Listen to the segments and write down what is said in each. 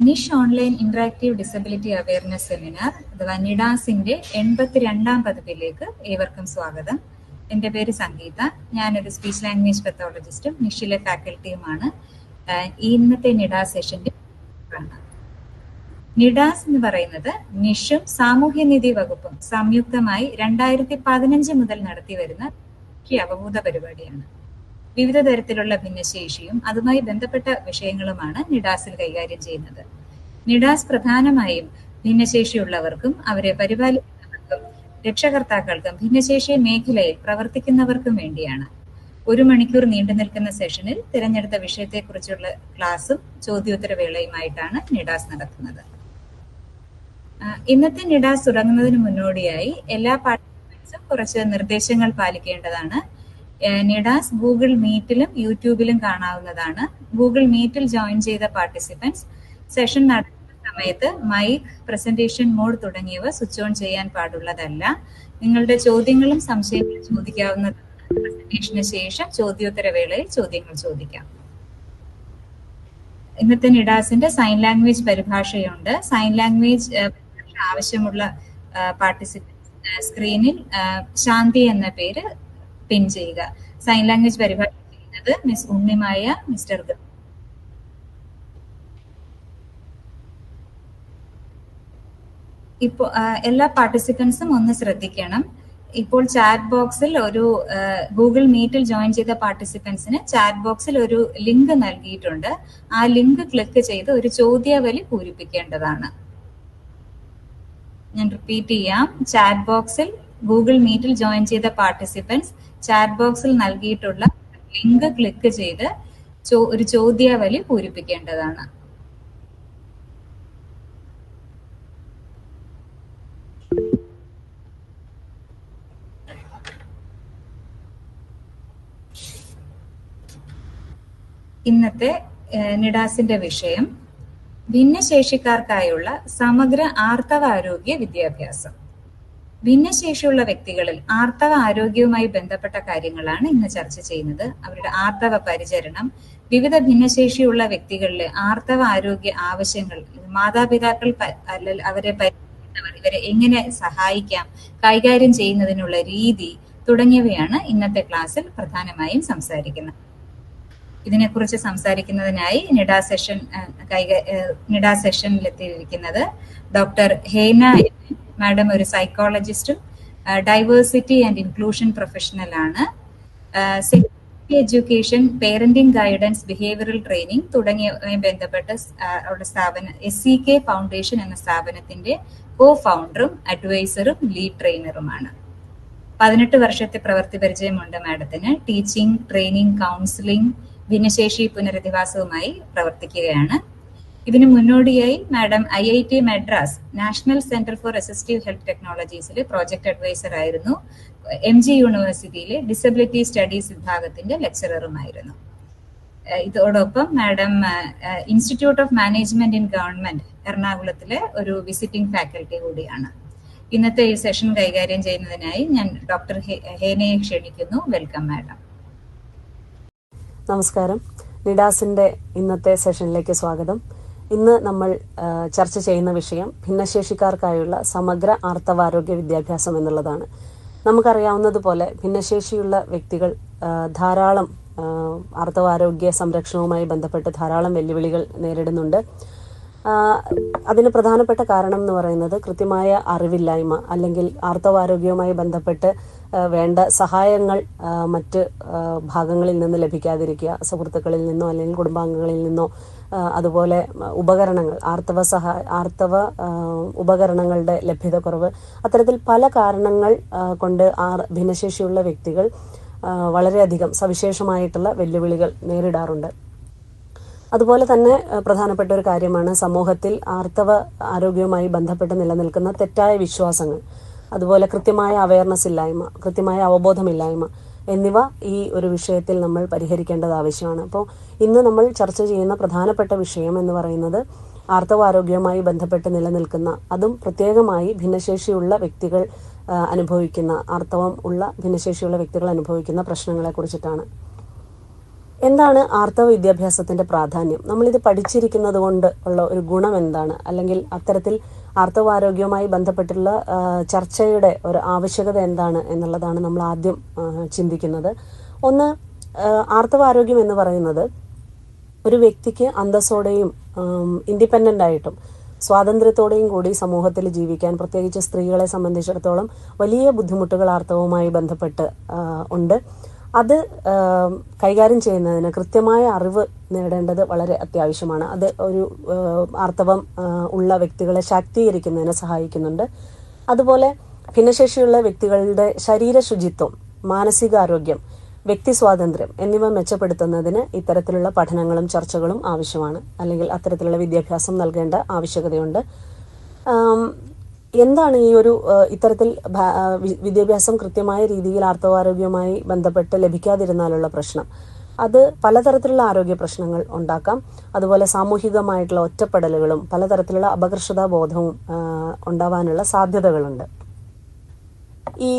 നിഷ് online interactive disability awareness seminar അഥവാ നിഡാസിന്റെ 82ാം പതിപ്പിലേക്ക് ഏവർക്കും സ്വാഗതം. എൻ്റെ പേര് സംഗീത. ഞാനൊരു സ്പീച്ച് ലാംഗ്വേജ് പത്തോളജിസ്റ്റും നിഷിലെ ഫാക്കൽറ്റിയുമാണ്. ഇന്നത്തെ നിഡാസ് സെഷന്റെ നിഡാസ് എന്ന് പറയുന്നത് നിഷും സാമൂഹ്യനീതി വകുപ്പും സംയുക്തമായി 2015 മുതൽ നടത്തിവരുന്ന അവബോധ പരിപാടിയാണ്. വിവിധ തരത്തിലുള്ള ഭിന്നശേഷിയും അതുമായി ബന്ധപ്പെട്ട വിഷയങ്ങളുമാണ് നിഡാസിൽ കൈകാര്യം ചെയ്യുന്നത്. നിഡാസ് പ്രധാനമായും ഭിന്നശേഷിയുള്ളവർക്കും അവരെ പരിപാലിക്കുന്നവർക്കും രക്ഷകർത്താക്കൾക്കും ഭിന്നശേഷി മേഖലയിൽ പ്രവർത്തിക്കുന്നവർക്കും വേണ്ടിയാണ്. 1 മണിക്കൂർ നീണ്ടു നിൽക്കുന്ന സെഷനിൽ തിരഞ്ഞെടുത്ത വിഷയത്തെക്കുറിച്ചുള്ള ക്ലാസും ചോദ്യോത്തരവേളയുമായിട്ടാണ് നിഡാസ് നടത്തുന്നത്. ഇന്നത്തെ നിഡാസ് തുടങ്ങുന്നതിന് മുന്നോടിയായി എല്ലാ പാർട്ടിസിപ്പൻസും കുറച്ച് നിർദ്ദേശങ്ങൾ പാലിക്കേണ്ടതാണ്. നിഡാസ് ഗൂഗിൾ മീറ്റിലും യൂട്യൂബിലും കാണാവുന്നതാണ്. ഗൂഗിൾ മീറ്റിൽ ജോയിൻ ചെയ്ത പാർട്ടിസിപ്പൻസ് സെഷൻ നടത്തുന്ന സമയത്ത് മൈക്ക്, പ്രസന്റേഷൻ മോഡ് തുടങ്ങിയവ സ്വിച്ച് ഓൺ ചെയ്യാൻ പാടുള്ളതല്ല. നിങ്ങളുടെ ചോദ്യങ്ങളും സംശയങ്ങളും ചോദിക്കാവുന്നതാണ്. പ്രസന്റേഷന് ശേഷം ചോദ്യോത്തരവേളയിൽ ചോദ്യങ്ങൾ ചോദിക്കാം. ഇന്നത്തെ നിഡാസിന്റെ സൈൻ ലാംഗ്വേജ് പരിഭാഷയുണ്ട്. സൈൻ ലാംഗ്വേജ് ആവശ്യമുള്ള പാർട്ടിസിപ്പൻസ് സ്ക്രീനിൽ ശാന്തി എന്ന പേര് പിൻ ചെയ്യുക. സൈൻ ലാംഗ്വേജ് പരിഭാഷ ചെയ്യുന്നത് മിസ് ഉണ്ണിമായ, മിസ്റ്റർ ഇപ്പോൾ എല്ലാ പാർട്ടിസിപ്പൻസും ഒന്ന് ശ്രദ്ധിക്കണം. ഇപ്പോൾ ചാറ്റ് ബോക്സിൽ ഒരു ഗൂഗിൾ മീറ്റിൽ ജോയിൻ ചെയ്ത പാർട്ടിസിപ്പൻസിന് ചാറ്റ് ബോക്സിൽ ഒരു ലിങ്ക് നൽകിയിട്ടുണ്ട്. ആ ലിങ്ക് ക്ലിക്ക് ചെയ്ത് ഒരു ചോദ്യാവലി പൂരിപ്പിക്കേണ്ടതാണ്. ഞാൻ റിപ്പീറ്റ് ചെയ്യാം. ചാറ്റ് ബോക്സിൽ ഗൂഗിൾ മീറ്റിൽ ജോയിൻ ചെയ്ത പാർട്ടിസിപ്പൻസ് ചാറ്റ് ബോക്സിൽ നൽകിയിട്ടുള്ള ലിങ്ക് ക്ലിക്ക് ചെയ്ത് ഒരു ചോദ്യാവലി പൂരിപ്പിക്കേണ്ടതാണ്. ഇന്നത്തെ നിഡാസിന്റെ വിഷയം ഭിന്നശേഷിക്കാർക്കായുള്ള സമഗ്ര ആർത്തവ ആരോഗ്യ വിദ്യാഭ്യാസം. ഭിന്നശേഷിയുള്ള വ്യക്തികളിൽ ആർത്തവ ആരോഗ്യവുമായി ബന്ധപ്പെട്ട കാര്യങ്ങളാണ് ഇന്ന് ചർച്ച ചെയ്യുന്നത്. അവരുടെ ആർത്തവ പരിചരണം, വിവിധ ഭിന്നശേഷിയുള്ള വ്യക്തികളിലെ ആർത്തവ ആരോഗ്യ ആവശ്യങ്ങൾ, മാതാപിതാക്കൾ അവരെ പരിചരിക്കുന്നവർ ഇവരെ എങ്ങനെ സഹായിക്കാം, കൈകാര്യം ചെയ്യുന്നതിനുള്ള രീതി തുടങ്ങിയവയാണ് ഇന്നത്തെ ക്ലാസ്സിൽ പ്രധാനമായും സംസാരിക്കുന്നത്. ഇതിനെക്കുറിച്ച് സംസാരിക്കുന്നതിനായി നിഡാ സെഷനിലെത്തിയിരിക്കുന്നത് ഡോക്ടർ ഹേന. മാഡം ഒരു സൈക്കോളജിസ്റ്റും ഡൈവേഴ്സിറ്റി ആൻഡ് ഇൻക്ലൂഷൻ പ്രൊഫഷണൽ ആണ്. Security education, parenting guidance, behavioural training തുടങ്ങിയവയുമായി ബന്ധപ്പെട്ട് സ്ഥാപനം SCK ഫൗണ്ടേഷൻ എന്ന സ്ഥാപനത്തിന്റെ കോ ഫൗണ്ടറും അഡ്വൈസറും ലീഡ് ട്രെയിനറുമാണ്. 18 വർഷത്തെ പ്രവൃത്തി പരിചയമുണ്ട് മാഡത്തിന്. ടീച്ചിങ്, ട്രെയിനിങ്, കൗൺസിലിംഗ്, ഭിന്നശേഷി പുനരധിവാസവുമായി പ്രവർത്തിക്കുകയാണ്. ഇതിനു മുന്നോടിയായി madam IIT Madras national centre for assistive health ടെക്നോളജീസിലെ പ്രോജക്ട് അഡ്വൈസർ ആയിരുന്നു. MG യൂണിവേഴ്സിറ്റിയിലെ ഡിസബിലിറ്റി സ്റ്റഡീസ് വിഭാഗത്തിന്റെ ലെക്ചററുമായിരുന്നു. ഇതോടൊപ്പം madam institute of management in government എറണാകുളത്തിലെ ഒരു വിസിറ്റിംഗ് ഫാക്കൽറ്റി കൂടിയാണ്. ഇന്നത്തെ ഈ സെഷൻ കൈകാര്യം ചെയ്യുന്നതിനായി ഞാൻ ഡോക്ടർ ഹേനയെ ക്ഷണിക്കുന്നു. Welcome madam. നമസ്കാരം. നിഡാസിന്റെ ഇന്നത്തെ സെഷനിലേക്ക് സ്വാഗതം. ഇന്ന് നമ്മൾ ചർച്ച ചെയ്യുന്ന വിഷയം ഭിന്നശേഷിക്കാർക്കായുള്ള സമഗ്ര ആർത്തവാരോഗ്യ വിദ്യാഭ്യാസം എന്നുള്ളതാണ്. നമുക്കറിയാവുന്നതുപോലെ ഭിന്നശേഷിയുള്ള വ്യക്തികൾ ധാരാളം ആർത്തവാരോഗ്യ സംരക്ഷണവുമായി ബന്ധപ്പെട്ട് ധാരാളം വെല്ലുവിളികൾ നേരിടുന്നുണ്ട്. അതിന് പ്രധാനപ്പെട്ട കാരണം എന്ന് പറയുന്നത് കൃത്യമായ അറിവില്ലായ്മ, അല്ലെങ്കിൽ ആർത്തവാരോഗ്യവുമായി ബന്ധപ്പെട്ട് വേണ്ട സഹായങ്ങൾ മറ്റ് ഭാഗങ്ങളിൽ നിന്ന് ലഭിക്കാതിരിക്കുക, സുഹൃത്തുക്കളിൽ നിന്നോ അല്ലെങ്കിൽ കുടുംബാംഗങ്ങളിൽ നിന്നോ, അതുപോലെ ഉപകരണങ്ങൾ, ആർത്തവ ഉപകരണങ്ങളുടെ ലഭ്യതക്കുറവ്, അത്തരത്തിൽ പല കാരണങ്ങൾ കൊണ്ട് ഭിന്നശേഷിയുള്ള വ്യക്തികൾ വളരെയധികം സവിശേഷമായിട്ടുള്ള വെല്ലുവിളികൾ നേരിടാറുണ്ട്. അതുപോലെ തന്നെ പ്രധാനപ്പെട്ട ഒരു കാര്യമാണ് സമൂഹത്തിൽ ആർത്തവ ആരോഗ്യവുമായി ബന്ധപ്പെട്ട് നിലനിൽക്കുന്ന തെറ്റായ വിശ്വാസങ്ങൾ, അതുപോലെ കൃത്യമായ അവയർനെസ് ഇല്ലായ്മ, കൃത്യമായ അവബോധമില്ലായ്മ എന്നിവ ഈ ഒരു വിഷയത്തിൽ നമ്മൾ പരിഹരിക്കേണ്ടത് ആവശ്യമാണ്. അപ്പോൾ ഇന്ന് നമ്മൾ ചർച്ച ചെയ്യുന്ന പ്രധാനപ്പെട്ട വിഷയം എന്ന് പറയുന്നത് ആർത്തവാരോഗ്യവുമായി ബന്ധപ്പെട്ട് നിലനിൽക്കുന്ന, അതും പ്രത്യേകമായി ഭിന്നശേഷിയുള്ള വ്യക്തികൾ അനുഭവിക്കുന്ന, ആർത്തവം ഉള്ള ഭിന്നശേഷിയുള്ള വ്യക്തികൾ അനുഭവിക്കുന്ന പ്രശ്നങ്ങളെ കുറിച്ചിട്ടാണ്. എന്താണ് ആർത്തവ വിദ്യാഭ്യാസത്തിന്റെ പ്രാധാന്യം? നമ്മളിത് പഠിച്ചിരിക്കുന്നത് കൊണ്ട് ഉള്ള ഒരു ഗുണം എന്താണ്? അല്ലെങ്കിൽ അത്തരത്തിൽ ആർത്തവാരോഗ്യവുമായി ബന്ധപ്പെട്ടുള്ള ചർച്ചയുടെ ഒരു ആവശ്യകത എന്താണ് എന്നുള്ളതാണ് നമ്മൾ ആദ്യം ചിന്തിക്കുന്നത്. ഒന്ന്, ആർത്തവാരോഗ്യം എന്ന് പറയുന്നത് ഒരു വ്യക്തിക്ക് അന്തസ്സോടെയും ഇൻഡിപെൻഡൻ്റ് ആയിട്ടും സ്വാതന്ത്ര്യത്തോടെയും കൂടി സമൂഹത്തിൽ ജീവിക്കാൻ, പ്രത്യേകിച്ച് സ്ത്രീകളെ സംബന്ധിച്ചിടത്തോളം വലിയ ബുദ്ധിമുട്ടുകൾ ആർത്തവവുമായി ബന്ധപ്പെട്ട് ഉണ്ട്. അത് കൈകാര്യം ചെയ്യുന്നതിന് കൃത്യമായ അറിവ് നേടേണ്ടത് വളരെ അത്യാവശ്യമാണ്. അത് ഒരു ആർത്തവം ഉള്ള വ്യക്തികളെ ശാക്തീകരിക്കുന്നതിന് സഹായിക്കുന്നുണ്ട്. അതുപോലെ ഭിന്നശേഷിയുള്ള വ്യക്തികളുടെ ശരീര ശുചിത്വം, മാനസികാരോഗ്യം, വ്യക്തി സ്വാതന്ത്ര്യം എന്നിവ മെച്ചപ്പെടുത്തുന്നതിന് ഇത്തരത്തിലുള്ള പഠനങ്ങളും ചർച്ചകളും ആവശ്യമാണ്, അല്ലെങ്കിൽ അത്തരത്തിലുള്ള വിദ്യാഭ്യാസം നൽകേണ്ട ആവശ്യകതയുണ്ട്. എന്താണ് ഈ ഒരു ഇത്തരത്തിൽ വിദ്യാഭ്യാസം കൃത്യമായ രീതിയിൽ ആർത്തവാരോഗ്യവുമായി ബന്ധപ്പെട്ട് ലഭിക്കാതിരുന്നാലുള്ള പ്രശ്നം? അത് പലതരത്തിലുള്ള ആരോഗ്യ പ്രശ്നങ്ങൾ ഉണ്ടാക്കാം. അതുപോലെ സാമൂഹികമായിട്ടുള്ള ഒറ്റപ്പെടലുകളും പലതരത്തിലുള്ള അപകർഷതാബോധവും ഉണ്ടാവാനുള്ള സാധ്യതകളുണ്ട്. ഈ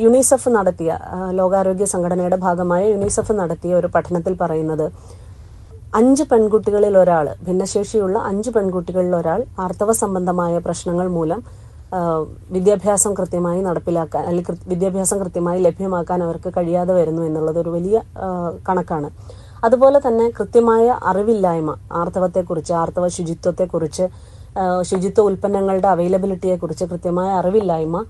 യുണിസെഫ് നടത്തിയ, ലോകാരോഗ്യ സംഘടനയുടെ ഭാഗമായ യുണിസെഫ് നടത്തിയ ഒരു പഠനത്തിൽ പറയുന്നത് 5 പെൺകുട്ടികളിൽ ഒരാൾ, ഭിന്നശേഷിയുള്ള 5 പെൺകുട്ടികളിൽ ഒരാൾ ആർത്തവ സംബന്ധമായ പ്രശ്നങ്ങൾ മൂലം വിദ്യാഭ്യാസം കൃത്യമായി നടപ്പിലാക്കാൻ, അല്ലെങ്കിൽ വിദ്യാഭ്യാസം കൃത്യമായി ലഭ്യമാക്കാൻ അവർക്ക് കഴിയാതെ വരുന്നു എന്നുള്ളത് ഒരു വലിയ കണക്കാണ്. അതുപോലെ തന്നെ കൃത്യമായ അറിവില്ലായ്മ ആർത്തവത്തെക്കുറിച്ച്, ആർത്തവ ശുചിത്വത്തെക്കുറിച്ച്, ശുചിത്വ ഉൽപ്പന്നങ്ങളുടെ അവൈലബിലിറ്റിയെക്കുറിച്ച് കൃത്യമായ അറിവില്ലായ്മ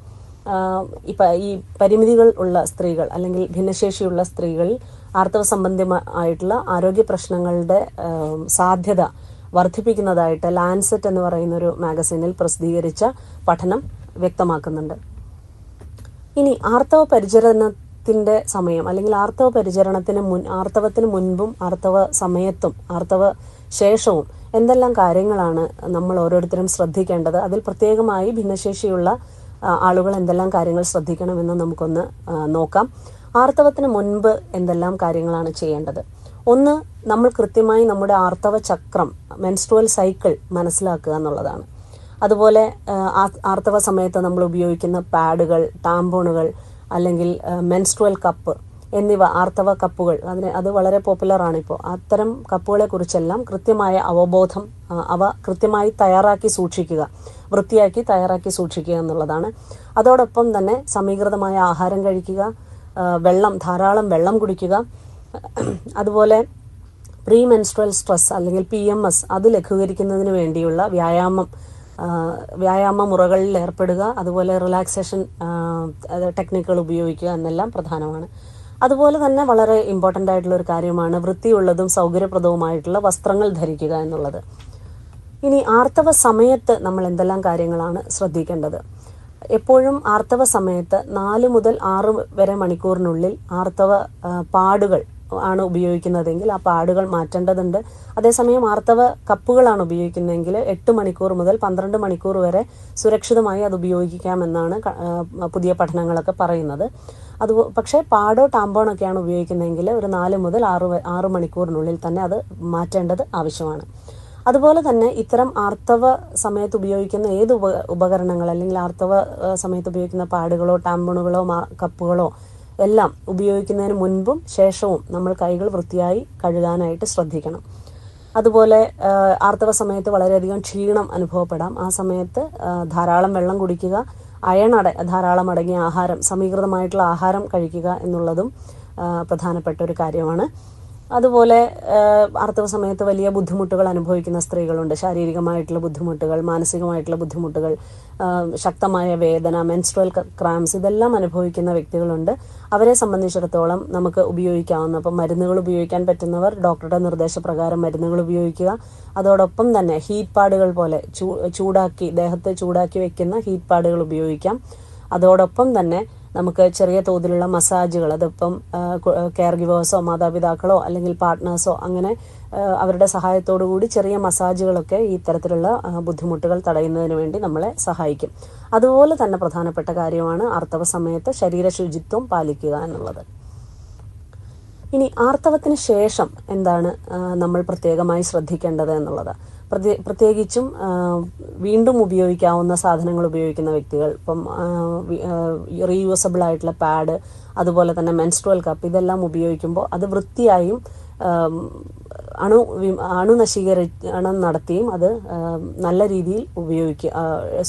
ഈ പരിമിതികൾ ഉള്ള സ്ത്രീകൾ അല്ലെങ്കിൽ ഭിന്നശേഷിയുള്ള സ്ത്രീകളിൽ ആർത്തവ സംബന്ധമായിട്ടുള്ള ആരോഗ്യ പ്രശ്നങ്ങളുടെ സാധ്യത വർദ്ധിപ്പിക്കുന്നതായിട്ട് ലാൻസെറ്റ് എന്ന് പറയുന്ന ഒരു മാഗസീനിൽ പ്രസിദ്ധീകരിച്ച പഠനം വ്യക്തമാക്കുന്നുണ്ട്. ഇനി ആർത്തവ പരിചരണത്തിന്റെ സമയം, അല്ലെങ്കിൽ ആർത്തവത്തിന് മുൻപും ആർത്തവ സമയത്തും ആർത്തവ ശേഷവും എന്തെല്ലാം കാര്യങ്ങളാണ് നമ്മൾ ഓരോരുത്തരും ശ്രദ്ധിക്കേണ്ടത്? അതിൽ പ്രത്യേകമായി ഭിന്നശേഷിയുള്ള ആളുകൾ എന്തെല്ലാം കാര്യങ്ങൾ ശ്രദ്ധിക്കണമെന്ന് നമുക്കൊന്ന് നോക്കാം. ആർത്തവത്തിന് മുൻപ് എന്തെല്ലാം കാര്യങ്ങളാണ് ചെയ്യേണ്ടത്? ഒന്ന്, നമ്മൾ കൃത്യമായി നമ്മുടെ ആർത്തവ ചക്രം, മെൻസ്ട്രുവൽ സൈക്കിൾ മനസ്സിലാക്കുക എന്നുള്ളതാണ്. അതുപോലെ ആർത്തവ സമയത്ത് നമ്മൾ ഉപയോഗിക്കുന്ന പാഡുകൾ, ടാമ്പോണുകൾ, അല്ലെങ്കിൽ മെൻസ്ട്രുവൽ കപ്പ് എന്നിവ, ആർത്തവ കപ്പുകൾ, അത് വളരെ പോപ്പുലർ ആണ് ഇപ്പോൾ. അത്തരം കപ്പുകളെ കുറിച്ചെല്ലാം കൃത്യമായ അവബോധം, അവ കൃത്യമായി തയ്യാറാക്കി സൂക്ഷിക്കുക, വൃത്തിയാക്കി തയ്യാറാക്കി സൂക്ഷിക്കുക എന്നുള്ളതാണ്. അതോടൊപ്പം തന്നെ സമീകൃതമായ ആഹാരം കഴിക്കുക, ധാരാളം വെള്ളം കുടിക്കുക. അതുപോലെ പ്രീ മെൻസ്ട്രുവൽ സ്ട്രെസ് അല്ലെങ്കിൽ PMS അത് ലഘൂകരിക്കുന്നതിന് വേണ്ടിയുള്ള വ്യായാമ മുറകളിൽ ഏർപ്പെടുക. അതുപോലെ റിലാക്സേഷൻ ടെക്നിക്കുകൾ ഉപയോഗിക്കുക എന്നെല്ലാം പ്രധാനമാണ്. അതുപോലെ തന്നെ വളരെ ഇമ്പോർട്ടൻ്റ് ആയിട്ടുള്ള ഒരു കാര്യമാണ് വൃത്തിയുള്ളതും സൗകര്യപ്രദവുമായിട്ടുള്ള വസ്ത്രങ്ങൾ ധരിക്കുക എന്നുള്ളത്. ഇനി ആർത്തവ സമയത്ത് നമ്മൾ എന്തെല്ലാം കാര്യങ്ങളാണ് ശ്രദ്ധിക്കേണ്ടത്? എപ്പോഴും ആർത്തവ സമയത്ത് 4 മുതൽ 6 വരെ മണിക്കൂറിനുള്ളിൽ ആർത്തവ പാഡുകൾ ആണ് ഉപയോഗിക്കുന്നതെങ്കിൽ ആ പാഡുകൾ മാറ്റേണ്ടതുണ്ട്. അതേസമയം ആർത്തവ കപ്പുകളാണ് ഉപയോഗിക്കുന്നതെങ്കിൽ 8 മണിക്കൂർ മുതൽ 12 മണിക്കൂർ വരെ സുരക്ഷിതമായി അത് ഉപയോഗിക്കാമെന്നാണ് പുതിയ പഠനങ്ങളൊക്കെ പറയുന്നത്. പക്ഷേ പാഡോ ടാമ്പോണൊക്കെയാണ് ഉപയോഗിക്കുന്നതെങ്കിൽ ഒരു 4 മുതൽ 6 മണിക്കൂറിനുള്ളിൽ തന്നെ അത് മാറ്റേണ്ടത് ആവശ്യമാണ്. അതുപോലെ തന്നെ ഇത്തരം ആർത്തവ സമയത്ത് ഉപയോഗിക്കുന്ന ഏത് ഉപകരണങ്ങൾ, അല്ലെങ്കിൽ ആർത്തവ സമയത്ത് ഉപയോഗിക്കുന്ന പാഡുകളോ ടാമ്പോണുകളോ കപ്പുകളോ എല്ലാം ഉപയോഗിക്കുന്നതിന് മുൻപും ശേഷവും നമ്മൾ കൈകൾ വൃത്തിയായി കഴുകാനായിട്ട് ശ്രദ്ധിക്കണം. അതുപോലെ ആർത്തവ സമയത്ത് വളരെയധികം ക്ഷീണം അനുഭവപ്പെടാം. ആ സമയത്ത് ധാരാളം വെള്ളം കുടിക്കുക, ധാരാളം അടങ്ങിയ ആഹാരം, സമീകൃതമായിട്ടുള്ള ആഹാരം കഴിക്കുക എന്നുള്ളതും പ്രധാനപ്പെട്ട ഒരു കാര്യമാണ്. അതുപോലെ ആർത്തവ സമയത്ത് വലിയ ബുദ്ധിമുട്ടുകൾ അനുഭവിക്കുന്ന സ്ത്രീകളുണ്ട്. ശാരീരികമായിട്ടുള്ള ബുദ്ധിമുട്ടുകൾ, മാനസികമായിട്ടുള്ള ബുദ്ധിമുട്ടുകൾ, ശക്തമായ വേദന, മെൻസ്ട്രുവൽ ക്രാംസ്, ഇതെല്ലാം അനുഭവിക്കുന്ന വ്യക്തികളുണ്ട്. അവരെ സംബന്ധിച്ചിടത്തോളം നമുക്ക് ഉപയോഗിക്കാവുന്ന, അപ്പം മരുന്നുകൾ ഉപയോഗിക്കാൻ പറ്റുന്നവർ ഡോക്ടറുടെ നിർദ്ദേശപ്രകാരം മരുന്നുകൾ ഉപയോഗിക്കുക. അതോടൊപ്പം തന്നെ ഹീറ്റ് പാഡുകൾ പോലെ ദേഹത്തെ ചൂടാക്കി വെക്കുന്ന ഹീറ്റ് പാഡുകൾ ഉപയോഗിക്കാം. അതോടൊപ്പം തന്നെ നമുക്ക് ചെറിയ തോതിലുള്ള മസാജുകൾ, അതിപ്പം കെയർ ഗിവേഴ്സോ മാതാപിതാക്കളോ അല്ലെങ്കിൽ പാർട്ട്നേഴ്സോ അങ്ങനെ അവരുടെ സഹായത്തോടു കൂടി ചെറിയ മസാജുകളൊക്കെ ഈ തരത്തിലുള്ള ബുദ്ധിമുട്ടുകൾ തടയുന്നതിന് വേണ്ടി നമ്മളെ സഹായിക്കും. അതുപോലെ തന്നെ പ്രധാനപ്പെട്ട കാര്യമാണ് ആർത്തവ സമയത്ത് ശരീര ശുചിത്വം പാലിക്കുക എന്നുള്ളത്. ഇനി ആർത്തവത്തിന് ശേഷം എന്താണ് നമ്മൾ പ്രത്യേകമായി ശ്രദ്ധിക്കേണ്ടത് എന്നുള്ളത്? പ്രത്യേകിച്ചും വീണ്ടും ഉപയോഗിക്കാവുന്ന സാധനങ്ങൾ ഉപയോഗിക്കുന്ന വ്യക്തികൾ, ഇപ്പം റീയൂസബിൾ ആയിട്ടുള്ള പാഡ്, അതുപോലെ തന്നെ മെൻസ്ട്രുവൽ കപ്പ്, ഇതെല്ലാം ഉപയോഗിക്കുമ്പോൾ അത് വൃത്തിയായും അണുനശീകരണം നടത്തിയും അത് നല്ല രീതിയിൽ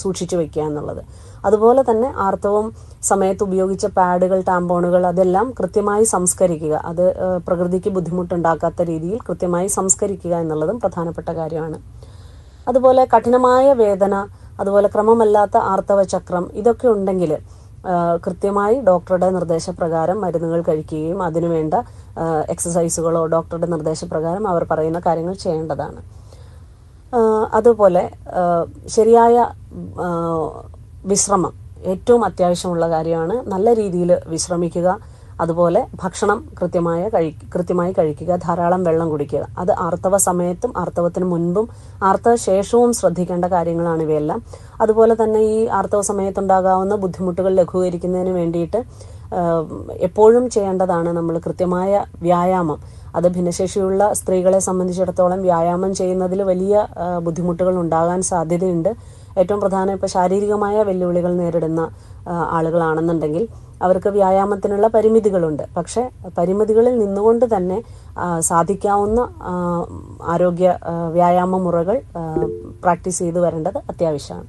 സൂക്ഷിച്ചു വെക്കുക എന്നുള്ളത്. അതുപോലെ തന്നെ ആർത്തവം സമയത്ത് ഉപയോഗിച്ച പാഡുകൾ, ടാമ്പോണുകൾ അതെല്ലാം കൃത്യമായി സംസ്കരിക്കുക. അത് പ്രകൃതിക്ക് ബുദ്ധിമുട്ടുണ്ടാക്കാത്ത രീതിയിൽ കൃത്യമായി സംസ്കരിക്കുക എന്നുള്ളതും പ്രധാനപ്പെട്ട കാര്യമാണ്. അതുപോലെ കഠിനമായ വേദന, അതുപോലെ ക്രമമല്ലാത്ത ആർത്തവ ചക്രം, ഇതൊക്കെ ഉണ്ടെങ്കിൽ കൃത്യമായി ഡോക്ടറുടെ നിർദ്ദേശപ്രകാരം മരുന്നുകൾ കഴിക്കുകയും അതിനുവേണ്ട എക്സസൈസുകളോ ഡോക്ടറുടെ നിർദ്ദേശപ്രകാരം അവർ പറയുന്ന കാര്യങ്ങൾ ചെയ്യേണ്ടതാണ്. അതുപോലെ ശരിയായ വിശ്രമം ഏറ്റവും അത്യാവശ്യമുള്ള കാര്യമാണ്. നല്ല രീതിയിൽ വിശ്രമിക്കുക, അതുപോലെ ഭക്ഷണം കൃത്യമായി കഴിക്കുക, ധാരാളം വെള്ളം കുടിക്കുക. അത് ആർത്തവ സമയത്തും ആർത്തവത്തിന് മുൻപും ആർത്തവ ശേഷവും ശ്രദ്ധിക്കേണ്ട കാര്യങ്ങളാണ് ഇവയെല്ലാം. അതുപോലെ തന്നെ ഈ ആർത്തവ സമയത്തുണ്ടാകാവുന്ന ബുദ്ധിമുട്ടുകൾ ലഘൂകരിക്കുന്നതിന് വേണ്ടിയിട്ട് എപ്പോഴും ചെയ്യേണ്ടതാണ് നമ്മൾ കൃത്യമായ വ്യായാമം. അത് ഭിന്നശേഷിയുള്ള സ്ത്രീകളെ സംബന്ധിച്ചിടത്തോളം വ്യായാമം ചെയ്യുന്നതിൽ വലിയ ബുദ്ധിമുട്ടുകൾ ഉണ്ടാകാൻ സാധ്യതയുണ്ട്. ഏറ്റവും പ്രധാനം ഇപ്പോൾ ശാരീരികമായ വെല്ലുവിളികൾ നേരിടുന്ന ആളുകളാണെന്നുണ്ടെങ്കിൽ അവർക്ക് വ്യായാമത്തിനുള്ള പരിമിതികളുണ്ട്. പക്ഷെ പരിമിതികളിൽ നിന്നുകൊണ്ട് തന്നെ സാധിക്കാവുന്ന ആരോഗ്യ വ്യായാമ മുറകൾ പ്രാക്ടീസ് ചെയ്തു വരേണ്ടത് അത്യാവശ്യമാണ്.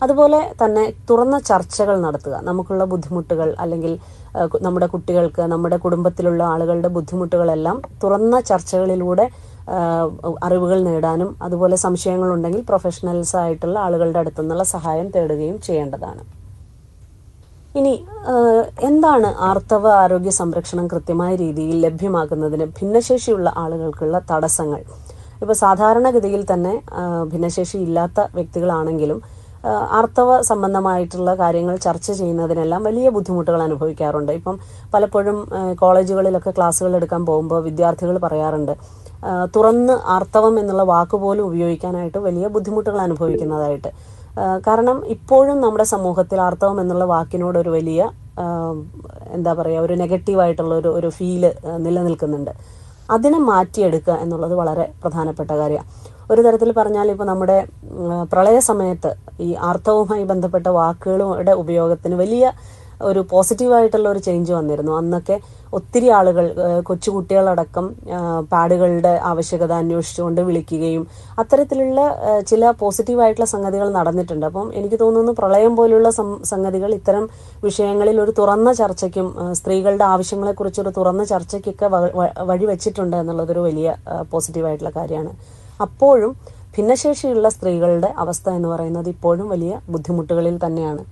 അതുപോലെ തന്നെ തുറന്ന ചർച്ചകൾ നടത്തുക. നമുക്കുള്ള ബുദ്ധിമുട്ടുകൾ അല്ലെങ്കിൽ നമ്മുടെ കുട്ടികൾക്ക്, നമ്മുടെ കുടുംബത്തിലുള്ള ആളുകളുടെ ബുദ്ധിമുട്ടുകളെല്ലാം തുറന്ന ചർച്ചകളിലൂടെ അറിവുകൾ നേടാനും അതുപോലെ സംശയങ്ങളുണ്ടെങ്കിൽ പ്രൊഫഷണൽസ് ആയിട്ടുള്ള ആളുകളുടെ അടുത്തു നിന്നുള്ള സഹായം തേടുകയും ചെയ്യേണ്ടതാണ്. ഇനി എന്താണ് ആർത്തവ ആരോഗ്യ സംരക്ഷണം കൃത്യമായ രീതിയിൽ ലഭ്യമാക്കുന്നതിന് ഭിന്നശേഷിയുള്ള ആളുകൾക്കുള്ള തടസ്സങ്ങൾ? ഇപ്പോൾ സാധാരണഗതിയിൽ തന്നെ ഭിന്നശേഷി ഇല്ലാത്ത വ്യക്തികളാണെങ്കിലും ആർത്തവ സംബന്ധമായിട്ടുള്ള കാര്യങ്ങൾ ചർച്ച ചെയ്യുന്നതിനെല്ലാം വലിയ ബുദ്ധിമുട്ടുകൾ അനുഭവിക്കാറുണ്ട്. ഇപ്പം പലപ്പോഴും കോളേജുകളിലൊക്കെ ക്ലാസ്സുകൾ എടുക്കാൻ പോകുമ്പോൾ വിദ്യാർത്ഥികൾ പറയാറുണ്ട്, തുറന്ന് ആർത്തവം എന്നുള്ള വാക്കുപോലും ഉപയോഗിക്കാനായിട്ട് വലിയ ബുദ്ധിമുട്ടുകൾ അനുഭവിക്കുന്നതായിട്ട്. കാരണം ഇപ്പോഴും നമ്മുടെ സമൂഹത്തിൽ ആർത്തവം എന്നുള്ള വാക്കിനോട് ഒരു വലിയ ഒരു നെഗറ്റീവായിട്ടുള്ള ഒരു ഫീല് നിലനിൽക്കുന്നുണ്ട്. അതിനെ മാറ്റിയെടുക്കുക എന്നുള്ളത് വളരെ പ്രധാനപ്പെട്ട കാര്യമാണ്. ഒരു തരത്തിൽ പറഞ്ഞാൽ ഇപ്പോൾ നമ്മുടെ പ്രളയ സമയത്ത് ഈ ആർത്തവവുമായി ബന്ധപ്പെട്ട വാക്കുകളുടെ ഉപയോഗത്തിന് വലിയ ഒരു പോസിറ്റീവായിട്ടുള്ള ഒരു ചേഞ്ച് വന്നിരുന്നു. അന്നൊക്കെ ഒത്തിരി ആളുകൾ, കൊച്ചുകുട്ടികളടക്കം പാഡുകളുടെ ആവശ്യകത അന്വേഷിച്ചുകൊണ്ട് വിളിക്കുകയും അത്തരത്തിലുള്ള ചില പോസിറ്റീവായിട്ടുള്ള സംഗതികൾ നടന്നിട്ടുണ്ട്. അപ്പം എനിക്ക് തോന്നുന്നു പ്രളയം പോലുള്ള സംഗതികൾ ഇത്തരം വിഷയങ്ങളിൽ ഒരു തുറന്ന ചർച്ചയ്ക്കും സ്ത്രീകളുടെ ആവശ്യങ്ങളെക്കുറിച്ച് ഒരു തുറന്ന ചർച്ചയ്ക്കൊക്കെ വഴിവെച്ചിട്ടുണ്ട് എന്നുള്ളതൊരു വലിയ പോസിറ്റീവായിട്ടുള്ള കാര്യമാണ്. അപ്പോഴും ഭിന്നശേഷിയുള്ള സ്ത്രീകളുടെ അവസ്ഥ എന്ന് പറയുന്നത് ഇപ്പോഴും വലിയ ബുദ്ധിമുട്ടുകളിൽ തന്നെയാണ്.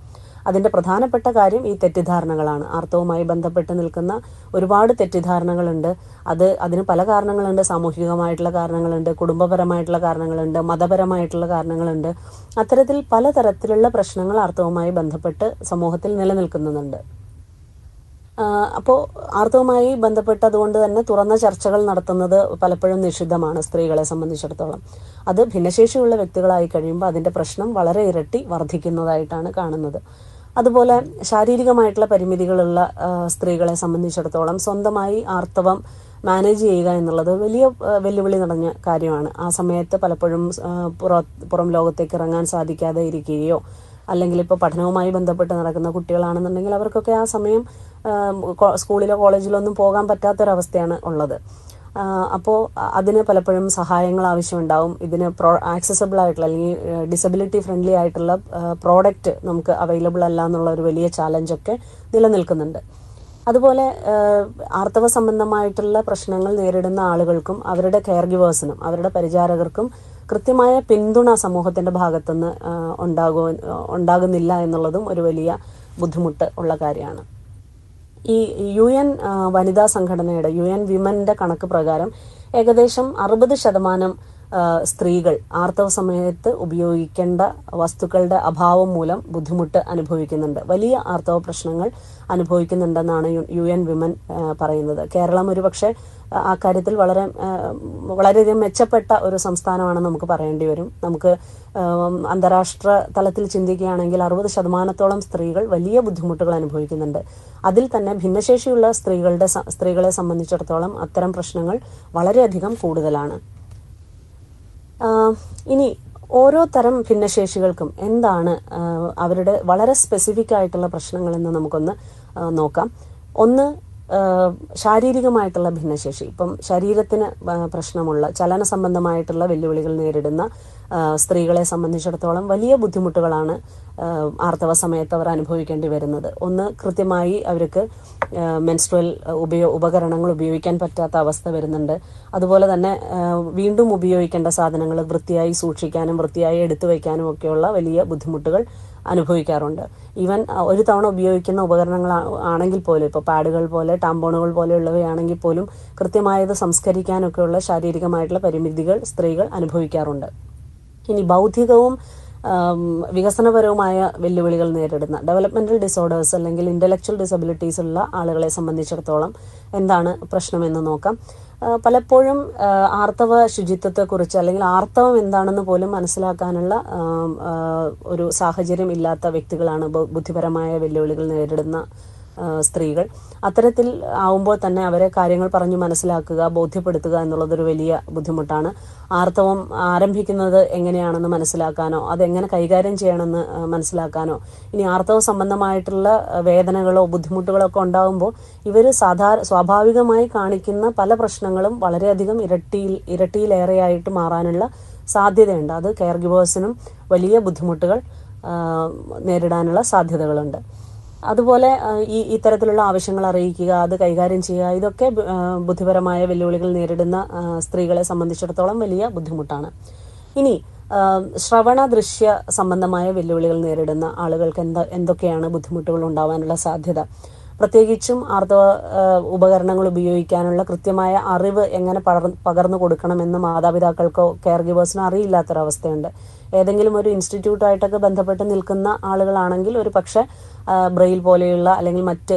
അതിന്റെ പ്രധാനപ്പെട്ട കാര്യം ഈ തെറ്റിദ്ധാരണകളാണ്. ആർത്തവുമായി ബന്ധപ്പെട്ട് നിൽക്കുന്ന ഒരുപാട് തെറ്റിദ്ധാരണകളുണ്ട്. അതിന് പല കാരണങ്ങളുണ്ട്. സാമൂഹികമായിട്ടുള്ള കാരണങ്ങളുണ്ട്, കുടുംബപരമായിട്ടുള്ള കാരണങ്ങളുണ്ട്, മതപരമായിട്ടുള്ള കാരണങ്ങളുണ്ട്. അത്തരത്തിൽ പലതരത്തിലുള്ള പ്രശ്നങ്ങൾ ആർത്തവുമായി ബന്ധപ്പെട്ട് സമൂഹത്തിൽ നിലനിൽക്കുന്നുണ്ട്. അപ്പോൾ ആർത്തവുമായി ബന്ധപ്പെട്ട് അതുകൊണ്ട് തന്നെ തുറന്ന ചർച്ചകൾ നടത്തുന്നത് പലപ്പോഴും നിഷിദ്ധമാണ് സ്ത്രീകളെ സംബന്ധിച്ചിടത്തോളം. അത് ഭിന്നശേഷിയുള്ള വ്യക്തികളായി കഴിയുമ്പോൾ അതിന്റെ പ്രശ്നം വളരെ ഇരട്ടി വർദ്ധിക്കുന്നതായിട്ടാണ് കാണുന്നത്. അതുപോലെ ശാരീരികമായിട്ടുള്ള പരിമിതികളുള്ള സ്ത്രീകളെ സംബന്ധിച്ചിടത്തോളം സ്വന്തമായി ആർത്തവം മാനേജ് ചെയ്യുക എന്നുള്ളത് വലിയ വെല്ലുവിളി നിറഞ്ഞ കാര്യമാണ്. ആ സമയത്ത് പലപ്പോഴും പുറം ലോകത്തേക്ക് ഇറങ്ങാൻ സാധിക്കാതെ ഇരിക്കുകയോ അല്ലെങ്കിൽ ഇപ്പോൾ പഠനവുമായി ബന്ധപ്പെട്ട് നടക്കുന്ന കുട്ടികളാണെന്നുണ്ടെങ്കിൽ അവർക്കൊക്കെ ആ സമയം സ്കൂളിലോ കോളേജിലോ ഒന്നും പോകാൻ പറ്റാത്തൊരവസ്ഥയാണ് ഉള്ളത്. അപ്പോൾ അതിന് പലപ്പോഴും സഹായങ്ങൾ ആവശ്യമുണ്ടാവും. ഇതിന് ആക്സസബിൾ ആയിട്ടുള്ള അല്ലെങ്കിൽ ഡിസബിലിറ്റി ഫ്രണ്ട്ലി ആയിട്ടുള്ള പ്രോഡക്റ്റ് നമുക്ക് അവൈലബിൾ അല്ല എന്നുള്ള ഒരു വലിയ ചാലഞ്ചൊക്കെ നിലനിൽക്കുന്നുണ്ട്. അതുപോലെ ആർത്തവ സംബന്ധമായിട്ടുള്ള പ്രശ്നങ്ങൾ നേരിടുന്ന ആളുകൾക്കും അവരുടെ കെയർ ഗിവേഴ്സിനും അവരുടെ പരിചാരകർക്കും കൃത്യമായ പിന്തുണ സമൂഹത്തിന്റെ ഭാഗത്തുനിന്ന് ഉണ്ടാകുന്നില്ല എന്നുള്ളതും ഒരു വലിയ ബുദ്ധിമുട്ട് ഉള്ള കാര്യമാണ്. ഈ UN വനിതാ സംഘടനയുടെ UN വിമന്റെ കണക്ക് പ്രകാരം ഏകദേശം 60% സ്ത്രീകൾ ആർത്തവ സമയത്ത് ഉപയോഗിക്കേണ്ട വസ്തുക്കളുടെ അഭാവം മൂലം ബുദ്ധിമുട്ട് അനുഭവിക്കുന്നുണ്ട്. വലിയ ആർത്തവ പ്രശ്നങ്ങൾ അനുഭവിക്കുന്നുണ്ടെന്നാണ് UN വിമൻ പറയുന്നത്. കേരളം ഒരുപക്ഷെ ആ കാര്യത്തിൽ വളരെയധികം മെച്ചപ്പെട്ട ഒരു സംസ്ഥാനമാണെന്ന് നമുക്ക് പറയേണ്ടി വരും. നമുക്ക് അന്താരാഷ്ട്ര തലത്തിൽ ചിന്തിക്കുകയാണെങ്കിൽ 60% സ്ത്രീകൾ വലിയ ബുദ്ധിമുട്ടുകൾ അനുഭവിക്കുന്നുണ്ട്. അതിൽ തന്നെ ഭിന്നശേഷിയുള്ള സ്ത്രീകളെ സംബന്ധിച്ചിടത്തോളം അത്തരം പ്രശ്നങ്ങൾ വളരെയധികം കൂടുതലാണ്. ഇനി ഓരോ തരം ഭിന്നശേഷികൾക്കും എന്താണ് അവരുടെ വളരെ സ്പെസിഫിക് ആയിട്ടുള്ള പ്രശ്നങ്ങളെന്ന് നമുക്കൊന്ന് നോക്കാം. ഒന്ന്, ശാരീരികമായിട്ടുള്ള ഭിന്നശേഷി, ഇപ്പം ശരീരത്തിന് പ്രശ്നമുള്ള ചലന സംബന്ധമായിട്ടുള്ള വെല്ലുവിളികൾ നേരിടുന്ന സ്ത്രീകളെ സംബന്ധിച്ചിടത്തോളം വലിയ ബുദ്ധിമുട്ടുകളാണ് ആർത്തവ സമയത്ത് അവർ അനുഭവിക്കേണ്ടി വരുന്നത്. ഒന്ന്, കൃത്യമായി അവർക്ക് മെൻസ്ട്രുവൽ ഉപകരണങ്ങൾ ഉപയോഗിക്കാൻ പറ്റാത്ത അവസ്ഥ വരുന്നുണ്ട്. അതുപോലെ തന്നെ വീണ്ടും ഉപയോഗിക്കേണ്ട സാധനങ്ങൾ വൃത്തിയായി സൂക്ഷിക്കാനും വൃത്തിയായി എടുത്തു വയ്ക്കാനും ഒക്കെയുള്ള വലിയ ബുദ്ധിമുട്ടുകൾ അനുഭവിക്കാറുണ്ട്. ഈവൻ ഒരു തവണ ഉപയോഗിക്കുന്ന ഉപകരണങ്ങൾ ആണെങ്കിൽ പോലും, ഇപ്പോൾ പാഡുകൾ പോലെ ടാമ്പോണുകൾ പോലെയുള്ളവയാണെങ്കിൽ പോലും കൃത്യമായത് സംസ്കരിക്കാനൊക്കെയുള്ള ശാരീരികമായിട്ടുള്ള പരിമിതികൾ സ്ത്രീകൾ അനുഭവിക്കാറുണ്ട്. ഇനി ബൗദ്ധികവും വികസനപരവുമായ വെല്ലുവിളികൾ നേരിടുന്ന ഡെവലപ്മെന്റൽ ഡിസോർഡേഴ്സ് അല്ലെങ്കിൽ ഇന്റലക്ച്വൽ ഡിസബിലിറ്റീസ് ഉള്ള ആളുകളെ സംബന്ധിച്ചിടത്തോളം എന്താണ് പ്രശ്നമെന്ന് നോക്കാം. പലപ്പോഴും ആർത്തവ ശുചിത്വത്തെക്കുറിച്ച് അല്ലെങ്കിൽ ആർത്തവം എന്താണെന്ന് പോലും മനസ്സിലാക്കാനുള്ള ഒരു സാഹചര്യം ഇല്ലാത്ത വ്യക്തികളാണ് ബുദ്ധിപരമായ വെല്ലുവിളികൾ നേരിടുന്ന സ്ത്രീകൾ. അത്തരത്തിൽ ആവുമ്പോൾ തന്നെ അവരെ കാര്യങ്ങൾ പറഞ്ഞു മനസ്സിലാക്കുക, ബോധ്യപ്പെടുത്തുക എന്നുള്ളതൊരു വലിയ ബുദ്ധിമുട്ടാണ്. ആർത്തവം ആരംഭിക്കുന്നത് എങ്ങനെയാണെന്ന് മനസ്സിലാക്കാനോ അതെങ്ങനെ കൈകാര്യം ചെയ്യണമെന്ന് മനസ്സിലാക്കാനോ, ഇനി ആർത്തവ സംബന്ധമായിട്ടുള്ള വേദനകളോ ബുദ്ധിമുട്ടുകളോ ഒക്കെ ഉണ്ടാകുമ്പോൾ ഇവർ സ്വാഭാവികമായി കാണിക്കുന്ന പല പ്രശ്നങ്ങളും വളരെയധികം ഇരട്ടിയിലേറെയായിട്ട് മാറാനുള്ള സാധ്യതയുണ്ട്. അത് കെയർ ഗിവേഴ്സിനും വലിയ ബുദ്ധിമുട്ടുകൾ നേരിടാനുള്ള സാധ്യതകളുണ്ട്. അതുപോലെ ഇത്തരത്തിലുള്ള ആവശ്യങ്ങൾ അറിയിക്കുക, അത് കൈകാര്യം ചെയ്യുക, ഇതൊക്കെ ബുദ്ധിപരമായ വെല്ലുവിളികൾ നേരിടുന്ന സ്ത്രീകളെ സംബന്ധിച്ചിടത്തോളം വലിയ ബുദ്ധിമുട്ടാണ്. ഇനി ശ്രവണ ദൃശ്യ സംബന്ധമായ വെല്ലുവിളികൾ നേരിടുന്ന ആളുകൾക്ക് എന്തൊക്കെയാണ് ബുദ്ധിമുട്ടുകൾ ഉണ്ടാവാനുള്ള സാധ്യത? പ്രത്യേകിച്ചും ആർത്തവ ഉപകരണങ്ങൾ ഉപയോഗിക്കാനുള്ള കൃത്യമായ അറിവ് എങ്ങനെ പകർന്നു കൊടുക്കണമെന്ന് മാതാപിതാക്കൾക്കോ കെയർ ഗിവേഴ്സിനോ അറിയില്ലാത്തൊരവസ്ഥയുണ്ട്. ഏതെങ്കിലും ഒരു ഇൻസ്റ്റിറ്റ്യൂട്ടായിട്ടൊക്കെ ബന്ധപ്പെട്ട് നിൽക്കുന്ന ആളുകളാണെങ്കിൽ ഒരു പക്ഷെ ബ്രെയിൽ പോലെയുള്ള അല്ലെങ്കിൽ മറ്റ്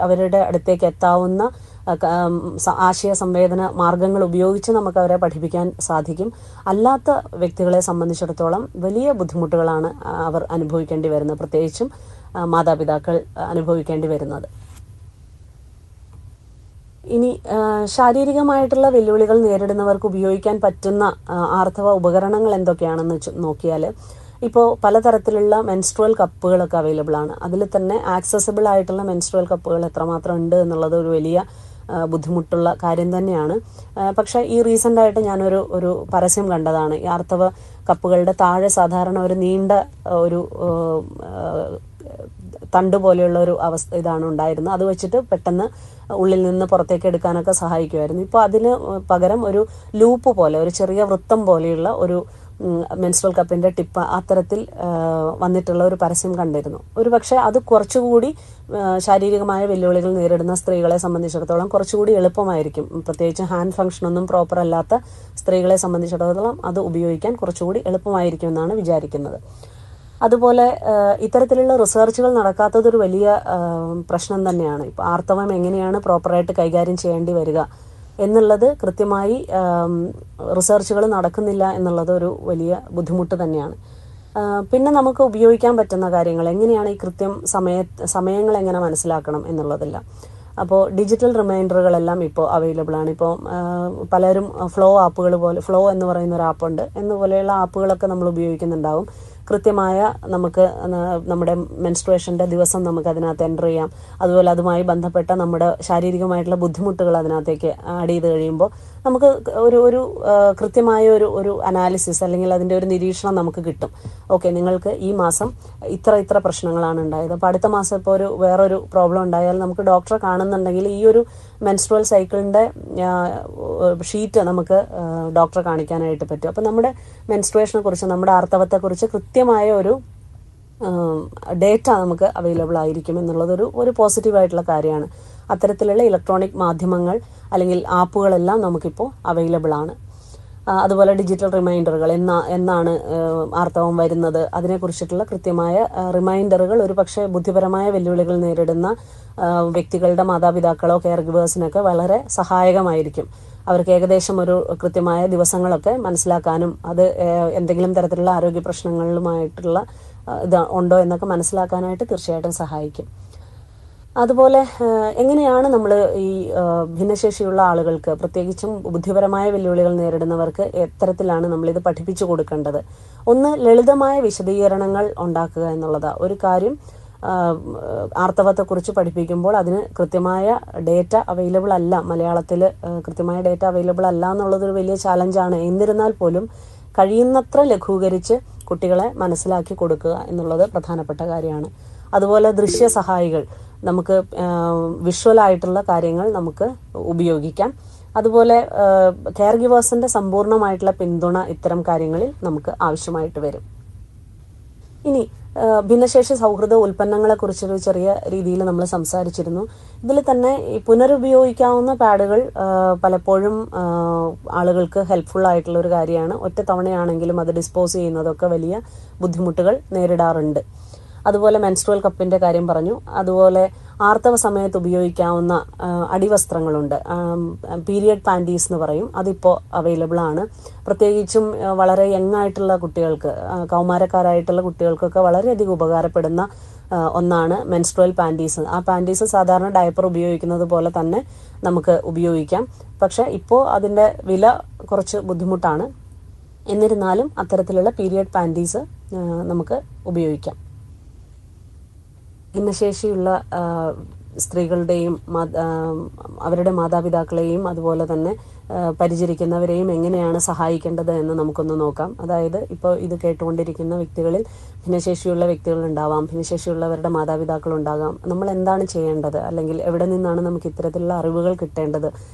അവരുടെ അടുത്തേക്ക് എത്താവുന്ന ആശയ സംവേദന മാർഗങ്ങൾ ഉപയോഗിച്ച് നമുക്ക് അവരെ പഠിപ്പിക്കാൻ സാധിക്കും. അല്ലാത്ത വ്യക്തികളെ സംബന്ധിച്ചിടത്തോളം വലിയ ബുദ്ധിമുട്ടുകളാണ് അവർ അനുഭവിക്കേണ്ടി വരുന്നത്, പ്രത്യേകിച്ചും മാതാപിതാക്കൾ അനുഭവിക്കേണ്ടി വരുന്നത്. ഇനി ശാരീരികമായിട്ടുള്ള വെല്ലുവിളികൾ നേരിടുന്നവർക്ക് ഉപയോഗിക്കാൻ പറ്റുന്ന ആർത്തവ ഉപകരണങ്ങൾ എന്തൊക്കെയാണെന്ന് നോക്കിയാൽ, ഇപ്പോൾ പലതരത്തിലുള്ള മെൻസ്ട്രുവൽ കപ്പുകളൊക്കെ അവൈലബിൾ ആണ്. അതിൽ തന്നെ ആക്സസിബിൾ ആയിട്ടുള്ള മെൻസ്ട്രുവൽ കപ്പുകൾ എത്രമാത്രം ഉണ്ട് എന്നുള്ളത് ഒരു വലിയ ബുദ്ധിമുട്ടുള്ള കാര്യം തന്നെയാണ്. പക്ഷെ ഈ റീസെന്റ് ആയിട്ട് ഞാനൊരു പരസ്യം കണ്ടതാണ്. ഈ ആർത്തവ കപ്പുകളുടെ താഴെ സാധാരണ ഒരു നീണ്ട ഒരു തണ്ട് പോലെയുള്ള ഒരു ഇതാണ് ഉണ്ടായിരുന്നത്. അത് വെച്ചിട്ട് പെട്ടെന്ന് ഉള്ളിൽ നിന്ന് പുറത്തേക്ക് എടുക്കാനൊക്കെ സഹായിക്കുമായിരുന്നു. ഇപ്പോൾ അതിന് പകരം ഒരു ലൂപ്പ് പോലെ, ഒരു ചെറിയ വൃത്തം പോലെയുള്ള ഒരു മെൻസ്ട്രുവൽ കപ്പിന്റെ ടിപ്പ് അത്തരത്തിൽ വന്നിട്ടുള്ള ഒരു പരസ്യം കണ്ടിരുന്നു. ഒരു പക്ഷേ അത് കുറച്ചുകൂടി ശാരീരികമായ വെല്ലുവിളികൾ നേരിടുന്ന സ്ത്രീകളെ സംബന്ധിച്ചിടത്തോളം കുറച്ചുകൂടി എളുപ്പമായിരിക്കും. പ്രത്യേകിച്ച് ഹാൻഡ് ഫംഗ്ഷൻ ഒന്നും പ്രോപ്പർ അല്ലാത്ത സ്ത്രീകളെ സംബന്ധിച്ചിടത്തോളം അത് ഉപയോഗിക്കാൻ കുറച്ചുകൂടി എളുപ്പമായിരിക്കും എന്നാണ് വിചാരിക്കുന്നത്. അതുപോലെ ഇത്തരത്തിലുള്ള റിസർച്ചുകൾ നടക്കാത്തതൊരു വലിയ പ്രശ്നം തന്നെയാണ്. ഇപ്പോൾ ആർത്തവം എങ്ങനെയാണ് പ്രോപ്പറായിട്ട് കൈകാര്യം ചെയ്യേണ്ടി വരിക എന്നുള്ളത് കൃത്യമായി റിസർച്ചുകൾ നടക്കുന്നില്ല എന്നുള്ളത് ഒരു വലിയ ബുദ്ധിമുട്ട് തന്നെയാണ്. പിന്നെ നമുക്ക് ഉപയോഗിക്കാൻ പറ്റുന്ന കാര്യങ്ങൾ എങ്ങനെയാണ്, ഈ കൃത്യം സമയങ്ങൾ എങ്ങനെ മനസ്സിലാക്കണം എന്നുള്ളതില്ല. അപ്പോൾ ഡിജിറ്റൽ റിമൈൻഡറുകളെല്ലാം ഇപ്പോൾ അവൈലബിൾ ആണ്. ഇപ്പോൾ പലരും ഫ്ലോ എന്ന് പറയുന്ന ഒരു ആപ്പുണ്ട്, എന്നുപോലെയുള്ള ആപ്പുകളൊക്കെ നമ്മൾ ഉപയോഗിക്കുന്നുണ്ടാവും. കൃത്യമായ നമുക്ക് നമ്മുടെ മെൻസ്ട്രുവേഷൻ്റെ ദിവസം നമുക്ക് അതിനകത്ത് എൻ്റർ ചെയ്യാം. അതുപോലെ അതുമായി ബന്ധപ്പെട്ട നമ്മുടെ ശാരീരികമായിട്ടുള്ള ബുദ്ധിമുട്ടുകൾ അതിനകത്തേക്ക് ആഡ് ചെയ്ത് കഴിയുമ്പോൾ നമുക്ക് ഒരു കൃത്യമായ ഒരു അനാലിസിസ് അല്ലെങ്കിൽ അതിൻ്റെ ഒരു നിരീക്ഷണം നമുക്ക് കിട്ടും. ഓക്കെ, നിങ്ങൾക്ക് ഈ മാസം ഇത്ര പ്രശ്നങ്ങളാണ് ഉണ്ടായത്. അപ്പോൾ അടുത്ത മാസം ഇപ്പോൾ വേറൊരു പ്രോബ്ലം ഉണ്ടായാൽ നമുക്ക് ഡോക്ടറെ കാണുന്നുണ്ടെങ്കിൽ ഈ ഒരു മെൻസ്ട്രുവൽ സൈക്കിളിൻ്റെ ഷീറ്റ് നമുക്ക് ഡോക്ടറെ കാണിക്കാനായിട്ട് പറ്റും. അപ്പോൾ നമ്മുടെ മെൻസ്ട്രുവേഷനെ കുറിച്ച്, നമ്മുടെ ആർത്തവത്തെക്കുറിച്ച് കൃത്യമായ ഒരു ഡേറ്റ നമുക്ക് അവൈലബിൾ ആയിരിക്കും എന്നുള്ളത് ഒരു പോസിറ്റീവായിട്ടുള്ള കാര്യമാണ്. അത്തരത്തിലുള്ള ഇലക്ട്രോണിക് മാധ്യമങ്ങൾ അല്ലെങ്കിൽ ആപ്പുകളെല്ലാം നമുക്കിപ്പോൾ അവൈലബിൾ ആണ്. അതുപോലെ ഡിജിറ്റൽ റിമൈൻഡറുകൾ, എന്നാണ് ആർത്തവം വരുന്നത്, അതിനെക്കുറിച്ചിട്ടുള്ള കൃത്യമായ റിമൈൻഡറുകൾ ഒരു പക്ഷേ ബുദ്ധിപരമായ വെല്ലുവിളികൾ നേരിടുന്ന വ്യക്തികളുടെ മാതാപിതാക്കളോ കെയർ ഗിവേഴ്സിനൊക്കെ വളരെ സഹായകമായിരിക്കും. അവർക്ക് ഏകദേശം ഒരു കൃത്യമായ ദിവസങ്ങളൊക്കെ മനസ്സിലാക്കാനും അത് എന്തെങ്കിലും തരത്തിലുള്ള ആരോഗ്യ പ്രശ്നങ്ങളുമായിട്ടുള്ള ഉണ്ടോ എന്നൊക്കെ മനസ്സിലാക്കാനായിട്ട് തീർച്ചയായിട്ടും സഹായിക്കും. അതുപോലെ എങ്ങനെയാണ് നമ്മൾ ഈ ഭിന്നശേഷിയുള്ള ആളുകൾക്ക്, പ്രത്യേകിച്ചും ബുദ്ധിപരമായ വെല്ലുവിളികൾ നേരിടുന്നവർക്ക് എത്തരത്തിലാണ് നമ്മളിത് പഠിപ്പിച്ചു കൊടുക്കേണ്ടത്? ഒന്ന്, ലളിതമായ വിശദീകരണങ്ങൾ ഉണ്ടാക്കുക എന്നുള്ളതാണ് ഒരു കാര്യം. ആർത്തവത്തെക്കുറിച്ച് പഠിപ്പിക്കുമ്പോൾ അതിന് കൃത്യമായ ഡേറ്റ അവൈലബിൾ അല്ല, മലയാളത്തിൽ കൃത്യമായ ഡേറ്റ അവൈലബിൾ അല്ല എന്നുള്ളതൊരു വലിയ ചാലഞ്ചാണ്. എന്നിരുന്നാൽ പോലും കഴിയുന്നത്ര ലഘൂകരിച്ച് കുട്ടികളെ മനസ്സിലാക്കി കൊടുക്കുക എന്നുള്ളത് പ്രധാനപ്പെട്ട കാര്യമാണ്. അതുപോലെ ദൃശ്യ സഹായികൾ, നമുക്ക് വിഷ്വലായിട്ടുള്ള കാര്യങ്ങൾ നമുക്ക് ഉപയോഗിക്കാം. അതുപോലെ കെയർ ഗിവേഴ്സിന്റെ സമ്പൂർണ്ണമായിട്ടുള്ള പിന്തുണ ഇത്തരം കാര്യങ്ങളിൽ നമുക്ക് ആവശ്യമായിട്ട് വരും. ഇനി ഭിന്നശേഷി സൗഹൃദ ഉൽപ്പന്നങ്ങളെ കുറിച്ചൊരു ചെറിയ രീതിയിൽ നമ്മൾ സംസാരിച്ചിരുന്നു. ഇതിൽ തന്നെ ഈ പുനരുപയോഗിക്കാവുന്ന പാഡുകൾ പലപ്പോഴും ആളുകൾക്ക് ഹെൽപ്ഫുൾ ആയിട്ടുള്ള ഒരു കാര്യമാണ്. ഒറ്റ തവണയാണെങ്കിലും അത് ഡിസ്പോസ് ചെയ്യുന്നതൊക്കെ വലിയ ബുദ്ധിമുട്ടുകൾ നേരിടാറുണ്ട്. അതുപോലെ മെൻസ്ട്രുവൽ കപ്പിന്റെ കാര്യം പറഞ്ഞു. അതുപോലെ ആർത്തവ സമയത്ത് ഉപയോഗിക്കാവുന്ന അടിവസ്ത്രങ്ങളുണ്ട്, പീരിയഡ് പാൻറ്റീസ് എന്ന് പറയും. അതിപ്പോൾ അവൈലബിൾ ആണ്. പ്രത്യേകിച്ചും വളരെ യങ് ആയിട്ടുള്ള കുട്ടികൾക്ക്, കൗമാരക്കാരായിട്ടുള്ള കുട്ടികൾക്കൊക്കെ വളരെയധികം ഉപകാരപ്പെടുന്ന ഒന്നാണ് മെൻസ്ട്രുവൽ പാൻറ്റീസ്. ആ പാൻറ്റീസ് സാധാരണ ഡയപ്പർ ഉപയോഗിക്കുന്നത് പോലെ തന്നെ നമുക്ക് ഉപയോഗിക്കാം. പക്ഷെ ഇപ്പോൾ അതിന്റെ വില കുറച്ച് ബുദ്ധിമുട്ടാണ്. എന്നിരുന്നാലും അത്തരത്തിലുള്ള പീരിയഡ് പാൻറ്റീസ് നമുക്ക് ഉപയോഗിക്കാം. ഭിന്നശേഷിയുള്ള സ്ത്രീകളുടെയും അവരുടെ മാതാപിതാക്കളെയും അതുപോലെ തന്നെ പരിചരിക്കുന്നവരെയും എങ്ങനെയാണ് സഹായിക്കേണ്ടത് എന്ന് നമുക്കൊന്ന് നോക്കാം. അതായത് ഇപ്പോൾ ഇത് കേട്ടുകൊണ്ടിരിക്കുന്ന വ്യക്തികളിൽ ഭിന്നശേഷിയുള്ള വ്യക്തികൾ ഉണ്ടാവാം, ഭിന്നശേഷിയുള്ളവരുടെ മാതാപിതാക്കൾ ഉണ്ടാകാം. നമ്മൾ എന്താണ് ചെയ്യേണ്ടത്, അല്ലെങ്കിൽ എവിടെ നിന്നാണ് നമുക്ക് ഇത്തരത്തിലുള്ള അറിവുകൾ കിട്ടേണ്ടത്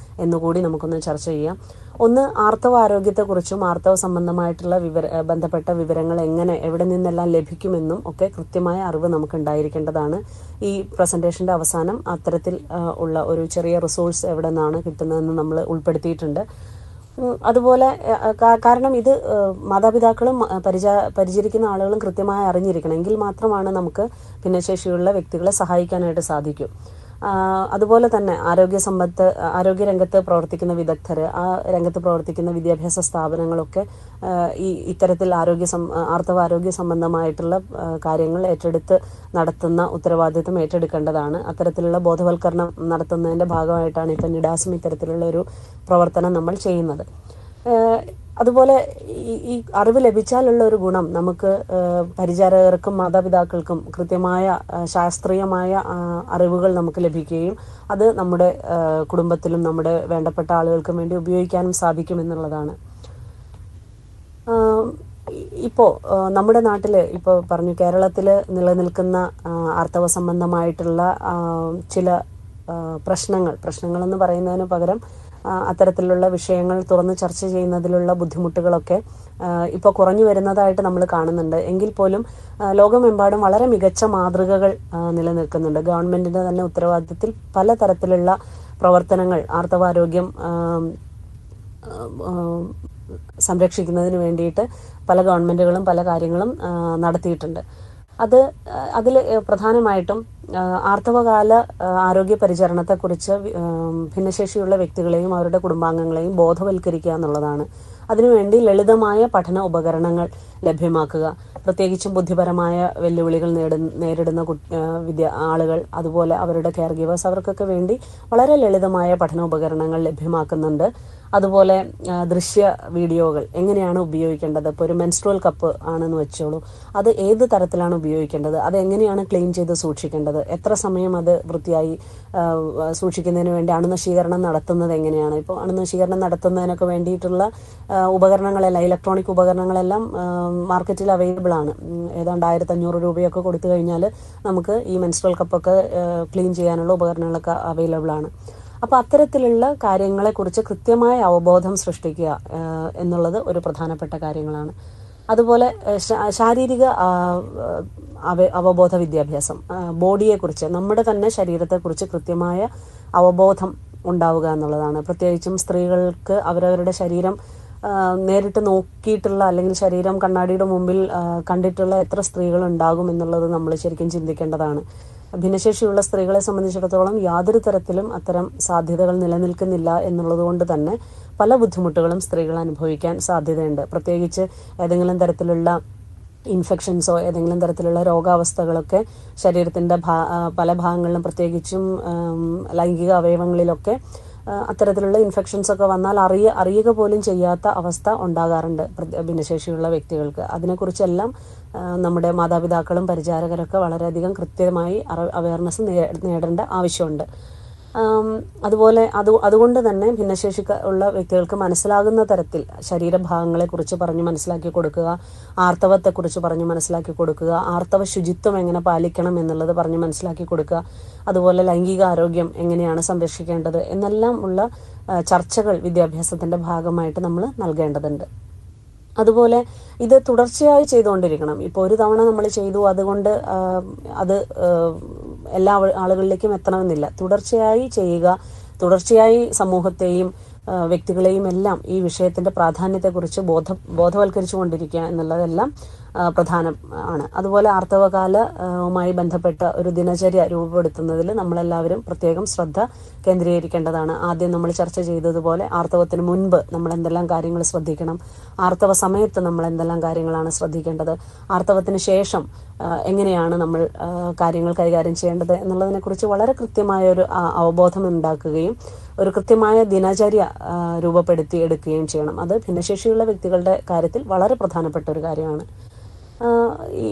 എന്നുകൂടി നമുക്കൊന്ന് ചർച്ച ചെയ്യാം. ഒന്ന്, ആർത്തവ ആരോഗ്യത്തെക്കുറിച്ചും ആർത്തവ സംബന്ധമായിട്ടുള്ള ബന്ധപ്പെട്ട വിവരങ്ങൾ എവിടെ നിന്നെല്ലാം ലഭിക്കുമെന്നും ഒക്കെ കൃത്യമായ അറിവ് നമുക്ക് ഉണ്ടായിരിക്കേണ്ടതാണ്. ഈ പ്രസന്റേഷന്റെ അവസാനം അത്തരത്തിൽ ഉള്ള ഒരു ചെറിയ റിസോഴ്സ് എവിടെ നിന്നാണ് കിട്ടുന്നതെന്ന് നമ്മൾ ഉൾപ്പെടുത്തിയിട്ടുണ്ട്. അതുപോലെ കാരണം ഇത് മാതാപിതാക്കളും പരിചരിക്കുന്ന ആളുകളും കൃത്യമായി അറിഞ്ഞിരിക്കണം. എങ്കിൽ മാത്രമാണ് നമുക്ക് ഭിന്നശേഷിയുള്ള വ്യക്തികളെ സഹായിക്കാനായിട്ട് സാധിക്കും. അതുപോലെ തന്നെ ആരോഗ്യരംഗത്ത് പ്രവർത്തിക്കുന്ന വിദഗ്ധർ, ആ രംഗത്ത് പ്രവർത്തിക്കുന്ന വിദ്യാഭ്യാസ സ്ഥാപനങ്ങളൊക്കെ ഇത്തരത്തിൽ ആർത്തവ ആരോഗ്യ സംബന്ധമായിട്ടുള്ള കാര്യങ്ങൾ ഏറ്റെടുത്ത് നടത്തുന്ന ഉത്തരവാദിത്വം ഏറ്റെടുക്കേണ്ടതാണ്. അത്തരത്തിലുള്ള ബോധവൽക്കരണം നടത്തുന്നതിന്റെ ഭാഗമായിട്ടാണ് ഇപ്പം നിഡാസും ഇത്തരത്തിലുള്ള ഒരു പ്രവർത്തനം നമ്മൾ ചെയ്യുന്നത്. അതുപോലെ ഈ അറിവ് ലഭിച്ചാലുള്ള ഒരു ഗുണം, നമുക്ക് പരിചാരകർക്കും മാതാപിതാക്കൾക്കും കൃത്യമായ ശാസ്ത്രീയമായ അറിവുകൾ നമുക്ക് ലഭിക്കുകയും അത് നമ്മുടെ കുടുംബത്തിലും നമ്മുടെ വേണ്ടപ്പെട്ട ആളുകൾക്കും വേണ്ടി ഉപയോഗിക്കാനും സാധിക്കുമെന്നുള്ളതാണ്. ഇപ്പോൾ നമ്മുടെ നാട്ടിൽ ഇപ്പോൾ പറഞ്ഞു, കേരളത്തിൽ നിലനിൽക്കുന്ന ആർത്തവ സംബന്ധമായിട്ടുള്ള ചില പ്രശ്നങ്ങളെന്ന് പറയുന്നതിന് പകരം അത്തരത്തിലുള്ള വിഷയങ്ങൾ തുറന്ന് ചർച്ച ചെയ്യുന്നതിലുള്ള ബുദ്ധിമുട്ടുകളൊക്കെ ഇപ്പോൾ കുറഞ്ഞു വരുന്നതായിട്ട് നമ്മൾ കാണുന്നുണ്ട്. എങ്കിൽ പോലും ലോകമെമ്പാടും വളരെ മികച്ച മാതൃകകൾ നിലനിൽക്കുന്നുണ്ട്. ഗവൺമെന്റിന്റെ തന്നെ ഉത്തരവാദിത്തത്തിൽ പലതരത്തിലുള്ള പ്രവർത്തനങ്ങൾ ആർത്തവാരോഗ്യം സംരക്ഷിക്കുന്നതിന് വേണ്ടിയിട്ട് പല ഗവൺമെന്റുകളും പല കാര്യങ്ങളും നടത്തിയിട്ടുണ്ട്. അതിൽ പ്രധാനമായിട്ടും ആർത്തവകാല ആരോഗ്യ പരിചരണത്തെക്കുറിച്ച് ഭിന്നശേഷിയുള്ള വ്യക്തികളെയും അവരുടെ കുടുംബാംഗങ്ങളെയും ബോധവൽക്കരിക്കുക എന്നുള്ളതാണ്. അതിനുവേണ്ടി ലളിതമായ പഠന ഉപകരണങ്ങൾ ലഭ്യമാക്കുക. പ്രത്യേകിച്ചും ബുദ്ധിപരമായ വെല്ലുവിളികൾ നേരിടുന്ന ആളുകൾ, അതുപോലെ അവരുടെ കെയർ ഗീവേഴ്സ്, അവർക്കൊക്കെ വേണ്ടി വളരെ ലളിതമായ പഠന ഉപകരണങ്ങൾ ലഭ്യമാക്കുന്നുണ്ട്. അതുപോലെ ദൃശ്യ വീഡിയോകൾ എങ്ങനെയാണ് ഉപയോഗിക്കേണ്ടത്. ഇപ്പോൾ ഒരു മെൻസ്ട്രുവൽ കപ്പ് ആണെന്ന് വെച്ചോളൂ, അത് ഏത് തരത്തിലാണ് ഉപയോഗിക്കേണ്ടത്, അത് എങ്ങനെയാണ് ക്ലീൻ ചെയ്ത് സൂക്ഷിക്കേണ്ടത്, എത്ര സമയം അത് വൃത്തിയായി സൂക്ഷിക്കുന്നതിന് വേണ്ടി അണുനശീകരണം നടത്തുന്നത് എങ്ങനെയാണ്. ഇപ്പോൾ അണുനശീകരണം നടത്തുന്നതിനൊക്കെ വേണ്ടിയിട്ടുള്ള ഉപകരണങ്ങളെല്ലാം, ഇലക്ട്രോണിക് ഉപകരണങ്ങളെല്ലാം മാർക്കറ്റിൽ അവൈലബിൾ ആണ്. ഏതാണ്ട് 1500 രൂപയൊക്കെ കൊടുത്തു കഴിഞ്ഞാൽ നമുക്ക് ഈ മെൻസ്ട്രുവൽ കപ്പൊക്കെ ക്ലീൻ ചെയ്യാനുള്ള ഉപകരണങ്ങളൊക്കെ അവൈലബിൾ ആണ്. അപ്പോൾ അത്തരത്തിലുള്ള കാര്യങ്ങളെക്കുറിച്ച് കൃത്യമായ അവബോധം സൃഷ്ടിക്കുക എന്നുള്ളത് ഒരു പ്രധാനപ്പെട്ട കാര്യങ്ങളാണ്. അതുപോലെ ശാരീരിക അവബോധ വിദ്യാഭ്യാസം, ബോഡിയെക്കുറിച്ച്, നമ്മുടെ തന്നെ ശരീരത്തെക്കുറിച്ച് കൃത്യമായ അവബോധം ഉണ്ടാവുക എന്നുള്ളതാണ്. പ്രത്യേകിച്ചും സ്ത്രീകൾക്ക് അവരവരുടെ ശരീരം നേരിട്ട് നോക്കിയിട്ടുള്ള, അല്ലെങ്കിൽ ശരീരം കണ്ണാടിയുടെ മുമ്പിൽ കണ്ടിട്ടുള്ള എത്ര സ്ത്രീകൾ ഉണ്ടാകും എന്നുള്ളത് നമ്മൾ ശരിക്കും ചിന്തിക്കേണ്ടതാണ്. ഭിന്നശേഷിയുള്ള സ്ത്രീകളെ സംബന്ധിച്ചിടത്തോളം യാതൊരു തരത്തിലും അത്തരം സാധ്യതകൾ നിലനിൽക്കുന്നില്ല എന്നുള്ളത് കൊണ്ട് തന്നെ പല ബുദ്ധിമുട്ടുകളും സ്ത്രീകൾ അനുഭവിക്കാൻ സാധ്യതയുണ്ട്. പ്രത്യേകിച്ച് ഏതെങ്കിലും തരത്തിലുള്ള ഇൻഫെക്ഷൻസോ ഏതെങ്കിലും തരത്തിലുള്ള രോഗാവസ്ഥകളൊക്കെ ശരീരത്തിന്റെ പല ഭാഗങ്ങളിലും, പ്രത്യേകിച്ചും ലൈംഗിക അവയവങ്ങളിലൊക്കെ അത്തരത്തിലുള്ള ഇൻഫെക്ഷൻസ് ഒക്കെ വന്നാൽ അറിയുക പോലും ചെയ്യാത്ത അവസ്ഥ ഉണ്ടാകാറുണ്ട് ഭിന്നശേഷിയുള്ള വ്യക്തികൾക്ക്. അതിനെക്കുറിച്ചെല്ലാം നമ്മുടെ മാതാപിതാക്കളും പരിചാരകരൊക്കെ വളരെയധികം കൃത്യമായി അവയർനെസ് നേടേണ്ട ആവശ്യമുണ്ട്. അതുകൊണ്ട് തന്നെ ഭിന്നശേഷി ഉള്ള വ്യക്തികൾക്ക് മനസ്സിലാകുന്ന തരത്തിൽ ശരീരഭാഗങ്ങളെക്കുറിച്ച് പറഞ്ഞ് മനസ്സിലാക്കി കൊടുക്കുക, ആർത്തവത്തെക്കുറിച്ച് പറഞ്ഞ് മനസ്സിലാക്കി കൊടുക്കുക, ആർത്തവ ശുചിത്വം എങ്ങനെ പാലിക്കണം എന്നുള്ളത് പറഞ്ഞ് മനസ്സിലാക്കി കൊടുക്കുക, അതുപോലെ ലൈംഗിക ആരോഗ്യം എങ്ങനെയാണ് സംരക്ഷിക്കേണ്ടത് എന്നെല്ലാം ഉള്ള ചർച്ചകൾ വിദ്യാഭ്യാസത്തിന്റെ ഭാഗമായിട്ട് നമ്മൾ നൽകേണ്ടതുണ്ട്. അതുപോലെ ഇത് തുടർച്ചയായി ചെയ്തുകൊണ്ടിരിക്കണം. ഇപ്പോൾ ഒരു തവണ നമ്മൾ ചെയ്തു അതുകൊണ്ട് അത് എല്ലാ ആളുകളിലേക്കും എത്തണമെന്നില്ല. തുടർച്ചയായി ചെയ്യുക, തുടർച്ചയായി സമൂഹത്തെയും വ്യക്തികളെയും എല്ലാം ഈ വിഷയത്തിന്റെ പ്രാധാന്യത്തെക്കുറിച്ച് ബോധവൽക്കരിച്ചു കൊണ്ടിരിക്കുക എന്നുള്ളതെല്ലാം പ്രധാനം ആണ്. അതുപോലെ ആർത്തവകാലവുമായി ബന്ധപ്പെട്ട ഒരു ദിനചര്യ രൂപപ്പെടുത്തുന്നതിൽ നമ്മളെല്ലാവരും പ്രത്യേകം ശ്രദ്ധ കേന്ദ്രീകരിക്കേണ്ടതാണ്. ആദ്യം നമ്മൾ ചർച്ച ചെയ്തതുപോലെ ആർത്തവത്തിന് മുൻപ് നമ്മൾ എന്തെല്ലാം കാര്യങ്ങൾ ശ്രദ്ധിക്കണം, ആർത്തവ സമയത്ത് നമ്മൾ എന്തെല്ലാം കാര്യങ്ങളാണ് ശ്രദ്ധിക്കേണ്ടത്, ആർത്തവത്തിന് ശേഷം എങ്ങനെയാണ് നമ്മൾ കാര്യങ്ങൾ കൈകാര്യം ചെയ്യേണ്ടത് എന്നുള്ളതിനെക്കുറിച്ച് വളരെ കൃത്യമായ ഒരു അവബോധം ഉണ്ടാക്കുകയും ഒരു കൃത്യമായ ദിനചര്യ രൂപപ്പെടുത്തി എടുക്കുകയും ചെയ്യണം. അത് ഭിന്നശേഷിയുള്ള വ്യക്തികളുടെ കാര്യത്തിൽ വളരെ പ്രധാനപ്പെട്ട ഒരു കാര്യമാണ്.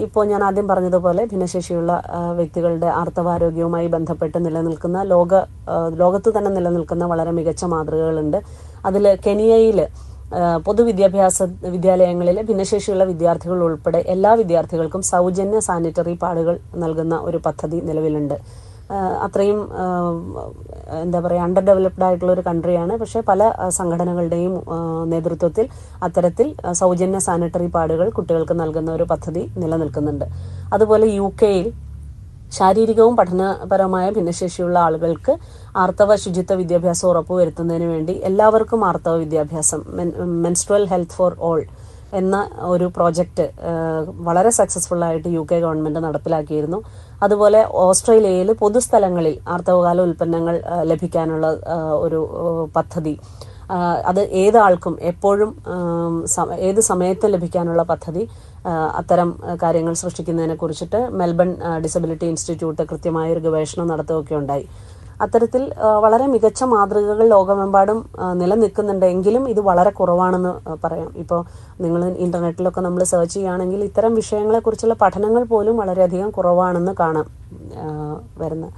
ഇപ്പോൾ ഞാൻ ആദ്യം പറഞ്ഞതുപോലെ ഭിന്നശേഷിയുള്ള വ്യക്തികളുടെ ആർത്തവാരോഗ്യവുമായി ബന്ധപ്പെട്ട് നിലനിൽക്കുന്ന ലോകത്ത് തന്നെ നിലനിൽക്കുന്ന വളരെ മികച്ച മാതൃകകളുണ്ട്. അതിൽ കെനിയയിൽ വിദ്യാലയങ്ങളിലെ ഭിന്നശേഷിയുള്ള വിദ്യാർത്ഥികൾ ഉൾപ്പെടെ എല്ലാ വിദ്യാർത്ഥികൾക്കും സൗജന്യ സാനിറ്ററി പാഡുകൾ നൽകുന്ന ഒരു പദ്ധതി നിലവിലുണ്ട്. അത്രയും എന്താ പറയുക, അണ്ടർ ഡെവലപ്ഡ് ആയിട്ടുള്ള ഒരു കൺട്രിയാണ്. പക്ഷേ പല സംഘടനകളുടെയും നേതൃത്വത്തിൽ അത്തരത്തിൽ സൗജന്യ സാനിറ്ററി പാഡുകൾ കുട്ടികൾക്ക് നൽകുന്ന ഒരു പദ്ധതി നിലനിൽക്കുന്നുണ്ട്. അതുപോലെ UK-യിൽ ശാരീരികവും പഠനപരമായ ഭിന്നശേഷിയുള്ള ആളുകൾക്ക് ആർത്തവ ശുചിത്വ വിദ്യാഭ്യാസം ഉറപ്പുവരുത്തുന്നതിന് വേണ്ടി എല്ലാവർക്കും ആർത്തവ വിദ്യാഭ്യാസം, മെൻസ്ട്രുവൽ ഹെൽത്ത് ഫോർ ഓൾ എന്ന ഒരു പ്രോജക്റ്റ് വളരെ സക്സസ്ഫുൾ ആയിട്ട് UK ഗവൺമെന്റ് നടപ്പിലാക്കിയിരുന്നു. അതുപോലെ ഓസ്ട്രേലിയയിൽ പൊതുസ്ഥലങ്ങളിൽ ആർത്തവകാല ഉൽപ്പന്നങ്ങൾ ലഭിക്കാനുള്ള ഒരു പദ്ധതി, അത് ഏതാൾക്കും എപ്പോഴും ഏത് സമയത്തും ലഭിക്കാനുള്ള പദ്ധതി, അത്തരം കാര്യങ്ങൾ സൃഷ്ടിക്കുന്നതിനെ കുറിച്ചിട്ട് മെൽബൺ ഡിസബിലിറ്റി ഇൻസ്റ്റിറ്റ്യൂട്ട് കൃത്യമായ ഒരു ഗവേഷണം നടത്തുകയൊക്കെ ഉണ്ടായി. അത്തരത്തിൽ വളരെ മികച്ച മാതൃകകൾ ലോകമെമ്പാടും നിലനിൽക്കുന്നുണ്ട്. എങ്കിലും ഇത് വളരെ കുറവാണെന്ന് പറയാം. ഇപ്പോൾ നിങ്ങൾ ഇന്റർനെറ്റിലൊക്കെ നമ്മൾ സെർച്ച് ചെയ്യുകയാണെങ്കിൽ ഇത്തരം വിഷയങ്ങളെക്കുറിച്ചുള്ള പഠനങ്ങൾ പോലും വളരെയധികം കുറവാണെന്ന് കാണാം വരുന്നത്.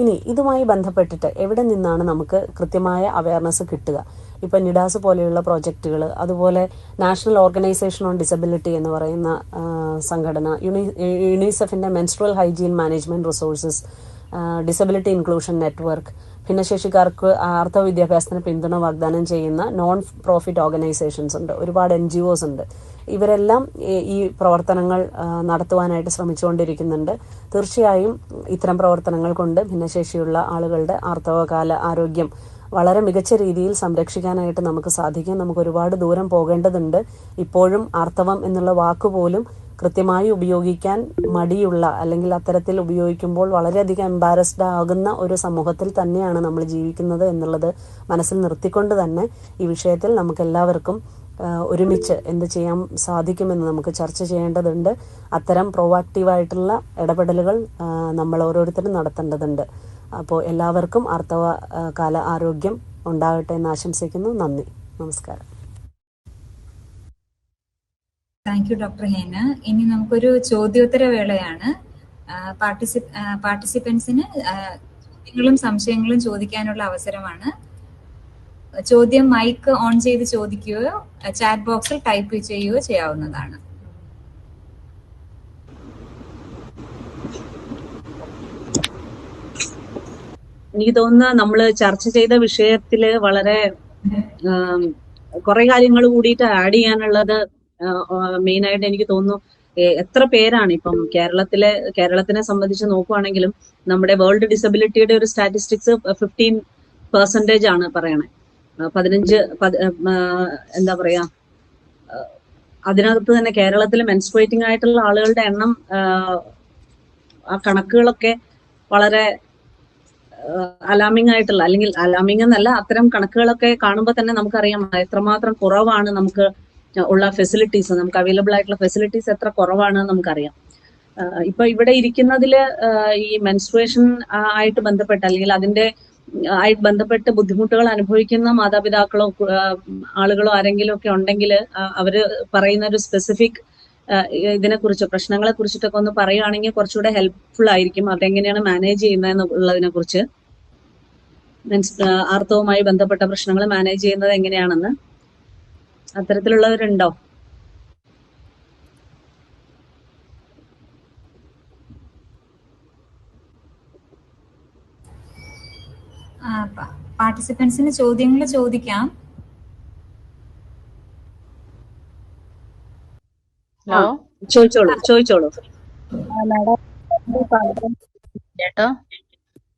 ഇനി ഇതുമായി ബന്ധപ്പെട്ടിട്ട് എവിടെ നിന്നാണ് നമുക്ക് കൃത്യമായ അവയർനെസ് കിട്ടുക? ഇപ്പം നിഡാസ് പോലെയുള്ള പ്രോജക്റ്റുകൾ, അതുപോലെ നാഷണൽ ഓർഗനൈസേഷൻ ഓൺ ഡിസബിലിറ്റി എന്ന് പറയുന്ന സംഘടന, യുണിസെഫിന്റെ menstrual hygiene management resources, disability inclusion network, ഭിന്നശേഷിക്കാർക്ക് ആർത്തവ വിദ്യാഭ്യാസത്തിന് പിന്തുണ വാഗ്ദാനം ചെയ്യുന്ന നോൺ പ്രോഫിറ്റ് ഓർഗനൈസേഷൻസ് ഉണ്ട്, ഒരുപാട് NGOs ഉണ്ട്. ഇവരെല്ലാം ഈ പ്രവർത്തനങ്ങൾ നടത്തുവാനായിട്ട് ശ്രമിച്ചുകൊണ്ടിരിക്കുന്നുണ്ട്. തീർച്ചയായും ഇത്തരം പ്രവർത്തനങ്ങൾ കൊണ്ട് ഭിന്നശേഷിയുള്ള ആളുകളുടെ ആർത്തവകാല ആരോഗ്യം വളരെ മികച്ച രീതിയിൽ സംരക്ഷിക്കാനായിട്ട് നമുക്ക് സാധിക്കും. നമുക്ക് ഒരുപാട് ദൂരം പോകേണ്ടതുണ്ട്. ഇപ്പോഴും ആർത്തവം എന്നുള്ള വാക്കുപോലും കൃത്യമായി ഉപയോഗിക്കാൻ മടിയുള്ള, അല്ലെങ്കിൽ അത്തരത്തിൽ ഉപയോഗിക്കുമ്പോൾ വളരെയധികം എംബാരസ്ഡ് ആകുന്ന ഒരു സമൂഹത്തിൽ തന്നെയാണ് നമ്മൾ ജീവിക്കുന്നത് എന്നുള്ളത് മനസ്സിൽ നിർത്തിക്കൊണ്ട് തന്നെ ഈ വിഷയത്തിൽ നമുക്ക് എല്ലാവർക്കും ഒരുമിച്ച് എന്ത് ചെയ്യാൻ സാധിക്കുമെന്ന് നമുക്ക് ചർച്ച ചെയ്യേണ്ടതുണ്ട്. അത്തരം പ്രോആക്റ്റീവായിട്ടുള്ള ഇടപെടലുകൾ നമ്മൾ ഓരോരുത്തരും നടത്തേണ്ടതുണ്ട്. അപ്പോൾ എല്ലാവർക്കും ആർത്തവ കാല ആരോഗ്യം ഉണ്ടാകട്ടെ എന്ന് ആശംസിക്കുന്നു. നന്ദി, നമസ്കാരം. Thank you doctor Hena. ഇനി നമുക്കൊരു ചോദ്യോത്തര വേളയാണ്. പാർട്ടിസിപ്പൻസിന് ചോദ്യങ്ങളും സംശയങ്ങളും ചോദിക്കാനുള്ള അവസരമാണ്. ചോദ്യം മൈക്ക് ഓൺ ചെയ്ത് ചോദിക്കുകയോ ചാറ്റ് ബോക്സിൽ ടൈപ്പ് ചെയ്യുകയോ ചെയ്യാവുന്നതാണ്. എനിക്ക് തോന്നുന്ന നമ്മൾ ചർച്ച ചെയ്ത വിഷയത്തില് വളരെ കുറെ കാര്യങ്ങൾ കൂടിയിട്ട് ആഡ് ചെയ്യാനുള്ളത് മെയിനായിട്ട് എനിക്ക് തോന്നുന്നു. എത്ര പേരാണ് ഇപ്പം കേരളത്തിനെ സംബന്ധിച്ച് നോക്കുവാണെങ്കിലും നമ്മുടെ വേൾഡ് ഡിസബിലിറ്റിയുടെ ഒരു സ്റ്റാറ്റിസ്റ്റിക്സ് 15% ആണ് പറയണേ. 15 എന്താ പറയാ, അതിനകത്ത് തന്നെ കേരളത്തിൽ മെൻസ്ട്രേറ്റിംഗ് ആയിട്ടുള്ള ആളുകളുടെ എണ്ണം, ആ കണക്കുകളൊക്കെ വളരെ അലാമിംഗ് ആയിട്ടുള്ള, അല്ലെങ്കിൽ അലാമിംഗ് എന്നല്ല, അത്തരം കണക്കുകളൊക്കെ കാണുമ്പോൾ തന്നെ നമുക്കറിയാം എത്രമാത്രം കുറവാണ് നമുക്ക് ഉള്ള ഫെസിലിറ്റീസ്, നമുക്ക് അവൈലബിൾ ആയിട്ടുള്ള ഫെസിലിറ്റീസ് എത്ര കുറവാണ് നമുക്കറിയാം. ഇപ്പൊ ഇവിടെ ഇരിക്കുന്നതില് ഈ മെൻസ്ട്രുവേഷൻ ആയിട്ട് ബന്ധപ്പെട്ട്, അല്ലെങ്കിൽ അതിന്റെ ആയിട്ട് ബന്ധപ്പെട്ട് ബുദ്ധിമുട്ടുകൾ അനുഭവിക്കുന്ന മാതാപിതാക്കളോ ആളുകളോ ആരെങ്കിലും ഒക്കെ ഉണ്ടെങ്കിൽ അവര് പറയുന്ന ഒരു സ്പെസിഫിക് ഇതിനെക്കുറിച്ച് പ്രശ്നങ്ങളെ കുറിച്ചിട്ടൊക്കെ ഒന്ന് പറയുകയാണെങ്കിൽ കുറച്ചുകൂടെ ഹെൽപ്ഫുൾ ആയിരിക്കും. അതെങ്ങനെയാണ് മാനേജ് ചെയ്യുന്നതെന്നുള്ളതിനെ കുറിച്ച്, മീൻസ് ആർത്തവുമായി ബന്ധപ്പെട്ട പ്രശ്നങ്ങൾ മാനേജ് ചെയ്യുന്നത് എങ്ങനെയാണെന്ന്. അത്തരത്തിലുള്ളവരുണ്ടോ? പാർട്ടിസിപ്പൻസിന് ചോദ്യങ്ങൾ ചോദിക്കാം. ചോദിച്ചോളൂ.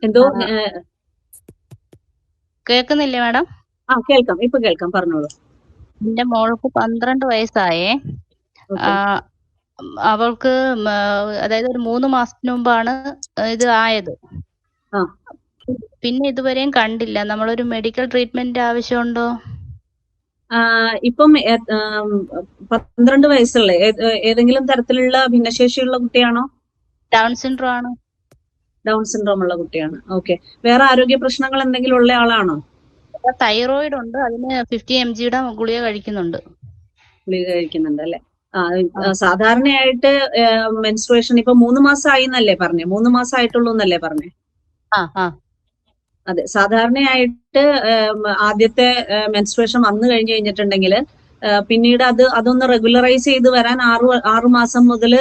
എന്തോ കേക്കുന്നില്ലേ മാഡം? കേൾക്കാം, ഇപ്പൊ കേൾക്കാം, പറഞ്ഞോളൂ. എന്റെ മോൾക്ക് 12 വയസ്സായേ. അവൾക്ക് അതായത് ഒരു 3 മാസത്തിന് മുമ്പാണ് ഇത് ആയത്. പിന്നെ ഇതുവരെയും കണ്ടില്ല. നമ്മളൊരു മെഡിക്കൽ ട്രീറ്റ്മെന്റ് ആവശ്യമുണ്ടോ? ഇപ്പം 12 വയസ്സുള്ള ഏതെങ്കിലും തരത്തിലുള്ള ഭിന്നശേഷിയുള്ള കുട്ടിയാണോ? ഡൗൺ സിൻഡ്രോം ആണ്. ഡൗൺ സിൻഡ്രോം ഉള്ള കുട്ടിയാണ്. ഓക്കെ. വേറെ ആരോഗ്യ പ്രശ്നങ്ങൾ എന്തെങ്കിലും ഉള്ള ആളാണോ? തൈറോയിഡ് ഉണ്ട്, അതിന് 50 mgയുടെ ഗുളിക കഴിക്കുന്നുണ്ട്. ഗുളിക കഴിക്കുന്നുണ്ട് അല്ലെ? സാധാരണയായിട്ട് മെൻസ്ട്രുവേഷൻ ഇപ്പൊ 3 മാസമായി എന്നല്ലേ പറഞ്ഞേ? 3 മാസം ആയിട്ടുള്ളൂ എന്നല്ലേ പറഞ്ഞേ? അതെ. സാധാരണയായിട്ട് ആദ്യത്തെ മെൻസ്ട്രുവേഷൻ വന്നു കഴിഞ്ഞു കഴിഞ്ഞിട്ടുണ്ടെങ്കിൽ പിന്നീട് അതൊന്ന് റെഗുലറൈസ് ചെയ്ത് വരാൻ 6 മാസം മുതൽ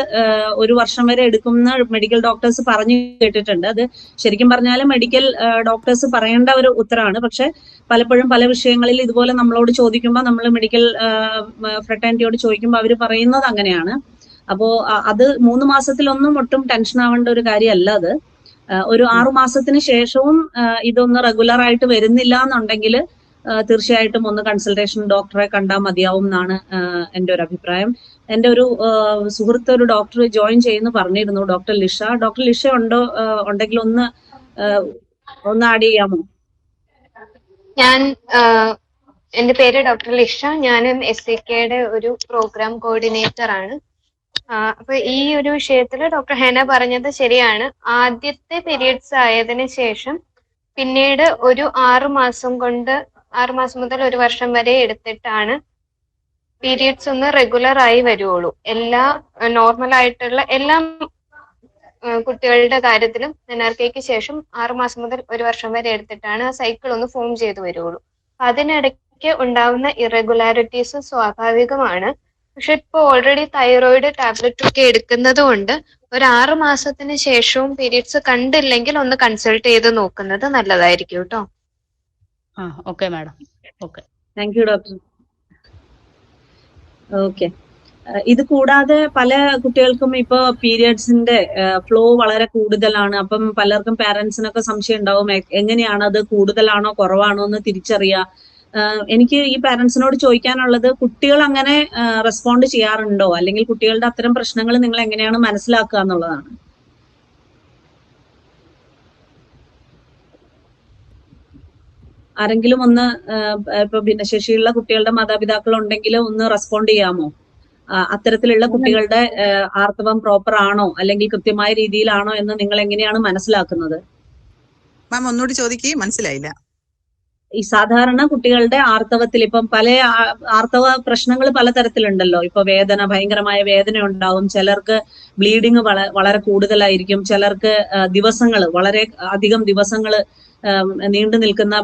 1 വർഷം വരെ എടുക്കുന്ന മെഡിക്കൽ ഡോക്ടേഴ്സ് പറഞ്ഞു കേട്ടിട്ടുണ്ട്. അത് ശരിക്കും പറഞ്ഞാൽ മെഡിക്കൽ ഡോക്ടേഴ്സ് പറയേണ്ട ഒരു ഉത്തരമാണ്. പക്ഷെ പലപ്പോഴും പല വിഷയങ്ങളിൽ ഇതുപോലെ നമ്മളോട് ചോദിക്കുമ്പോൾ, നമ്മൾ മെഡിക്കൽ ഫ്രട്ടേണിറ്റിയോട് ചോദിക്കുമ്പോൾ അവർ പറയുന്നത് അങ്ങനെയാണ്. അപ്പോ അത് 3 മാസത്തിലൊന്നും ഒട്ടും ടെൻഷൻ ആവേണ്ട ഒരു കാര്യമല്ല അത്. ഒരു 6 മാസത്തിന് ശേഷവും ഇതൊന്ന് റെഗുലർ ആയിട്ട് വരുന്നില്ല എന്നുണ്ടെങ്കിൽ തീർച്ചയായിട്ടും ഒന്ന് കൺസൾട്ടേഷൻ ഡോക്ടറെ കണ്ടാൽ മതിയാവും എന്നാണ് എൻ്റെ ഒരു അഭിപ്രായം. എൻ്റെ ഒരു സുഹൃത്ത് ഒരു ഡോക്ടർ ജോയിൻ ചെയ്യുന്നു പറഞ്ഞിരുന്നു, ഡോക്ടർ ലിഷ. ഡോക്ടർ ലിഷ ഉണ്ടെങ്കിൽ ഒന്ന് ആഡ് ചെയ്യാമോ? എന്റെ പേര് ഡോക്ടർ ലിഷ. ഞാനും SAKയുടെ ഒരു പ്രോഗ്രാം കോർഡിനേറ്റർ ആണ്. അപ്പൊ ഈ ഒരു വിഷയത്തിൽ ഡോക്ടർ ഹെന പറഞ്ഞത് ശരിയാണ്. ആദ്യത്തെ പീരിയഡ്സ് ആയതിനു ശേഷം പിന്നീട് ഒരു 6 മാസം മുതൽ 1 വർഷം വരെ എടുത്തിട്ടാണ് പീരിയഡ്സ് ഒന്ന് റെഗുലർ ആയി വരുവുള്ളൂ. എല്ലാ നോർമൽ ആയിട്ടുള്ള എല്ലാ കുട്ടികളുടെ കാര്യത്തിലും മെനാർക്കയ്ക്ക് ശേഷം 6 മാസം മുതൽ 1 വർഷം വരെ എടുത്തിട്ടാണ് ആ സൈക്കിൾ ഒന്ന് ഫോം ചെയ്ത് വരുവുള്ളൂ. അതിനിടയ്ക്ക് ഉണ്ടാവുന്ന ഇറഗുലാരിറ്റീസ് സ്വാഭാവികമാണ്. പക്ഷെ ഇപ്പൊ ഓൾറെഡി തൈറോയിഡ് ടാബ്ലറ്റ് ഒക്കെ എടുക്കുന്നത് കൊണ്ട് ഒരു 6 മാസത്തിന് ശേഷവും പീരിയഡ്സ് കണ്ടില്ലെങ്കിൽ ഒന്ന് കൺസൾട്ട് ചെയ്ത് നോക്കുന്നത് നല്ലതായിരിക്കും കേട്ടോ. Okay madam. Okay, thank you doctor. Okay. ഇത് കൂടാതെ പല കുട്ടികൾക്കും ഇപ്പൊ പീരിയഡ്സിന്റെ ഫ്ലോ വളരെ കൂടുതലാണ്. അപ്പം പലർക്കും പാരന്റ്സിനൊക്കെ സംശയം ഉണ്ടാവും, എങ്ങനെയാണ് അത് കൂടുതലാണോ കുറവാണോ എന്ന് തിരിച്ചറിയുക. എനിക്ക് ഈ പാരന്റ്സിനോട് ചോദിക്കാനുള്ളത്, കുട്ടികൾ അങ്ങനെ റെസ്പോണ്ട് ചെയ്യാറുണ്ടോ, അല്ലെങ്കിൽ കുട്ടികളുടെ അത്തരം പ്രശ്നങ്ങൾ നിങ്ങൾ എങ്ങനെയാണ് മനസ്സിലാക്കുക എന്നുള്ളതാണ്. ആരെങ്കിലും ഒന്ന് ഇപ്പൊ ഭിന്നശേഷിയുള്ള കുട്ടികളുടെ മാതാപിതാക്കൾ ഉണ്ടെങ്കിൽ ഒന്ന് റെസ്പോണ്ട് ചെയ്യാമോ? അത്തരത്തിലുള്ള കുട്ടികളുടെ ആർത്തവം പ്രോപ്പർ ആണോ അല്ലെങ്കിൽ കൃത്യമായ രീതിയിലാണോ എന്ന് നിങ്ങൾ എങ്ങനെയാണ് മനസ്സിലാക്കുന്നത്? മാം ഒന്നുകൂടി ചോദിക്കേ, മനസ്സിലായില്ല. ഈ സാധാരണ കുട്ടികളുടെ ആർത്തവത്തിൽ ഇപ്പം പല ആർത്തവ പ്രശ്നങ്ങൾ പലതരത്തിലുണ്ടല്ലോ. ഇപ്പൊ ഭയങ്കരമായ വേദന ഉണ്ടാവും, ചിലർക്ക് ബ്ലീഡിങ് വളരെ കൂടുതലായിരിക്കും, ചിലർക്ക് ദിവസങ്ങൾ വളരെ അധികം ദിവസങ്ങൾ നീണ്ടു നിൽക്കുന്ന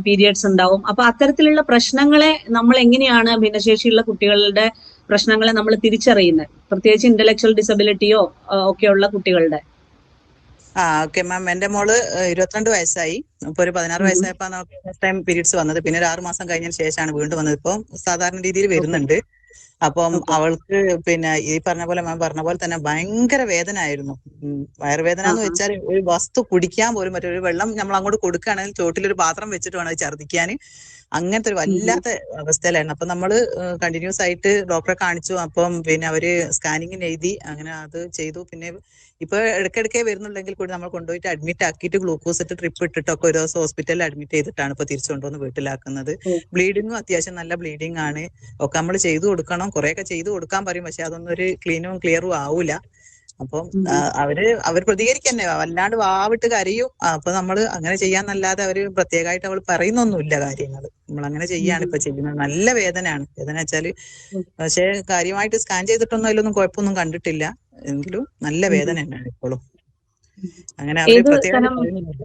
പീരിയഡ്സ് ഉണ്ടാവും. അപ്പൊ അത്തരത്തിലുള്ള പ്രശ്നങ്ങളെ നമ്മൾ എങ്ങനെയാണ് ഭിന്നശേഷിയുള്ള കുട്ടികളുടെ പ്രശ്നങ്ങളെ നമ്മൾ തിരിച്ചറിയുന്നത്, പ്രത്യേകിച്ച് ഇന്റലക്ച്വൽ ഡിസബിലിറ്റിയോ ഒക്കെയുള്ള കുട്ടികളുടെ? ഓക്കെ മാം, എന്റെ മോള് 22 വയസ്സായി. ഇപ്പൊ ഒരു 16 വയസ്സായപ്പോ നമുക്ക് ഫസ്റ്റ് ടൈം പീരീഡ്സ് വന്നത്. പിന്നെ ഒരു 6 മാസം കഴിഞ്ഞതിന് ശേഷമാണ് വീണ്ടും വന്നത്. ഇപ്പം സാധാരണ രീതിയിൽ വരുന്നുണ്ട്. അപ്പം അവൾക്ക് പിന്നെ ഈ പറഞ്ഞ പോലെ മാം പറഞ്ഞ പോലെ തന്നെ ഭയങ്കര വേദന ആയിരുന്നു. വയറുവേദന എന്ന് വെച്ചാൽ ഒരു വസ്തു കുടിക്കാൻ പോലും മറ്റൊരു വെള്ളം നമ്മൾ അങ്ങോട്ട് കൊടുക്കുകയാണെങ്കിൽ ചോട്ടിലൊരു പാത്രം വെച്ചിട്ട് വേണം അത് ഛർദ്ദിക്കാൻ. അങ്ങനത്തെ ഒരു വല്ലാത്ത അവസ്ഥയിലായിരുന്നു. അപ്പൊ നമ്മള് കണ്ടിന്യൂസ് ആയിട്ട് ഡോക്ടറെ കാണിച്ചു. അപ്പം പിന്നെ അവര് സ്കാനിങ്ങിന് എഴുതി, അങ്ങനെ അത് ചെയ്തു. പിന്നെ ഇപ്പൊ ഇടയ്ക്കിടയ്ക്കേ വരുന്നുണ്ടെങ്കിൽ കൂടി നമ്മൾ കൊണ്ടുപോയിട്ട് അഡ്മിറ്റ് ആക്കിയിട്ട് ഗ്ലൂക്കോസ് ഇട്ട് ട്രിപ്പ് ഇട്ടിട്ടൊക്കെ ഒരു ദിവസം ഹോസ്പിറ്റലിൽ അഡ്മിറ്റ് ചെയ്തിട്ടാണ് ഇപ്പൊ തിരിച്ചു കൊണ്ടുവന്ന് വീട്ടിലാക്കുന്നത്. ബ്ലീഡിങ്ങും അത്യാവശ്യം നല്ല ബ്ലീഡിങ് ആണ്. ഒക്കെ നമ്മൾ ചെയ്തു കൊടുക്കണം, കുറെയൊക്കെ ചെയ്തു കൊടുക്കാൻ പറയും. പക്ഷെ അതൊന്നും ഒരു ക്ലീനും ക്ലിയറും ആവൂല. അപ്പം അവർ പ്രതികരിക്കന്നെ വല്ലാണ്ട് വാവിട്ട് കരയും. അപ്പൊ നമ്മള് അങ്ങനെ ചെയ്യാന്നല്ലാതെ അവര് പ്രത്യേകമായിട്ട് അവൾ പറയുന്നൊന്നുമില്ല കാര്യങ്ങൾ. നമ്മൾ അങ്ങനെ ചെയ്യാണ് ഇപ്പൊ ചെയ്യുന്നത്. നല്ല വേദനയാണ്. വേദന വെച്ചാല് പക്ഷെ കാര്യമായിട്ട് സ്കാൻ ചെയ്തിട്ടൊന്നും അതിലൊന്നും കുഴപ്പമൊന്നും കണ്ടിട്ടില്ല. എങ്കിലും നല്ല വേദന തന്നെയാണ് ഇപ്പോഴും. അങ്ങനെ അവര് പ്രത്യേകമായിട്ട് പറയുന്നില്ല.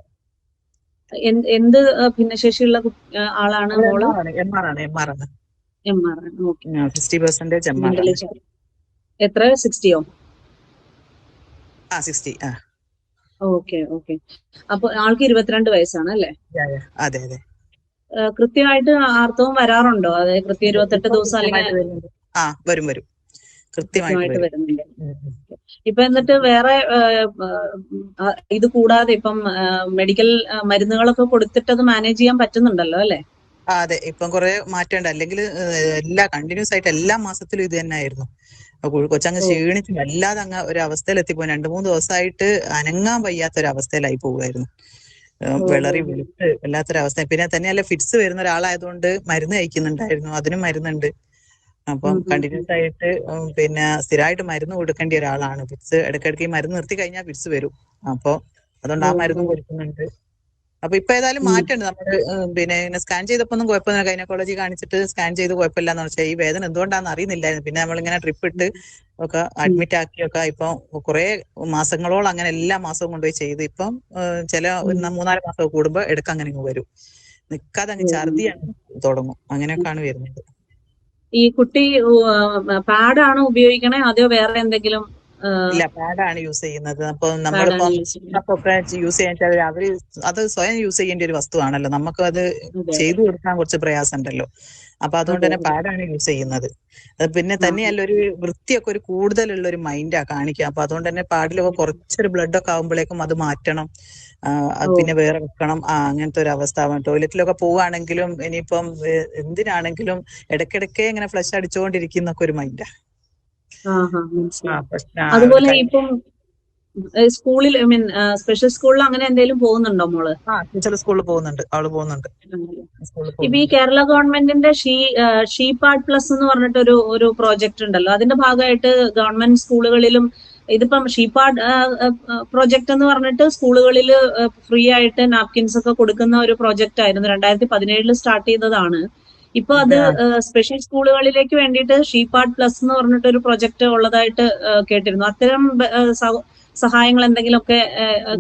എന്ത് ഭിന്നശേഷിയുള്ള ആളാണ് മോള്? MR ആണ്. MR. 60% MR ആണ്. എത്ര? 60യോ? 60. ഓക്കെ. അപ്പൊ ആൾക്ക് 22 വയസ്സാണ് അല്ലേ? അതെ. കൃത്യമായിട്ട് ആർത്തവം വരാറുണ്ടോ? അതായത് കൃത്യം 28 ദിവസം അല്ലെങ്കിൽ വരും കൃത്യമായിട്ട് വരുന്നുണ്ട്. ഇപ്പൊ എന്നിട്ട് വേറെ ഇത് കൂടാതെ ഇപ്പം മെഡിക്കൽ മരുന്നുകളൊക്കെ കൊടുത്തിട്ട് അത് മാനേജ് ചെയ്യാൻ പറ്റുന്നുണ്ടല്ലോ അല്ലെ? അതെ, ഇപ്പം കുറെ മാറ്റമുണ്ട്. അല്ലെങ്കിൽ കണ്ടിന്യൂസ് ആയിട്ട് എല്ലാ മാസത്തിലും ഇത് തന്നെ ആയിരുന്നു. കൊച്ചങ്ങ് ക്ഷീണിച്ച് വല്ലാതെ അങ്ങ് ഒരു അവസ്ഥയിലെത്തിപ്പോയി. 2-3 ദിവസമായിട്ട് അനങ്ങാൻ വയ്യാത്തൊരവസ്ഥയിലായി പോവുമായിരുന്നു. വിളറി വെളുത്ത് വല്ലാത്തൊരവസ്ഥ. പിന്നെ തന്നെയല്ല ഫിറ്റ്സ് വരുന്ന ഒരാളായതുകൊണ്ട് മരുന്ന് കഴിക്കുന്നുണ്ടായിരുന്നു. അതിനും മരുന്നുണ്ട്. അപ്പം കണ്ടിന്യൂസ് ആയിട്ട് പിന്നെ സ്ഥിരമായിട്ട് മരുന്ന് കൊടുക്കേണ്ട ഒരാളാണ്. ഫിറ്റ്സ് ഇടയ്ക്കിടയ്ക്ക് ഈ മരുന്ന് നിർത്തി കഴിഞ്ഞാൽ ഫിറ്റ്സ് വരും. അപ്പൊ അതുകൊണ്ട് ആ മരുന്നും കൊടുക്കുന്നുണ്ട്. അപ്പൊ ഇപ്പൊ ഏതായാലും മാറ്റമുണ്ട്. നമ്മള് പിന്നെ സ്കാൻ ചെയ്തപ്പോ ഒന്നും കുഴപ്പമില്ല. ഗൈനക്കോളജി കാണിച്ചിട്ട് സ്കാൻ ചെയ്ത് കുഴപ്പമില്ലാന്ന് വെച്ചാൽ ഈ വേദന എന്തുകൊണ്ടാന്ന് അറിയുന്നില്ലായിരുന്നു. പിന്നെ നമ്മളിങ്ങനെ ട്രിപ്പ് ഇട്ട് ഒക്കെ അഡ്മിറ്റ് ആക്കിയൊക്കെ ഇപ്പം കുറെ മാസങ്ങളോളം അങ്ങനെ എല്ലാ മാസവും കൊണ്ടുപോയി ചെയ്ത് ഇപ്പം ചില 3-4 മാസം കൂടുമ്പോ ഇടയ്ക്ക് അങ്ങനെ വരും. നിക്കാതെ അങ്ങ് ഛർദിയാണ് തുടങ്ങും. അങ്ങനെയൊക്കെയാണ് വരുന്നത്. ഈ കുട്ടി പാഡാണ് ഉപയോഗിക്കണേ അതോ വേറെ എന്തെങ്കിലും? ഇല്ല, പാഡാണ് യൂസ് ചെയ്യുന്നത്. അപ്പൊ നമ്മളിപ്പം ഒക്കെ യൂസ് ചെയ്യാൻ അവര് അത് സ്വയം യൂസ് ചെയ്യേണ്ട ഒരു വസ്തുവാണല്ലോ. നമുക്ക് അത് ചെയ്തു കൊടുക്കാൻ കുറച്ച് പ്രയാസം ഉണ്ടല്ലോ. അപ്പൊ അതുകൊണ്ട് തന്നെ പാഡാണ് യൂസ് ചെയ്യുന്നത്. പിന്നെ തന്നെയല്ല ഒരു വൃത്തിയൊക്കെ ഒരു കൂടുതലുള്ള ഒരു മൈൻഡാ കാണിക്കുക. അപ്പൊ അതുകൊണ്ട് തന്നെ പാഡിലൊക്കെ കുറച്ചൊരു ബ്ലഡ് ഒക്കെ ആകുമ്പോഴേക്കും അത് മാറ്റണം, പിന്നെ വേറെ വെക്കണം. അങ്ങനത്തെ ഒരു അവസ്ഥ. ടോയ്ലറ്റിലൊക്കെ പോവുകയാണെങ്കിലും ഇനിയിപ്പം എന്തിനാണെങ്കിലും ഇടയ്ക്കിടയ്ക്ക് ഇങ്ങനെ ഫ്ലഷ് അടിച്ചുകൊണ്ടിരിക്കുന്നൊക്കെ ഒരു മൈൻഡാ. അതുപോലെ ഇപ്പം സ്കൂളിൽ സ്പെഷ്യൽ സ്കൂളിൽ അങ്ങനെ എന്തെങ്കിലും പോകുന്നുണ്ടോ മോള്? സ്പെഷ്യൽ സ്കൂളിൽ പോകുന്നുണ്ട്. അവള് പോകുന്നുണ്ട്. ഇപ്പൊ ഈ കേരള ഗവൺമെന്റിന്റെ ഷീപാഡ് പ്ലസ് എന്ന് പറഞ്ഞിട്ട് ഒരു പ്രോജക്റ്റ് ഉണ്ടല്ലോ. അതിന്റെ ഭാഗമായിട്ട് ഗവൺമെന്റ് സ്കൂളുകളിലും ഇതിപ്പം ഷീപാഡ് പ്രോജക്റ്റ് എന്ന് പറഞ്ഞിട്ട് സ്കൂളുകളിൽ ഫ്രീ ആയിട്ട് നാപ്കിൻസ് ഒക്കെ കൊടുക്കുന്ന ഒരു പ്രോജക്റ്റ് ആയിരുന്നു. 2017 സ്റ്റാർട്ട് ചെയ്തതാണ്. ഇപ്പൊ അത് സ്പെഷ്യൽ സ്കൂളുകളിലേക്ക് വേണ്ടിയിട്ട് ഷീപാഡ് പ്ലസ് എന്ന് പറഞ്ഞിട്ട് ഒരു പ്രൊജക്ട് ഉള്ളതായിട്ട് കേട്ടിരുന്നു. അത്തരം സഹായങ്ങൾ എന്തെങ്കിലുമൊക്കെ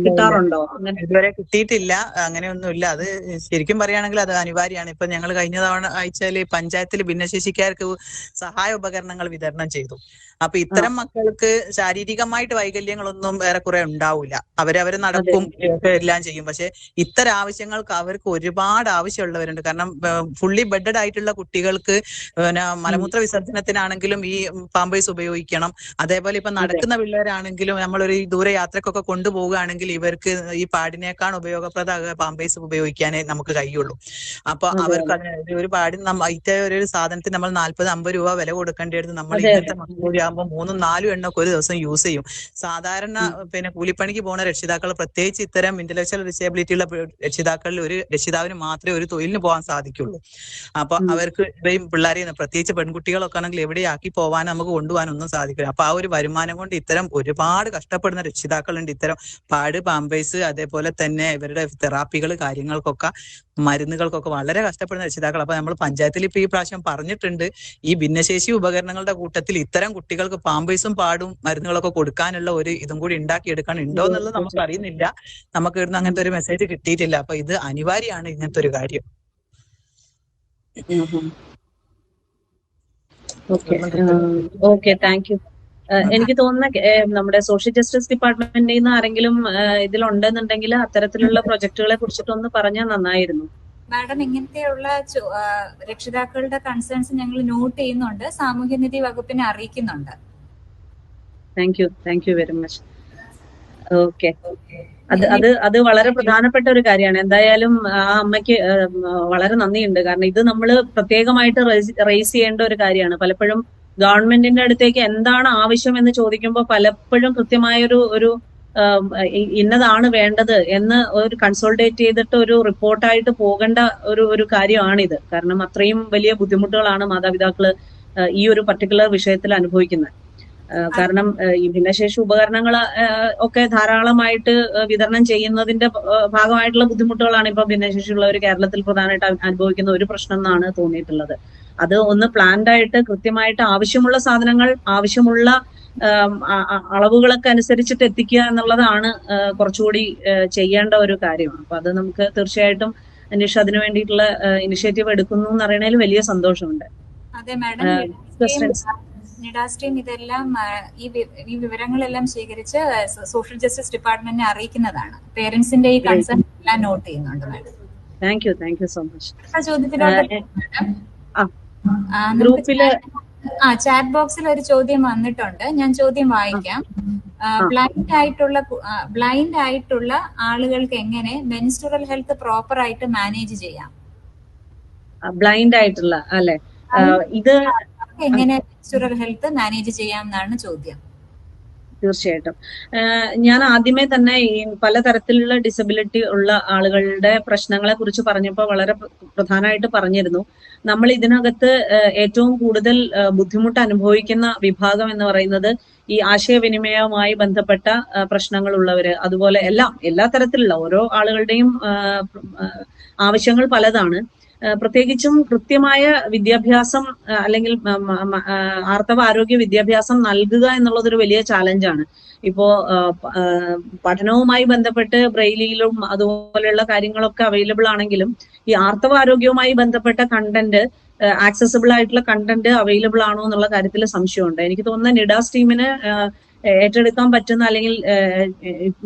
കിട്ടാറുണ്ടോ? ഇതുവരെ കിട്ടിയിട്ടില്ല. അങ്ങനെയൊന്നുമില്ല. അത് ശരിക്കും പറയുകയാണെങ്കിൽ അത് അനിവാര്യമാണ്. ഇപ്പൊ ഞങ്ങൾ കഴിഞ്ഞ തവണ ആഴ്ചയില് പഞ്ചായത്തിൽ ഭിന്നശേഷിക്കാർക്ക് സഹായ ഉപകരണങ്ങൾ വിതരണം ചെയ്തു. അപ്പൊ ഇത്തരം മക്കൾക്ക് ശാരീരികമായിട്ട് വൈകല്യങ്ങളൊന്നും ഏറെക്കുറെ ഉണ്ടാവില്ല. അവരവര് നടക്കും എല്ലാം ചെയ്യും. പക്ഷെ ഇത്തരം ആവശ്യങ്ങൾക്ക് അവർക്ക് ഒരുപാട് ആവശ്യമുള്ളവരുണ്ട്. കാരണം ഫുള്ളി ബെഡഡ് ആയിട്ടുള്ള കുട്ടികൾക്ക് പിന്നെ മലമൂത്ര വിസർജനത്തിനാണെങ്കിലും ഈ പാമ്പേഴ്സ് ഉപയോഗിക്കണം. അതേപോലെ ഇപ്പൊ നടക്കുന്ന പിള്ളേരാണെങ്കിലും നമ്മളൊരു ദൂരെ യാത്രക്കൊക്കെ കൊണ്ടുപോവുകയാണെങ്കിൽ ഇവർക്ക് ഈ പാഡിനേക്കാൾ ഉപയോഗപ്രദമായ പാമ്പേഴ്സ് ഉപയോഗിക്കാനേ നമുക്ക് കഴിയുള്ളൂ. അപ്പൊ അവർക്ക് ഒരു പാഡിന് ഒരു സാധനത്തിന് നമ്മൾ 40-50 രൂപ വില കൊടുക്കേണ്ടത് നമ്മൾ ഇങ്ങനത്തെ മക്കൂടി ആകുമ്പോൾ 3-4 എണ്ണൊക്കെ ഒരു ദിവസം യൂസ് ചെയ്യും. സാധാരണ പിന്നെ കൂലിപ്പണിക്ക് പോകുന്ന രക്ഷിതാക്കൾ, പ്രത്യേകിച്ച് ഇത്തരം ഇന്റലക്ച്വൽ ഡിസേബിലിറ്റി ഉള്ള രക്ഷിതാക്കളിൽ ഒരു രക്ഷിതാവിന് മാത്രമേ ഒരു തൊഴിലിന് പോകാൻ സാധിക്കുള്ളൂ. അപ്പൊ അവർക്ക് ഇത്രയും പിള്ളേരെ, പ്രത്യേകിച്ച് പെൺകുട്ടികളൊക്കെ ആണെങ്കിൽ എവിടെയാക്കി പോകാനും നമുക്ക് കൊണ്ടുപോകാനൊന്നും സാധിക്കില്ല. അപ്പൊ ആ ഒരു വരുമാനം കൊണ്ട് ഇത്തരം ഒരുപാട് കഷ്ടപ്പെടുന്ന രക്ഷിതാക്കളുണ്ട്. ഇത്തരം പാഡ്, പാമ്പേഴ്സ്, അതേപോലെ തന്നെ ഇവരുടെ തെറാപ്പികൾ, കാര്യങ്ങൾക്കൊക്കെ മരുന്നുകൾക്കൊക്കെ വളരെ കഷ്ടപ്പെടുന്ന രക്ഷിതാക്കൾ. അപ്പൊ നമ്മൾ പഞ്ചായത്തിൽ ഇപ്പൊ ഈ പ്രാവശ്യം പറഞ്ഞിട്ടുണ്ട്, ഈ ഭിന്നശേഷി ഉപകരണങ്ങളുടെ കൂട്ടത്തിൽ ഇത്തരം കുട്ടികൾക്ക് പാമ്പേഴ്സും പാടും മരുന്നുകളൊക്കെ കൊടുക്കാനുള്ള ഒരു ഇതും കൂടി ഉണ്ടാക്കിയെടുക്കാൻ ഉണ്ടോ എന്നുള്ളത് നമുക്ക് അറിയുന്നില്ല. നമുക്ക് ഇവിടുന്ന് അങ്ങനത്തെ ഒരു മെസ്സേജ് കിട്ടിയിട്ടില്ല. അപ്പൊ ഇത് അനിവാര്യമാണ് ഇങ്ങനത്തെ ഒരു കാര്യം. Okay, thank you. എനിക്ക് തോന്നുന്ന നമ്മുടെ സോഷ്യൽ ജസ്റ്റിസ് ഡിപ്പാർട്ട്മെന്റിൽ നിന്ന് ആരെങ്കിലും ഇതിലുണ്ടെന്നുണ്ടെങ്കിൽ അത്തരത്തിലുള്ള പ്രൊജക്ടുകളെ കുറിച്ചിട്ടൊന്ന് പറഞ്ഞാൽ നന്നായിരുന്നു. മാഡം, ഇങ്ങനത്തെയുള്ള രക്ഷിതാക്കളുടെ കൺസേൺസ് ഞങ്ങൾ നോട്ട് ചെയ്യുന്നുണ്ട്, സാമൂഹ്യനീതി വകുപ്പിനെ അറിയിക്കുന്നുണ്ട്. Thank you very much. Okay, അത് വളരെ പ്രധാനപ്പെട്ട ഒരു കാര്യമാണ്. എന്തായാലും ആ അമ്മയ്ക്ക് വളരെ നന്ദിയുണ്ട്. കാരണം ഇത് നമ്മൾ പ്രത്യേകമായിട്ട് റേസ് ചെയ്യേണ്ട ഒരു കാര്യമാണ്. പലപ്പോഴും ഗവൺമെന്റിന്റെ അടുത്തേക്ക് എന്താണ് ആവശ്യം എന്ന് ചോദിക്കുമ്പോൾ പലപ്പോഴും കൃത്യമായൊരു ഇന്നതാണ് വേണ്ടത് എന്ന് ഒരു കൺസോൾട്ടേറ്റ് ചെയ്തിട്ട് ഒരു റിപ്പോർട്ടായിട്ട് പോകേണ്ട ഒരു കാര്യമാണിത്. കാരണം അത്രയും വലിയ ബുദ്ധിമുട്ടുകളാണ് മാതാപിതാക്കള് ഈ ഒരു പർട്ടിക്കുലർ വിഷയത്തിൽ അനുഭവിക്കുന്നത്. കാരണം ഈ ഭിന്നശേഷി ഉപകരണങ്ങൾ ഒക്കെ ധാരാളമായിട്ട് വിതരണം ചെയ്യുന്നതിന്റെ ഭാഗമായിട്ടുള്ള ബുദ്ധിമുട്ടുകളാണ് ഇപ്പൊ ഭിന്നശേഷിയുള്ളവർ കേരളത്തിൽ പ്രധാനമായിട്ട് അനുഭവിക്കുന്ന ഒരു പ്രശ്നം എന്നാണ് തോന്നിയിട്ടുള്ളത്. അത് ഒന്ന് പ്ലാൻഡ് ആയിട്ട് കൃത്യമായിട്ട് ആവശ്യമുള്ള സാധനങ്ങൾ ആവശ്യമുള്ള അളവുകളൊക്കെ അനുസരിച്ചിട്ട് എത്തിക്കുക എന്നുള്ളതാണ് കുറച്ചുകൂടി ചെയ്യേണ്ട ഒരു കാര്യമാണ്. അപ്പൊ അത് നമുക്ക് തീർച്ചയായിട്ടും അന്വേഷ അതിനു വേണ്ടിയിട്ടുള്ള ഇനിഷ്യേറ്റീവ് എടുക്കുന്നു എന്ന് അറിയണതിൽ വലിയ സന്തോഷമുണ്ട്. അതെ മാഡം, നിഡാസ് ടീം ഇതെല്ലാം ഈ വിവരങ്ങളെല്ലാം ശേഖരിച്ച് സോഷ്യൽ ജസ്റ്റിസ് ഡിപ്പാർട്ട്മെന്റിനെ അറിയിക്കുന്നതാണ്. പേരന്റ്സിന്റെ ഈ കൺസേൺ എല്ലാം നോട്ട് ചെയ്യുന്നുണ്ട് madam. Thank you so much. ചോദ്യത്തിലോട്ട് ഗ്രൂപ്പില് ചാറ്റ് ബോക്സിൽ ഒരു ചോദ്യം വന്നിട്ടുണ്ട്, ഞാൻ ചോദ്യം വായിക്കാം. ബ്ലൈൻഡ് ആയിട്ടുള്ള ആളുകൾക്ക് എങ്ങനെ മെൻസ്ട്രുവൽ ഹെൽത്ത് പ്രോപ്പർ ആയിട്ട് മാനേജ് ചെയ്യാം? ബ്ലൈൻഡ് ആയിട്ടുള്ള അല്ലെ, ഇത് എങ്ങനെ മെൻസ്ട്രുവൽ ഹെൽത്ത് മാനേജ് ചെയ്യാം എന്നാണ് ചോദ്യം. തീർച്ചയായിട്ടും ഞാൻ ആദ്യമേ തന്നെ ഈ പലതരത്തിലുള്ള ഡിസബിലിറ്റി ഉള്ള ആളുകളുടെ പ്രശ്നങ്ങളെ കുറിച്ച് പറഞ്ഞപ്പോൾ വളരെ പ്രധാനമായിട്ട് പറഞ്ഞിരുന്നു. നമ്മൾ ഇതിനകത്ത് ഏറ്റവും കൂടുതൽ ബുദ്ധിമുട്ട് അനുഭവിക്കുന്ന വിഭാഗം എന്ന് പറയുന്നത് ഈ ആശയവിനിമയവുമായി ബന്ധപ്പെട്ട പ്രശ്നങ്ങളുള്ളവര്, അതുപോലെ എല്ലാ തരത്തിലുള്ള ഓരോ ആളുകളുടെയും ആവശ്യങ്ങൾ പലതാണ്. പ്രത്യേകിച്ചും കൃത്യമായ വിദ്യാഭ്യാസം അല്ലെങ്കിൽ ആർത്തവ ആരോഗ്യ വിദ്യാഭ്യാസം നൽകുക എന്നുള്ളതൊരു വലിയ ചാലഞ്ചാണ്. ഇപ്പോ പഠനവുമായി ബന്ധപ്പെട്ട് ബ്രെയിലിയിലും അതുപോലെയുള്ള കാര്യങ്ങളൊക്കെ അവൈലബിൾ ആണെങ്കിലും ഈ ആർത്തവ ആരോഗ്യവുമായി ബന്ധപ്പെട്ട കണ്ടന്റ്, ആക്സസിബിൾ ആയിട്ടുള്ള കണ്ടന്റ് അവൈലബിൾ ആണോ എന്നുള്ള കാര്യത്തിൽ സംശയമുണ്ട്. എനിക്ക് തോന്നുന്ന നിഡാസ് ടീമിന് ഏറ്റെടുക്കാൻ പറ്റുന്ന അല്ലെങ്കിൽ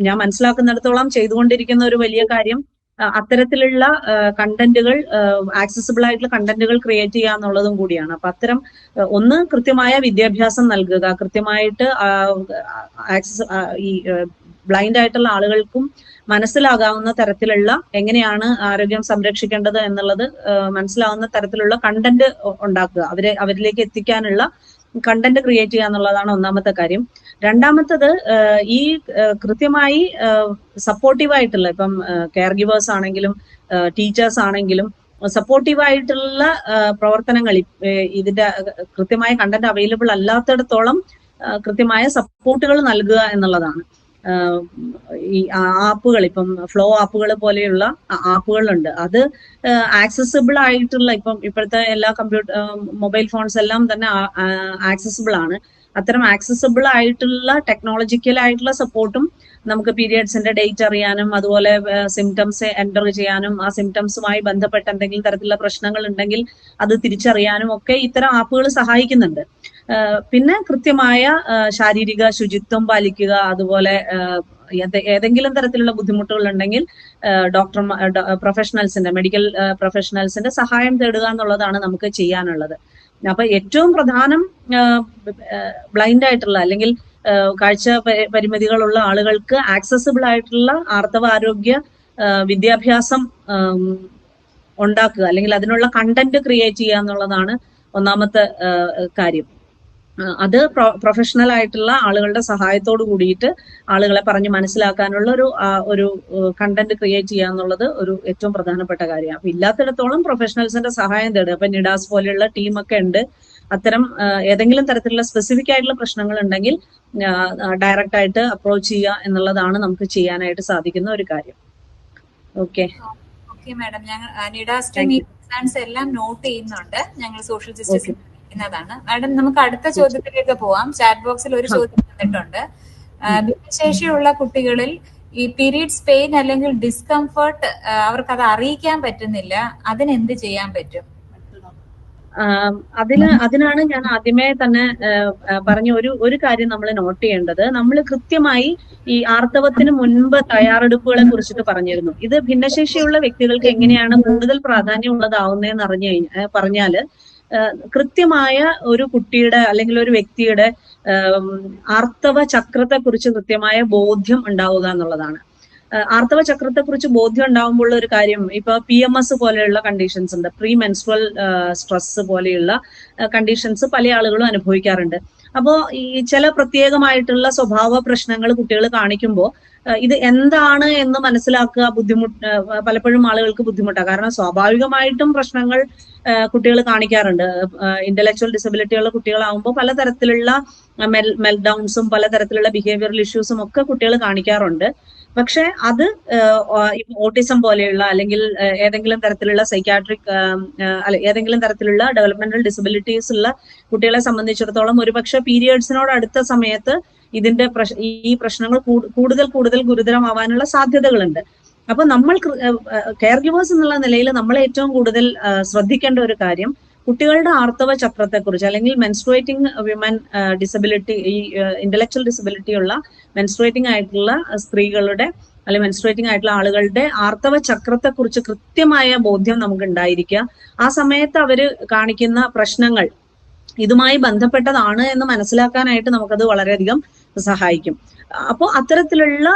ഞാൻ മനസ്സിലാക്കുന്നിടത്തോളം ചെയ്തുകൊണ്ടിരിക്കുന്ന ഒരു വലിയ കാര്യം അത്തരത്തിലുള്ള കണ്ടന്റുകൾ, ആക്സസിബിൾ ആയിട്ടുള്ള കണ്ടന്റുകൾ ക്രിയേറ്റ് ചെയ്യുക എന്നുള്ളതും കൂടിയാണ്. അപ്പൊ അത്തരം ഒന്ന് കൃത്യമായ വിദ്യാഭ്യാസം നൽകുക, കൃത്യമായിട്ട് ഈ ബ്ലൈൻഡ് ആയിട്ടുള്ള ആളുകൾക്കും മനസ്സിലാകാവുന്ന തരത്തിലുള്ള എങ്ങനെയാണ് ആരോഗ്യം സംരക്ഷിക്കേണ്ടത് എന്നുള്ളത് മനസ്സിലാവുന്ന തരത്തിലുള്ള കണ്ടന്റ് ഉണ്ടാക്കുക, അവരിലേക്ക് എത്തിക്കാനുള്ള കണ്ടന്റ് ക്രിയേറ്റ് ചെയ്യുക എന്നുള്ളതാണ് ഒന്നാമത്തെ കാര്യം. രണ്ടാമത്തത് ഈ കൃത്യമായി സപ്പോർട്ടീവായിട്ടുള്ള ഇപ്പം കെയർ ഗിവേഴ്സ് ആണെങ്കിലും ടീച്ചേഴ്സ് ആണെങ്കിലും സപ്പോർട്ടീവായിട്ടുള്ള പ്രവർത്തനങ്ങൾ ഇതിന്റെ കൃത്യമായ കണ്ടന്റ് അവൈലബിൾ അല്ലാത്തിടത്തോളം കൃത്യമായ സപ്പോർട്ടുകൾ നൽകുക എന്നുള്ളതാണ്. ഈ ആപ്പുകൾ, ഇപ്പം ഫ്ലോ ആപ്പുകൾ പോലെയുള്ള ആപ്പുകളുണ്ട്, അത് ആക്സസിബിൾ ആയിട്ടുള്ള ഇപ്പോഴത്തെ എല്ലാ മൊബൈൽ ഫോൺസ് എല്ലാം തന്നെ ആക്സസിബിൾ ആണ്. അത്തരം ആക്സസിബിൾ ആയിട്ടുള്ള ടെക്നോളജിക്കൽ ആയിട്ടുള്ള സപ്പോർട്ടും നമുക്ക് പീരിയഡ്സിന്റെ ഡേറ്റ് അറിയാനും അതുപോലെ സിംറ്റംസ് എൻ്റർ ചെയ്യാനും ആ സിംറ്റംസുമായി ബന്ധപ്പെട്ട എന്തെങ്കിലും തരത്തിലുള്ള പ്രശ്നങ്ങൾ ഉണ്ടെങ്കിൽ അത് തിരിച്ചറിയാനും ഒക്കെ ഇത്തരം ആപ്പുകൾ സഹായിക്കുന്നുണ്ട്. പിന്നെ കൃത്യമായ ശാരീരിക ശുചിത്വം പാലിക്കുക, അതുപോലെ ഏതെങ്കിലും തരത്തിലുള്ള ബുദ്ധിമുട്ടുകൾ ഉണ്ടെങ്കിൽ മെഡിക്കൽ പ്രൊഫഷണൽസിന്റെ സഹായം തേടുക എന്നുള്ളതാണ് നമുക്ക് ചെയ്യാനുള്ളത്. അപ്പൊ ഏറ്റവും പ്രധാനം ബ്ലൈൻഡ് ആയിട്ടുള്ള അല്ലെങ്കിൽ കാഴ്ച പരിമിതികളുള്ള ആളുകൾക്ക് ആക്സസിബിൾ ആയിട്ടുള്ള ആർത്തവ ആരോഗ്യ വിദ്യാഭ്യാസം ഉണ്ടാക്കുക, അല്ലെങ്കിൽ അതിനുള്ള കണ്ടന്റ് ക്രിയേറ്റ് ചെയ്യുക എന്നുള്ളതാണ് ഒന്നാമത്തെ കാര്യം. അത് പ്രൊഫഷണൽ ആയിട്ടുള്ള ആളുകളുടെ സഹായത്തോട് കൂടിയിട്ട് ആളുകളെ പറഞ്ഞ് മനസ്സിലാക്കാനുള്ള ഒരു കണ്ടന്റ് ക്രിയേറ്റ് ചെയ്യുക എന്നുള്ളത് ഒരു ഏറ്റവും പ്രധാനപ്പെട്ട കാര്യമാണ്. അപ്പൊ ഇല്ലാത്തിടത്തോളം പ്രൊഫഷണൽസിന്റെ സഹായം തേടുക. അപ്പൊ നിഡാസ് പോലെയുള്ള ടീമൊക്കെ ഉണ്ട്. അത്തരം ഏതെങ്കിലും തരത്തിലുള്ള സ്പെസിഫിക് ആയിട്ടുള്ള പ്രശ്നങ്ങൾ ഉണ്ടെങ്കിൽ ഡയറക്റ്റ് ആയിട്ട് അപ്രോച്ച് ചെയ്യുക എന്നുള്ളതാണ് നമുക്ക് ചെയ്യാനായിട്ട് സാധിക്കുന്ന ഒരു കാര്യം. ഓക്കെ മാഡം, ഞങ്ങൾ നിഡാസ് ടീം ഈ കൺസേൺസ് എല്ലാം നോട്ട് ചെയ്യുന്നുണ്ട്. ഞങ്ങൾ സോഷ്യൽ ജസ്റ്റിസ് ാണ്. മാഡം, നമുക്ക് അടുത്ത ചോദ്യത്തിലേക്ക് പോവാം. ചാറ്റ് ബോക്സിൽ ഒരു ചോദ്യം വന്നിട്ടുണ്ട്. ഭിന്നശേഷിയുള്ള കുട്ടികളിൽ ഈ പീരീഡ്സ് പെയിൻ അല്ലെങ്കിൽ ഡിസ്കംഫർട്ട് അവർക്ക് അത് അറിയിക്കാൻ പറ്റുന്നില്ല, അതിനെന്ത് ചെയ്യാൻ പറ്റും? അതിനാണ് ഞാൻ ആദ്യമേ തന്നെ പറഞ്ഞ ഒരു കാര്യം നമ്മൾ നോട്ട് ചെയ്യേണ്ടത്. നമ്മൾ കൃത്യമായി ഈ ആർത്തവത്തിന് മുൻപ് തയ്യാറെടുപ്പുകളെ കുറിച്ചിട്ട് പറഞ്ഞിരുന്നു. ഇത് ഭിന്നശേഷിയുള്ള വ്യക്തികൾക്ക് എങ്ങനെയാണ് കൂടുതൽ പ്രാധാന്യം ഉള്ളതാവുന്നതെന്ന് പറഞ്ഞാല് കൃത്യമായ ഒരു കുട്ടിയുടെ അല്ലെങ്കിൽ ഒരു വ്യക്തിയുടെ ആർത്തവ ചക്രത്തെ കുറിച്ച് കൃത്യമായ ബോധ്യം ഉണ്ടാവുക എന്നുള്ളതാണ്. ആർത്തവ ചക്രത്തെ കുറിച്ച് ബോധ്യം ഉണ്ടാകുമ്പോൾ ഒരു കാര്യം, ഇപ്പൊ PMS പോലെയുള്ള കണ്ടീഷൻസ് ഉണ്ട്, പ്രീ മെൻസ്ട്രൽ സ്ട്രെസ് പോലെയുള്ള കണ്ടീഷൻസ് പല ആളുകളും അനുഭവിക്കാറുണ്ട്. അപ്പോ ഈ ചില പ്രത്യേകമായിട്ടുള്ള സ്വഭാവ പ്രശ്നങ്ങൾ കുട്ടികൾ കാണിക്കുമ്പോൾ ഇത് എന്താണ് എന്ന് മനസ്സിലാക്കുക പലപ്പോഴും ആളുകൾക്ക് ബുദ്ധിമുട്ടാണ്. കാരണം സ്വാഭാവികമായിട്ടും പ്രശ്നങ്ങൾ കുട്ടികൾ കാണിക്കാറുണ്ട്. ഇന്റലക്ച്വൽ ഡിസബിലിറ്റിയുള്ള കുട്ടികളാവുമ്പോൾ പലതരത്തിലുള്ള മെൽഡൗൺസും പലതരത്തിലുള്ള ബിഹേവിയറൽ ഇഷ്യൂസും ഒക്കെ കുട്ടികൾ കാണിക്കാറുണ്ട്. പക്ഷെ അത് ഓട്ടിസം പോലെയുള്ള അല്ലെങ്കിൽ ഏതെങ്കിലും തരത്തിലുള്ള സൈക്യാട്രിക് ഏതെങ്കിലും തരത്തിലുള്ള ഡെവലപ്മെന്റൽ ഡിസബിലിറ്റീസ് ഉള്ള കുട്ടികളെ സംബന്ധിച്ചിടത്തോളം ഒരുപക്ഷെ പീരിയഡ്സിനോട് അടുത്ത സമയത്ത് ഇതിന്റെ ഈ പ്രശ്നങ്ങൾ കൂടുതൽ ഗുരുതരമാവാനുള്ള സാധ്യതകളുണ്ട്. അപ്പൊ നമ്മൾ കെയർ ഗിവേഴ്സ് എന്നുള്ള നിലയിൽ നമ്മൾ ഏറ്റവും കൂടുതൽ ശ്രദ്ധിക്കേണ്ട ഒരു കാര്യം കുട്ടികളുടെ ആർത്തവ ചക്രത്തെക്കുറിച്ച്, അല്ലെങ്കിൽ മെൻസ്ട്രുവേറ്റിംഗ് വിമൻ ഡിസബിലിറ്റി, ഈ ഇന്റലക്ച്വൽ ഡിസബിലിറ്റി ഉള്ള മെൻസ്ട്രുവേറ്റിംഗ് ആയിട്ടുള്ള സ്ത്രീകളുടെ അല്ലെങ്കിൽ മെൻസ്ട്രുവേറ്റിംഗ് ആയിട്ടുള്ള ആളുകളുടെ ആർത്തവ ചക്രത്തെക്കുറിച്ച് കൃത്യമായ ബോധ്യം നമുക്ക് ഉണ്ടായിരിക്കുക. ആ സമയത്ത് അവര് കാണിക്കുന്ന പ്രശ്നങ്ങൾ ഇതുമായി ബന്ധപ്പെട്ടതാണ് എന്ന് മനസ്സിലാക്കാനായിട്ട് നമുക്കത് വളരെയധികം സഹായിക്കും. അപ്പോൾ അത്തരത്തിലുള്ള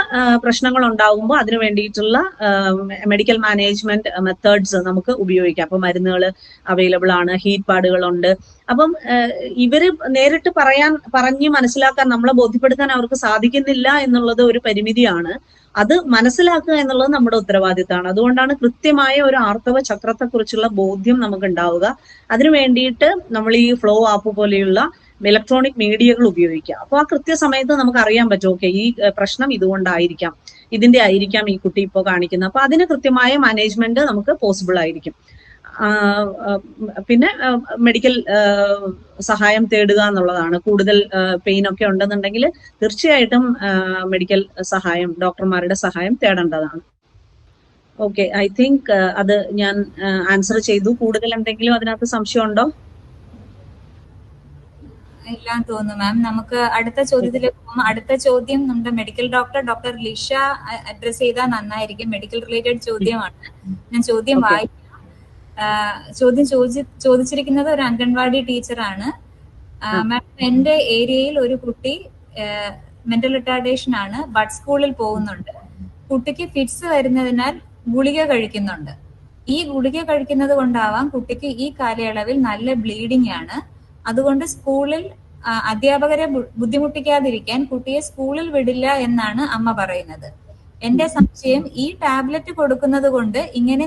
പ്രശ്നങ്ങൾ ഉണ്ടാകുമ്പോൾ അതിനു വേണ്ടിയിട്ടുള്ള മെഡിക്കൽ മാനേജ്മെന്റ് മെത്തേഡ്സ് നമുക്ക് ഉപയോഗിക്കാം. അപ്പൊ മരുന്നുകൾ അവൈലബിൾ ആണ്, ഹീറ്റ് പാഡുകളുണ്ട്. അപ്പം ഇവര് നേരിട്ട് പറഞ്ഞ് മനസ്സിലാക്കാൻ, നമ്മളെ ബോധ്യപ്പെടുത്താൻ അവർക്ക് സാധിക്കുന്നില്ല എന്നുള്ളത് ഒരു പരിമിതിയാണ്. അത് മനസ്സിലാക്കുക എന്നുള്ളത് നമ്മുടെ ഉത്തരവാദിത്തമാണ്. അതുകൊണ്ടാണ് കൃത്യമായ ഒരു ആർത്തവ ചക്രത്തെക്കുറിച്ചുള്ള ബോധ്യം നമുക്ക് ഉണ്ടാവുക. അതിനു വേണ്ടിയിട്ട് നമ്മൾ ഈ ഫ്ലോ ആപ്പ് പോലെയുള്ള ഇലക്ട്രോണിക് മീഡിയകൾ ഉപയോഗിക്കുക. അപ്പോൾ ആ കൃത്യസമയത്ത് നമുക്ക് അറിയാൻ പറ്റും, ഓക്കെ ഈ പ്രശ്നം ഇതുകൊണ്ടായിരിക്കാം, ഇതിന്റെ ആയിരിക്കാം ഈ കുട്ടി ഇപ്പോൾ കാണിക്കുന്നത്. അപ്പൊ അതിന് കൃത്യമായ മാനേജ്മെന്റ് നമുക്ക് പോസിബിൾ ആയിരിക്കും. പിന്നെ മെഡിക്കൽ സഹായം തേടുക എന്നുള്ളതാണ്. കൂടുതൽ പെയിൻ ഒക്കെ ഉണ്ടെന്നുണ്ടെങ്കിൽ തീർച്ചയായിട്ടും മെഡിക്കൽ സഹായം, ഡോക്ടർമാരുടെ സഹായം തേടേണ്ടതാണ്. ഓക്കെ, ഐ തിങ്ക് അത് ഞാൻ ആൻസർ ചെയ്തു. കൂടുതൽ എന്തെങ്കിലും അതിനകത്ത് സംശയം ഉണ്ടോ? ഇല്ലാന്ന് തോന്നുന്നു മാം. നമുക്ക് അടുത്ത ചോദ്യത്തിലേക്ക് പോകാം. അടുത്ത ചോദ്യം നമ്മുടെ മെഡിക്കൽ ഡോക്ടർ ലിഷ അഡ്രസ് ചെയ്താൽ നന്നായിരിക്കും. മെഡിക്കൽ റിലേറ്റഡ് ചോദ്യമാണ്. ഞാൻ ചോദ്യം വായിക്കാം. ചോദ്യം ചോദിച്ചിരിക്കുന്നത് ഒരു അംഗൻവാടി ടീച്ചറാണ്. മാം, എന്റെ ഏരിയയിൽ ഒരു കുട്ടി മെന്റൽ റിട്ടാർഡേഷൻ ആണ്, ബഡ് സ്കൂളിൽ പോകുന്നുണ്ട്. കുട്ടിക്ക് ഫിറ്റ്സ് വരുന്നതിനാൽ ഗുളിക കഴിക്കുന്നുണ്ട്. ഈ ഗുളിക കഴിക്കുന്നത് കൊണ്ടാവാം കുട്ടിക്ക് ഈ കാലയളവിൽ നല്ല ബ്ലീഡിംഗ് ആണ്. അതുകൊണ്ട് സ്കൂളിൽ അധ്യാപകരെ ബുദ്ധിമുട്ടിക്കാതിരിക്കാൻ കുട്ടിയെ സ്കൂളിൽ വിടില്ല എന്നാണ് അമ്മ പറയുന്നത്. എന്റെ സംശയം, ഈ ടാബ്ലറ്റ് കൊടുക്കുന്നത് കൊണ്ട് ഇങ്ങനെ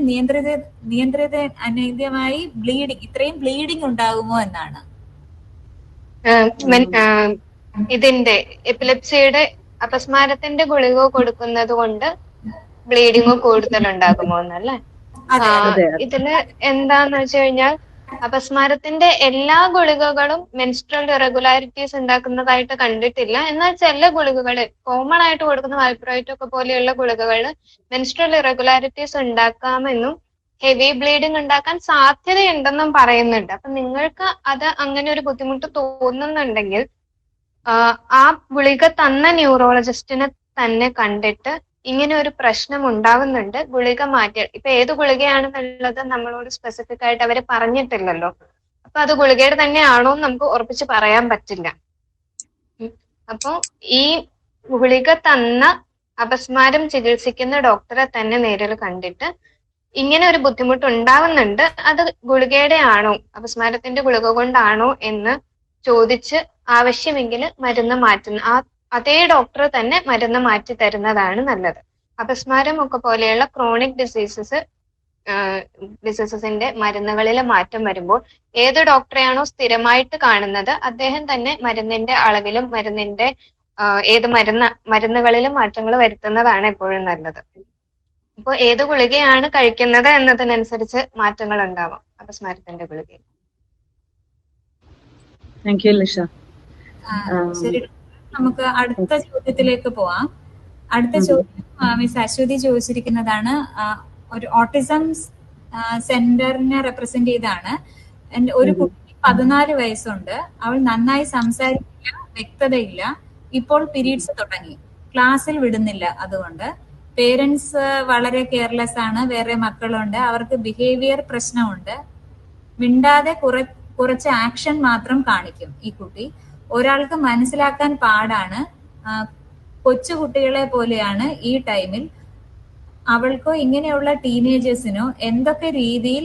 അനിയന്ത്രിതമായി ഇത്രയും ബ്ലീഡിംഗ് ഉണ്ടാകുമോ എന്നാണ്. ഇതിന്റെ എപ്പിലെപ്സിയുടെ അപസ്മാരത്തിന്റെ ഗുളിക കൊടുക്കുന്നത് കൊണ്ട് ബ്ലീഡിംഗ് കൂടുതൽ ഉണ്ടാകുമോ എന്നല്ലേ? ഇതില് എന്താന്ന് വെച്ച് കഴിഞ്ഞാൽ അപസ്മാരത്തിന്റെ എല്ലാ ഗുളികകളും മെൻസ്ട്രൽ ഇറഗുലാരിറ്റീസ് ഉണ്ടാക്കുന്നതായിട്ട് കണ്ടിട്ടില്ല. എന്നാൽ ചില ഗുളികകള് കോമൺ ആയിട്ട് കൊടുക്കുന്ന വാൽപ്രോയിറ്റ് ഒക്കെ പോലെയുള്ള ഗുളികകള് മെൻസ്ട്രൽ ഇറഗുലാരിറ്റീസ് ഉണ്ടാക്കാമെന്നും ഹെവി ബ്ലീഡിംഗ് ഉണ്ടാക്കാൻ സാധ്യതയുണ്ടെന്നും പറയുന്നുണ്ട്. അപ്പൊ നിങ്ങൾക്ക് അത് അങ്ങനെ ഒരു ബുദ്ധിമുട്ട് തോന്നുന്നുണ്ടെങ്കിൽ ആ ഗുളിക തന്ന ന്യൂറോളജിസ്റ്റിനെ തന്നെ കണ്ടിട്ട് ഇങ്ങനെ ഒരു പ്രശ്നം ഉണ്ടാവുന്നുണ്ട്, ഗുളിക മാറ്റി. ഇപ്പൊ ഏത് ഗുളികയാണെന്നുള്ളത് നമ്മളോട് സ്പെസിഫിക് ആയിട്ട് അവര് പറഞ്ഞിട്ടില്ലല്ലോ. അപ്പൊ അത് ഗുളികയുടെ തന്നെയാണോ എന്ന് നമുക്ക് ഉറപ്പിച്ച് പറയാൻ പറ്റില്ല. അപ്പൊ ഈ ഗുളിക തന്ന അപസ്മാരം ചികിത്സിക്കുന്ന ഡോക്ടറെ തന്നെ നേരിൽ കണ്ടിട്ട് ഇങ്ങനെ ഒരു ബുദ്ധിമുട്ട് ഉണ്ടാവുന്നുണ്ട്, അത് ഗുളികയുടെ ആണോ, അപസ്മാരത്തിന്റെ ഗുളിക കൊണ്ടാണോ എന്ന് ചോദിച്ച് ആവശ്യമെങ്കിൽ മരുന്ന് മാറ്റുന്ന അതേ ഡോക്ടർ തന്നെ മരുന്ന് മാറ്റി തരുന്നതാണ് നല്ലത്. അപസ്മാരം ഒക്കെ പോലെയുള്ള ക്രോണിക് ഡിസീസസിന്റെ മരുന്നുകളിലെ മാറ്റം വരുമ്പോൾ ഏത് ഡോക്ടറെയാണോ സ്ഥിരമായിട്ട് കാണുന്നത് അദ്ദേഹം തന്നെ മരുന്നിന്റെ അളവിലും മരുന്നിന്റെ മരുന്നുകളിലും മാറ്റങ്ങൾ വരുത്തുന്നതാണ് എപ്പോഴും നല്ലത്. അപ്പോൾ ഏത് ഗുളികയാണ് കഴിക്കുന്നത് എന്നതിനനുസരിച്ച് മാറ്റങ്ങൾ ഉണ്ടാവാം അപസ്മാരത്തിന്റെ ഗുളികയിൽ. Thank you Lisha. ശരി, നമുക്ക് അടുത്ത ചോദ്യത്തിലേക്ക് പോവാം. അടുത്ത ചോദ്യം മിസ് അശ്വതി ചോദിച്ചിരിക്കുന്നതാണ്. ഒരു ഓട്ടിസം സെന്ററിനെ റെപ്രസെന്റ് ചെയ്താണ്. ഒരു കുട്ടി 14 വയസ്സുണ്ട്. അവൾ നന്നായി സംസാരിക്കില്ല, വ്യക്തതയില്ല. ഇപ്പോൾ പീരീഡ്സ് തുടങ്ങി. ക്ലാസ്സിൽ വിടുന്നില്ല. അതുകൊണ്ട് പേരൻസ് വളരെ കെയർലെസ് ആണ്. വേറെ മക്കളുണ്ട്. അവർക്ക് ബിഹേവിയർ പ്രശ്നമുണ്ട്. മിണ്ടാതെ കുറച്ച് ആക്ഷൻ മാത്രം കാണിക്കും ഈ കുട്ടി. ഒരാൾക്ക് മനസ്സിലാക്കാൻ പാടാണ്. കൊച്ചു കുട്ടികളെ പോലെയാണ് ഈ ടൈമിൽ. അവൾക്കോ ഇങ്ങനെയുള്ള ടീനേജേഴ്സിനോ എന്തൊക്കെ രീതിയിൽ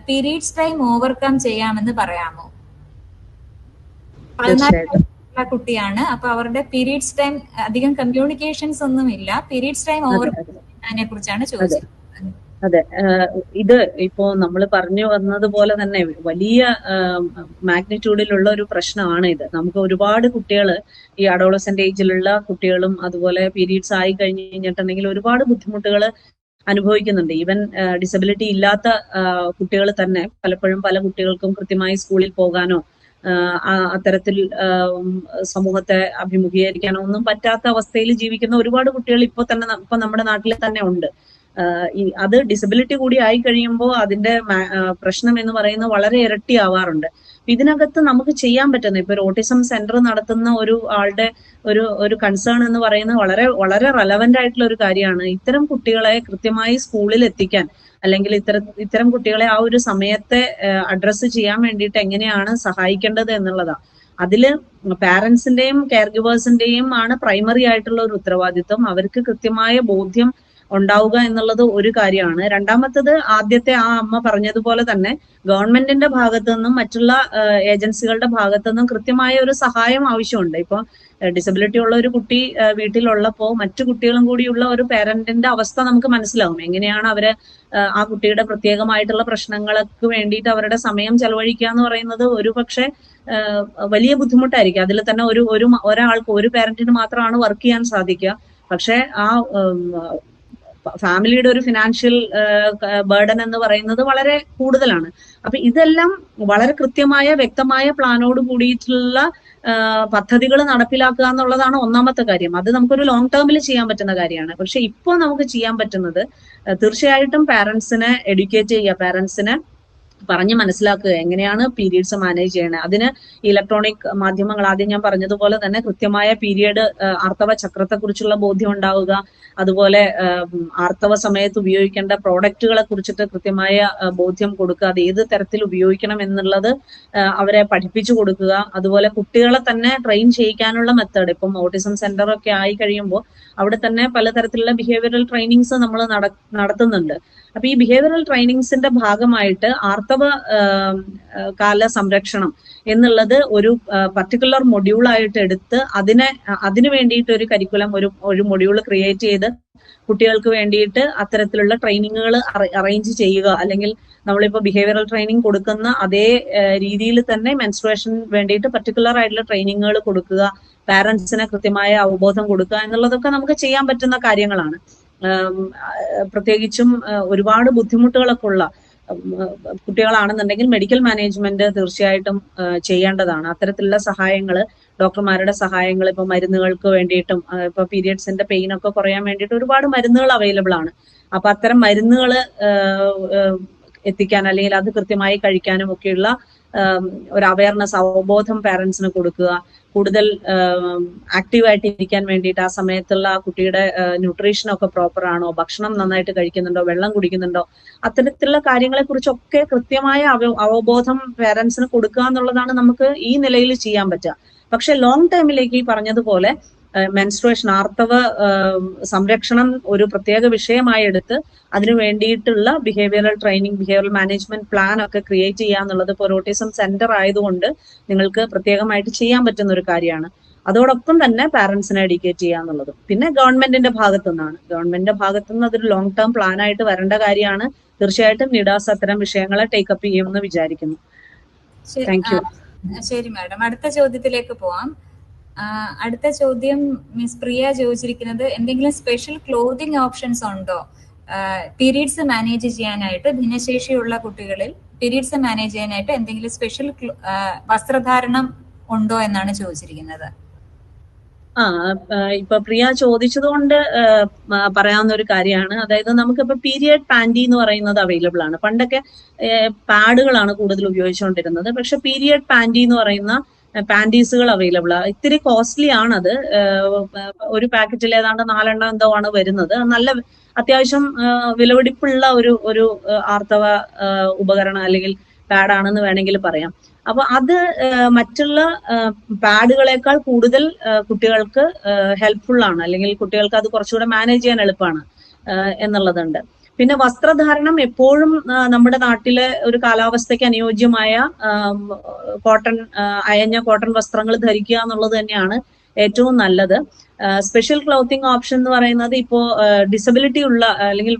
പീരീഡ്സ് ടൈം ഓവർകം ചെയ്യാമെന്ന് പറയാമോ? 14 കുട്ടിയാണ്. അപ്പൊ അവരുടെ പീരീഡ്സ് ടൈം അധികം കമ്മ്യൂണിക്കേഷൻസ് ഒന്നും ഇല്ല. പീരീഡ്സ് ടൈം ഓവർകം ചെയ്യുന്നതിനെ കുറിച്ചാണ് ചോദിച്ചിരിക്കുന്നത്. അതെ, ഇത് ഇപ്പോ നമ്മൾ പറഞ്ഞു വന്നതുപോലെ തന്നെ വലിയ മാഗ്നിറ്റ്യൂഡിലുള്ള ഒരു പ്രശ്നമാണ് ഇത്. നമുക്ക് ഒരുപാട് കുട്ടികൾ, ഈ അഡോളസെന്റ് ഏജിലുള്ള കുട്ടികളും അതുപോലെ പീരീഡ്സ് ആയി കഴിഞ്ഞു കഴിഞ്ഞിട്ടുണ്ടെങ്കിൽ ഒരുപാട് ബുദ്ധിമുട്ടുകൾ അനുഭവിക്കുന്നുണ്ട്. ഈവൻ ഡിസബിലിറ്റി ഇല്ലാത്ത കുട്ടികൾ തന്നെ പലപ്പോഴും പല കുട്ടികൾക്കും കൃത്യമായി സ്കൂളിൽ പോകാനോ അത്തരത്തിൽ സമൂഹത്തെ അഭിമുഖീകരിക്കാനോ ഒന്നും പറ്റാത്ത അവസ്ഥയിൽ ജീവിക്കുന്ന ഒരുപാട് കുട്ടികൾ ഇപ്പൊ നമ്മുടെ നാട്ടിൽ തന്നെ ഉണ്ട്. അത് ഡിസബിലിറ്റി കൂടി ആയി കഴിയുമ്പോൾ അതിന്റെ പ്രശ്നം എന്ന് പറയുന്നത് വളരെ ഇരട്ടിയാവാറുണ്ട്. ഇതിനകത്ത് നമുക്ക് ചെയ്യാൻ പറ്റുന്ന ഇപ്പൊ ഒരു ഓട്ടിസം സെന്റർ നടത്തുന്ന ഒരു ആളുടെ ഒരു കൺസേൺ എന്ന് പറയുന്നത് വളരെ വളരെ റെലവന്റ് ആയിട്ടുള്ള ഒരു കാര്യമാണ്. ഇത്തരം കുട്ടികളെ കൃത്യമായി സ്കൂളിൽ എത്തിക്കാൻ, അല്ലെങ്കിൽ ഇത്തരം കുട്ടികളെ ആ ഒരു സമയത്തെ അഡ്രസ്സ് ചെയ്യാൻ വേണ്ടിയിട്ട് എങ്ങനെയാണ് സഹായിക്കേണ്ടത് എന്നുള്ളതാണ്. അതില് പാരന്റ്സിന്റെയും കെയർ ഗിവേഴ്സിന്റെയും ആണ് പ്രൈമറി ആയിട്ടുള്ള ഒരു ഉത്തരവാദിത്വം. അവർക്ക് കൃത്യമായ ബോധ്യം ഉണ്ടാവുക എന്നുള്ളത് ഒരു കാര്യമാണ്. രണ്ടാമത്തത്, ആദ്യത്തെ ആ അമ്മ പറഞ്ഞതുപോലെ തന്നെ ഗവൺമെന്റിന്റെ ഭാഗത്തു നിന്നും മറ്റുള്ള ഏജൻസികളുടെ ഭാഗത്തു നിന്നും കൃത്യമായ ഒരു സഹായം ആവശ്യമുണ്ട്. ഇപ്പൊ ഡിസബിലിറ്റി ഉള്ള ഒരു കുട്ടി വീട്ടിലുള്ളപ്പോ മറ്റു കുട്ടികളും കൂടിയുള്ള ഒരു പേരന്റിന്റെ അവസ്ഥ നമുക്ക് മനസ്സിലാവും. എങ്ങനെയാണ് അവര് ആ കുട്ടിയുടെ പ്രത്യേകമായിട്ടുള്ള പ്രശ്നങ്ങൾക്ക് വേണ്ടിയിട്ട് അവരുടെ സമയം ചെലവഴിക്കുക എന്ന് പറയുന്നത് ഒരു പക്ഷെ വലിയ ബുദ്ധിമുട്ടായിരിക്കും. അതിൽ തന്നെ ഒരാൾക്ക്, ഒരു പേരന്റിന് മാത്രമാണ് വർക്ക് ചെയ്യാൻ സാധിക്കുക. പക്ഷെ ആ ഫാമിലിയുടെ ഒരു ഫിനാൻഷ്യൽ ബർഡൻ എന്ന് പറയുന്നത് വളരെ കൂടുതലാണ്. അപ്പൊ ഇതെല്ലാം വളരെ കൃത്യമായ വ്യക്തമായ പ്ലാനോട് കൂടിയിട്ടുള്ള പദ്ധതികൾ നടപ്പിലാക്കുക എന്നുള്ളതാണ് ഒന്നാമത്തെ കാര്യം. അത് നമുക്കൊരു ലോങ് ടേമിൽ ചെയ്യാൻ പറ്റുന്ന കാര്യമാണ്. പക്ഷെ ഇപ്പോൾ നമുക്ക് ചെയ്യാൻ പറ്റുന്നത് തീർച്ചയായിട്ടും പാരന്റ്സിനെ എഡ്യൂക്കേറ്റ് ചെയ്യുക, പാരന്റ്സിനെ പറഞ്ഞ് മനസ്സിലാക്കുക എങ്ങനെയാണ് പീരീഡ്സ് മാനേജ് ചെയ്യണത്. അതിന് ഇലക്ട്രോണിക് മാധ്യമങ്ങൾ, ആദ്യം ഞാൻ പറഞ്ഞതുപോലെ തന്നെ കൃത്യമായ പീരിയഡ് ആർത്തവ ചക്രത്തെ കുറിച്ചുള്ള ബോധ്യം ഉണ്ടാവുക, അതുപോലെ ആർത്തവ സമയത്ത് ഉപയോഗിക്കേണ്ട പ്രോഡക്റ്റുകളെ കുറിച്ചിട്ട് കൃത്യമായ ബോധ്യം കൊടുക്കുക, അത് ഏത് തരത്തിൽ ഉപയോഗിക്കണം എന്നുള്ളത് അവരെ പഠിപ്പിച്ചു കൊടുക്കുക. അതുപോലെ കുട്ടികളെ തന്നെ ട്രെയിൻ ചെയ്യിക്കാനുള്ള മെത്തേഡ്, ഇപ്പം ഓട്ടിസം സെന്റർ ഒക്കെ ആയി കഴിയുമ്പോൾ അവിടെ തന്നെ പലതരത്തിലുള്ള ബിഹേവിയറൽ ട്രെയിനിങ്സ് നമ്മൾ നടത്തുന്നുണ്ട്. അപ്പൊ ഈ ബിഹേവിയറൽ ട്രെയിനിങ്സിന്റെ ഭാഗമായിട്ട് ആർത്തവ കാല സംരക്ഷണം എന്നുള്ളത് ഒരു പർട്ടിക്കുലർ മൊഡ്യൂളായിട്ട് എടുത്ത് അതിന് വേണ്ടിയിട്ട് ഒരു കരിക്കുലം, ഒരു മൊഡ്യൂൾ ക്രിയേറ്റ് ചെയ്ത് കുട്ടികൾക്ക് വേണ്ടിയിട്ട് അത്തരത്തിലുള്ള ട്രെയിനിങ്ങുകൾ അറേഞ്ച് ചെയ്യുക. അല്ലെങ്കിൽ നമ്മളിപ്പോ ബിഹേവിയറൽ ട്രെയിനിങ് കൊടുക്കുന്ന അതേ രീതിയിൽ തന്നെ മെൻസ്ട്രുവേഷൻ വേണ്ടിയിട്ട് പർട്ടിക്കുലർ ആയിട്ടുള്ള ട്രെയിനിങ്ങുകൾ കൊടുക്കുക, പാരന്റ്സിന് കൃത്യമായ അവബോധം കൊടുക്കുക എന്നുള്ളതൊക്കെ നമുക്ക് ചെയ്യാൻ പറ്റുന്ന കാര്യങ്ങളാണ്. പ്രത്യേകിച്ചും ഒരുപാട് ബുദ്ധിമുട്ടുകളൊക്കെ ഉള്ള കുട്ടികളാണെന്നുണ്ടെങ്കിൽ മെഡിക്കൽ മാനേജ്മെന്റ് തീർച്ചയായിട്ടും ചെയ്യേണ്ടതാണ്. അത്തരത്തിലുള്ള സഹായങ്ങൾ, ഡോക്ടർമാരുടെ സഹായങ്ങൾ, ഇപ്പൊ മരുന്നുകൾക്ക് വേണ്ടിയിട്ടും, ഇപ്പൊ പീരിയഡ്സിന്റെ പെയിൻ ഒക്കെ കുറയാൻ വേണ്ടിയിട്ട് ഒരുപാട് മരുന്നുകൾ അവൈലബിൾ ആണ്. അപ്പൊ അത്തരം മരുന്നുകൾ എത്തിക്കാൻ, അല്ലെങ്കിൽ അത് കൃത്യമായി കഴിക്കാനും ഒക്കെയുള്ള ഒരു അവയർനെസ്, അവബോധം പാരന്റ്സിന് കൊടുക്കുക. കൂടുതൽ ആക്റ്റീവായിട്ട് ഇരിക്കാൻ വേണ്ടിയിട്ട് ആ സമയത്തുള്ള ആ കുട്ടിയുടെ ന്യൂട്രീഷനൊക്കെ പ്രോപ്പർ ആണോ, ഭക്ഷണം നന്നായിട്ട് കഴിക്കുന്നുണ്ടോ, വെള്ളം കുടിക്കുന്നുണ്ടോ, അത്തരത്തിലുള്ള കാര്യങ്ങളെ കുറിച്ചൊക്കെ കൃത്യമായ അവബോധം പാരന്റ്സിന് കൊടുക്കുക എന്നുള്ളതാണ് നമുക്ക് ഈ നിലയിൽ ചെയ്യാൻ പറ്റുക. പക്ഷെ ലോങ് ടൈമിലേക്ക് ഈ പറഞ്ഞതുപോലെ മെൻസ്ട്രുവേഷൻ, ആർത്തവ സംരക്ഷണം ഒരു പ്രത്യേക വിഷയമായി എടുത്ത് അതിനു വേണ്ടിയിട്ടുള്ള behavioural training, behavioural management plan ഒക്കെ ക്രിയേറ്റ് ചെയ്യുക എന്നുള്ളത് ഇപ്പോൾ ഓട്ടിസം സെന്റർ ആയതുകൊണ്ട് നിങ്ങൾക്ക് പ്രത്യേകമായിട്ട് ചെയ്യാൻ പറ്റുന്ന ഒരു കാര്യമാണ്. അതോടൊപ്പം തന്നെ പാരന്റ്സിനെ എഡ്യൂക്കേറ്റ് ചെയ്യുക എന്നുള്ളതും പിന്നെ ഗവൺമെന്റിന്റെ ഭാഗത്തുനിന്ന് അതൊരു ലോങ് ടേം പ്ലാൻ ആയിട്ട് വരേണ്ട കാര്യമാണ്. തീർച്ചയായിട്ടും നിഡാസ് അത്തരം വിഷയങ്ങളെ ടേക്കപ്പ് ചെയ്യുമെന്ന് വിചാരിക്കുന്നു. Thank you. ശരി മാഡം, അടുത്ത ചോദ്യത്തിലേക്ക് പോവാം. അടുത്ത ചോദ്യം മിസ് പ്രിയ ചോദിച്ചിരിക്കുന്നത്, എന്തെങ്കിലും സ്പെഷ്യൽ ക്ലോത്തിങ് ഓപ്ഷൻസ് ഉണ്ടോ പീരീഡ്സ് മാനേജ് ചെയ്യാനായിട്ട്? ഭിന്നശേഷിയുള്ള കുട്ടികളിൽ പീരീഡ്സ് മാനേജ് ചെയ്യാനായിട്ട് എന്തെങ്കിലും സ്പെഷ്യൽ വസ്ത്രധാരണം ഉണ്ടോ എന്നാണ് ചോദിച്ചിരിക്കുന്നത്. ഇപ്പൊ പ്രിയ ചോദിച്ചത് കൊണ്ട് പറയാവുന്ന ഒരു കാര്യമാണ്. അതായത് നമുക്കിപ്പോ പീരിയഡ് പാന്റി എന്ന് പറയുന്നത് അവൈലബിൾ ആണ്. പണ്ടൊക്കെ പാഡുകളാണ് കൂടുതൽ ഉപയോഗിച്ചുകൊണ്ടിരുന്നത്. പക്ഷെ പീരിയഡ് പാന്റി എന്ന് പറയുന്ന പാൻറ്റീസുകൾ അവൈലബിൾ ആണ്. ഇത്തിരി കോസ്റ്റ്ലി ആണത്. ഒരു പാക്കറ്റിൽ ഏതാണ്ട് 4 എന്തോ ആണ് വരുന്നത്. നല്ല അത്യാവശ്യം വിലപിടിപ്പുള്ള ഒരു ആർത്തവ ഉപകരണം അല്ലെങ്കിൽ പാഡാണെന്ന് വേണമെങ്കിൽ പറയാം. അപ്പൊ അത് മറ്റുള്ള പാഡുകളെക്കാൾ കൂടുതൽ കുട്ടികൾക്ക് ഹെൽപ്ഫുൾ ആണ്, അല്ലെങ്കിൽ കുട്ടികൾക്ക് അത് കുറച്ചുകൂടെ മാനേജ് ചെയ്യാൻ എളുപ്പമാണ് എന്നുള്ളതുണ്ട്. പിന്നെ വസ്ത്രധാരണം എപ്പോഴും നമ്മുടെ നാട്ടിലെ ഒരു കാലാവസ്ഥയ്ക്ക് അനുയോജ്യമായ അയഞ്ഞ കോട്ടൺ വസ്ത്രങ്ങൾ ധരിക്കുക എന്നുള്ളത് തന്നെയാണ് ഏറ്റവും നല്ലത്. സ്പെഷ്യൽ ക്ലോത്തിങ് ഓപ്ഷൻ എന്ന് പറയുന്നത് ഇപ്പോ ഡിസബിലിറ്റി ഉള്ള അല്ലെങ്കിൽ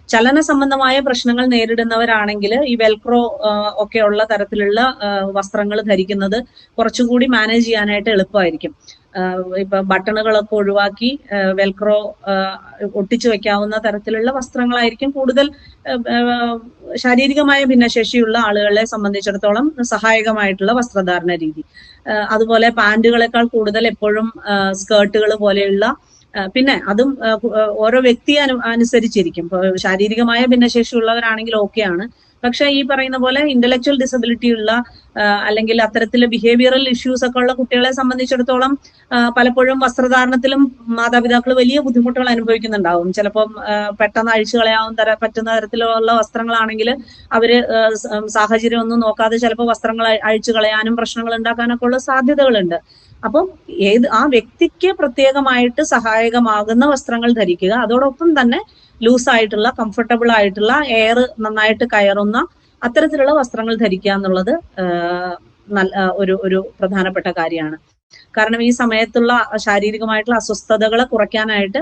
ചലന സംബന്ധമായ പ്രശ്നങ്ങൾ നേരിടുന്നവരാണെങ്കിൽ ഈ വെൽക്രോ ഒക്കെ ഉള്ള തരത്തിലുള്ള വസ്ത്രങ്ങൾ ധരിക്കുന്നത് കുറച്ചുകൂടി മാനേജ് ചെയ്യാനായിട്ട് എളുപ്പമായിരിക്കും. ഇപ്പൊ ബട്ടണുകളൊക്കെ ഒഴിവാക്കി വെൽക്രോ ഒട്ടിച്ചു വെക്കാവുന്ന തരത്തിലുള്ള വസ്ത്രങ്ങളായിരിക്കും കൂടുതൽ ശാരീരികമായ ഭിന്നശേഷിയുള്ള ആളുകളെ സംബന്ധിച്ചിടത്തോളം സഹായകമായിട്ടുള്ള വസ്ത്രധാരണ രീതി. അതുപോലെ പാന്റുകളെക്കാൾ കൂടുതൽ എപ്പോഴും സ്കേർട്ടുകൾ പോലെയുള്ള, പിന്നെ അതും ഓരോ വ്യക്തിയെ അനുസരിച്ചിരിക്കും. ഇപ്പൊ ശാരീരികമായ ഭിന്നശേഷിയുള്ളവരാണെങ്കിൽ ഓക്കെയാണ്. പക്ഷെ ഈ പറയുന്ന പോലെ ഇന്റലക്ച്വൽ ഡിസബിലിറ്റി ഉള്ള അല്ലെങ്കിൽ അത്തരത്തില് ബിഹേവിയറൽ ഇഷ്യൂസ് ഒക്കെ ഉള്ള കുട്ടികളെ സംബന്ധിച്ചിടത്തോളം പലപ്പോഴും വസ്ത്രധാരണത്തിലും മാതാപിതാക്കൾ വലിയ ബുദ്ധിമുട്ടുകൾ അനുഭവിക്കുന്നുണ്ടാവും. ചിലപ്പം പെട്ടെന്ന് അഴിച്ചു കളയാൻ പറ്റുന്ന തരത്തിലുള്ള വസ്ത്രങ്ങളാണെങ്കിൽ അവര് സാഹചര്യം ഒന്നും നോക്കാതെ ചിലപ്പോൾ വസ്ത്രങ്ങൾ അഴിച്ചു കളയാനും പ്രശ്നങ്ങൾ ഉണ്ടാക്കാനൊക്കെ ഉള്ള സാധ്യതകളുണ്ട്. അപ്പം ആ വ്യക്തിക്ക് പ്രത്യേകമായിട്ട് സഹായകമാകുന്ന വസ്ത്രങ്ങൾ ധരിക്കുക. അതോടൊപ്പം തന്നെ ലൂസ് ആയിട്ടുള്ള, കംഫർട്ടബിൾ ആയിട്ടുള്ള, എയർ നന്നായിട്ട് കയറുന്ന അത്തരത്തിലുള്ള വസ്ത്രങ്ങൾ ധരിക്കുക എന്നുള്ളത് ഒരു പ്രധാനപ്പെട്ട കാര്യമാണ്. കാരണം ഈ സമയത്തുള്ള ശാരീരികമായിട്ടുള്ള അസ്വസ്ഥതകളെ കുറയ്ക്കാനായിട്ട്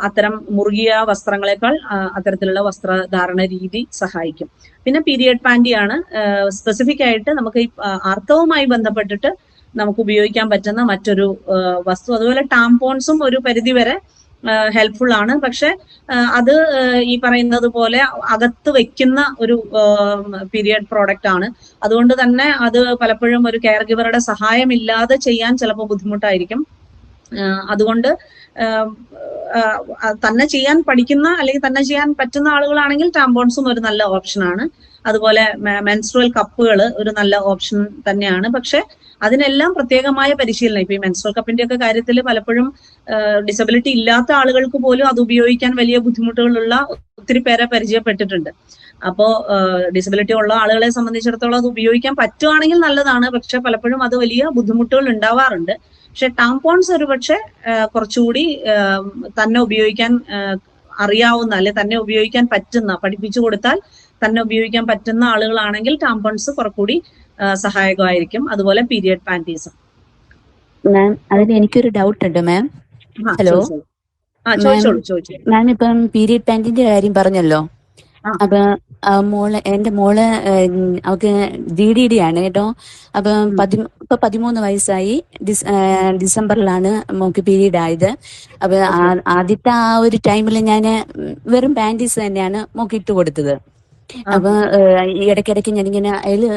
അത്തരം മുറുകിയ വസ്ത്രങ്ങളെക്കാൾ അത്തരത്തിലുള്ള വസ്ത്രധാരണ രീതി സഹായിക്കും. പിന്നെ പീരിയഡ് പാന്റിയാണ് സ്പെസിഫിക് ആയിട്ട് നമുക്ക് ഈ ആർത്തവവുമായി ബന്ധപ്പെട്ടിട്ട് നമുക്ക് ഉപയോഗിക്കാൻ പറ്റുന്ന മറ്റൊരു വസ്തു. അതുപോലെ ടാംപോൺസും ഒരു പരിധിവരെ ഹെൽപ്ഫുൾ ആണ്. പക്ഷെ അത് ഈ പറയുന്നത് പോലെ അകത്ത് വെക്കുന്ന ഒരു പീരിയഡ് പ്രോഡക്റ്റ് ആണ്. അതുകൊണ്ട് തന്നെ അത് പലപ്പോഴും ഒരു കെയർ ഗിവറുടെ സഹായമില്ലാതെ ചെയ്യാൻ ചിലപ്പോൾ ബുദ്ധിമുട്ടായിരിക്കും. അതുകൊണ്ട് തന്നെ ചെയ്യാൻ പഠിക്കുന്ന അല്ലെങ്കിൽ തന്നെ ചെയ്യാൻ പറ്റുന്ന ആളുകളാണെങ്കിൽ ടാംപോൺസും ഒരു നല്ല ഓപ്ഷനാണ്. അതുപോലെ മെൻസ്ട്രുവൽ കപ്പുകൾ ഒരു നല്ല ഓപ്ഷൻ തന്നെയാണ്. പക്ഷെ അതിനെല്ലാം പ്രത്യേകമായ പരിശീലനം. ഇപ്പൊ ഈ മെൻസ്ട്രുവൽ കപ്പിന്റെ ഒക്കെ കാര്യത്തിൽ പലപ്പോഴും ഡിസബിലിറ്റി ഇല്ലാത്ത ആളുകൾക്ക് പോലും അത് ഉപയോഗിക്കാൻ വലിയ ബുദ്ധിമുട്ടുകളുള്ള ഒത്തിരി പേരെ പരിചയപ്പെട്ടിട്ടുണ്ട്. അപ്പോ ഡിസബിലിറ്റി ഉള്ള ആളുകളെ സംബന്ധിച്ചിടത്തോളം അത് ഉപയോഗിക്കാൻ പറ്റുവാണെങ്കിൽ നല്ലതാണ്. പക്ഷെ പലപ്പോഴും അത് വലിയ ബുദ്ധിമുട്ടുകൾ ഉണ്ടാവാറുണ്ട്. പക്ഷെ ടാംപോൺസ് ഒരു പക്ഷെ കുറച്ചുകൂടി തന്നെ ഉപയോഗിക്കാൻ അറിയാവുന്ന, അല്ലെ തന്നെ ഉപയോഗിക്കാൻ പറ്റുന്ന, പഠിപ്പിച്ചു കൊടുത്താൽ തന്നെ ഉപയോഗിക്കാൻ പറ്റുന്ന ആളുകളാണെങ്കിൽ ടാംപോൺസ് കുറച്ചുകൂടി സഹായകമായിരിക്കും. അതുപോലെ പീരിയഡ് പാന്റീസും. മാം, അതിന് എനിക്കൊരു ഡൗട്ട് ഉണ്ട് മാം. ഹലോ മാം, ഇപ്പം പീരിയഡ് പാന്റിന്റെ കാര്യം പറഞ്ഞല്ലോ. അപ്പൊ എന്റെ മോള് അവക്ക് GDD ആണ് കേട്ടോ. അപ്പൊ ഇപ്പൊ 13 വയസ്സായി. ഡിസംബറിലാണ് മോക്ക് പീരീഡ് ആയത്. അപ്പൊ ആദ്യത്തെ ആ ഒരു ടൈമിൽ ഞാൻ വെറും പാന്റീസ് തന്നെയാണ് മോക്ക് ഇട്ട് കൊടുത്തത്. അപ്പൊ ഇടയ്ക്കിടയ്ക്ക് ഞാനിങ്ങനെ അയാള്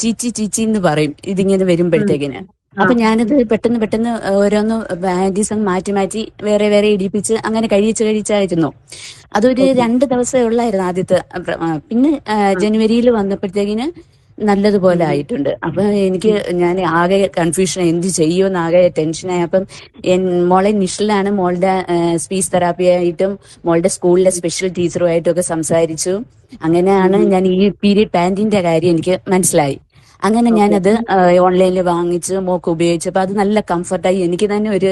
ചീച്ചി എന്ന് പറയും ഇതിങ്ങനെ വരുമ്പോഴത്തേക്കിന്. അപ്പൊ ഞാനത് പെട്ടെന്ന് ഓരോന്ന് പാന്റീസ് മാറ്റി വേറെ ഇടിപ്പിച്ച് അങ്ങനെ കഴിച്ചായിരുന്നു. അതൊരു 2 ദിവസമേ ഉള്ളായിരുന്നു ആദ്യത്തെ. പിന്നെ ജനുവരിയിൽ വന്നപ്പോഴത്തേക്കിന് നല്ലതുപോലെ ആയിട്ടുണ്ട്. അപ്പൊ ഞാൻ ആകെ കൺഫ്യൂഷൻ, എന്ത് ചെയ്യുമെന്ന് ആകെ ടെൻഷനായി. അപ്പം മോളെ നിഷിലാണ്, മോളുടെ സ്പീച്ച് തെറാപ്പി ആയിട്ടും മോളുടെ സ്കൂളിലെ സ്പെഷ്യൽ ടീച്ചറുമായിട്ടും ഒക്കെ സംസാരിച്ചു. അങ്ങനെയാണ് ഞാൻ ഈ പീരിയഡ് പാന്റിന്റെ കാര്യം എനിക്ക് മനസ്സിലായി. അങ്ങനെ ഞാനത് ഓൺലൈനിൽ വാങ്ങിച്ച് മോക്ക് ഉപയോഗിച്ചപ്പോ അത് നല്ല കംഫർട്ടായി. എനിക്ക് തന്നെ ഒരു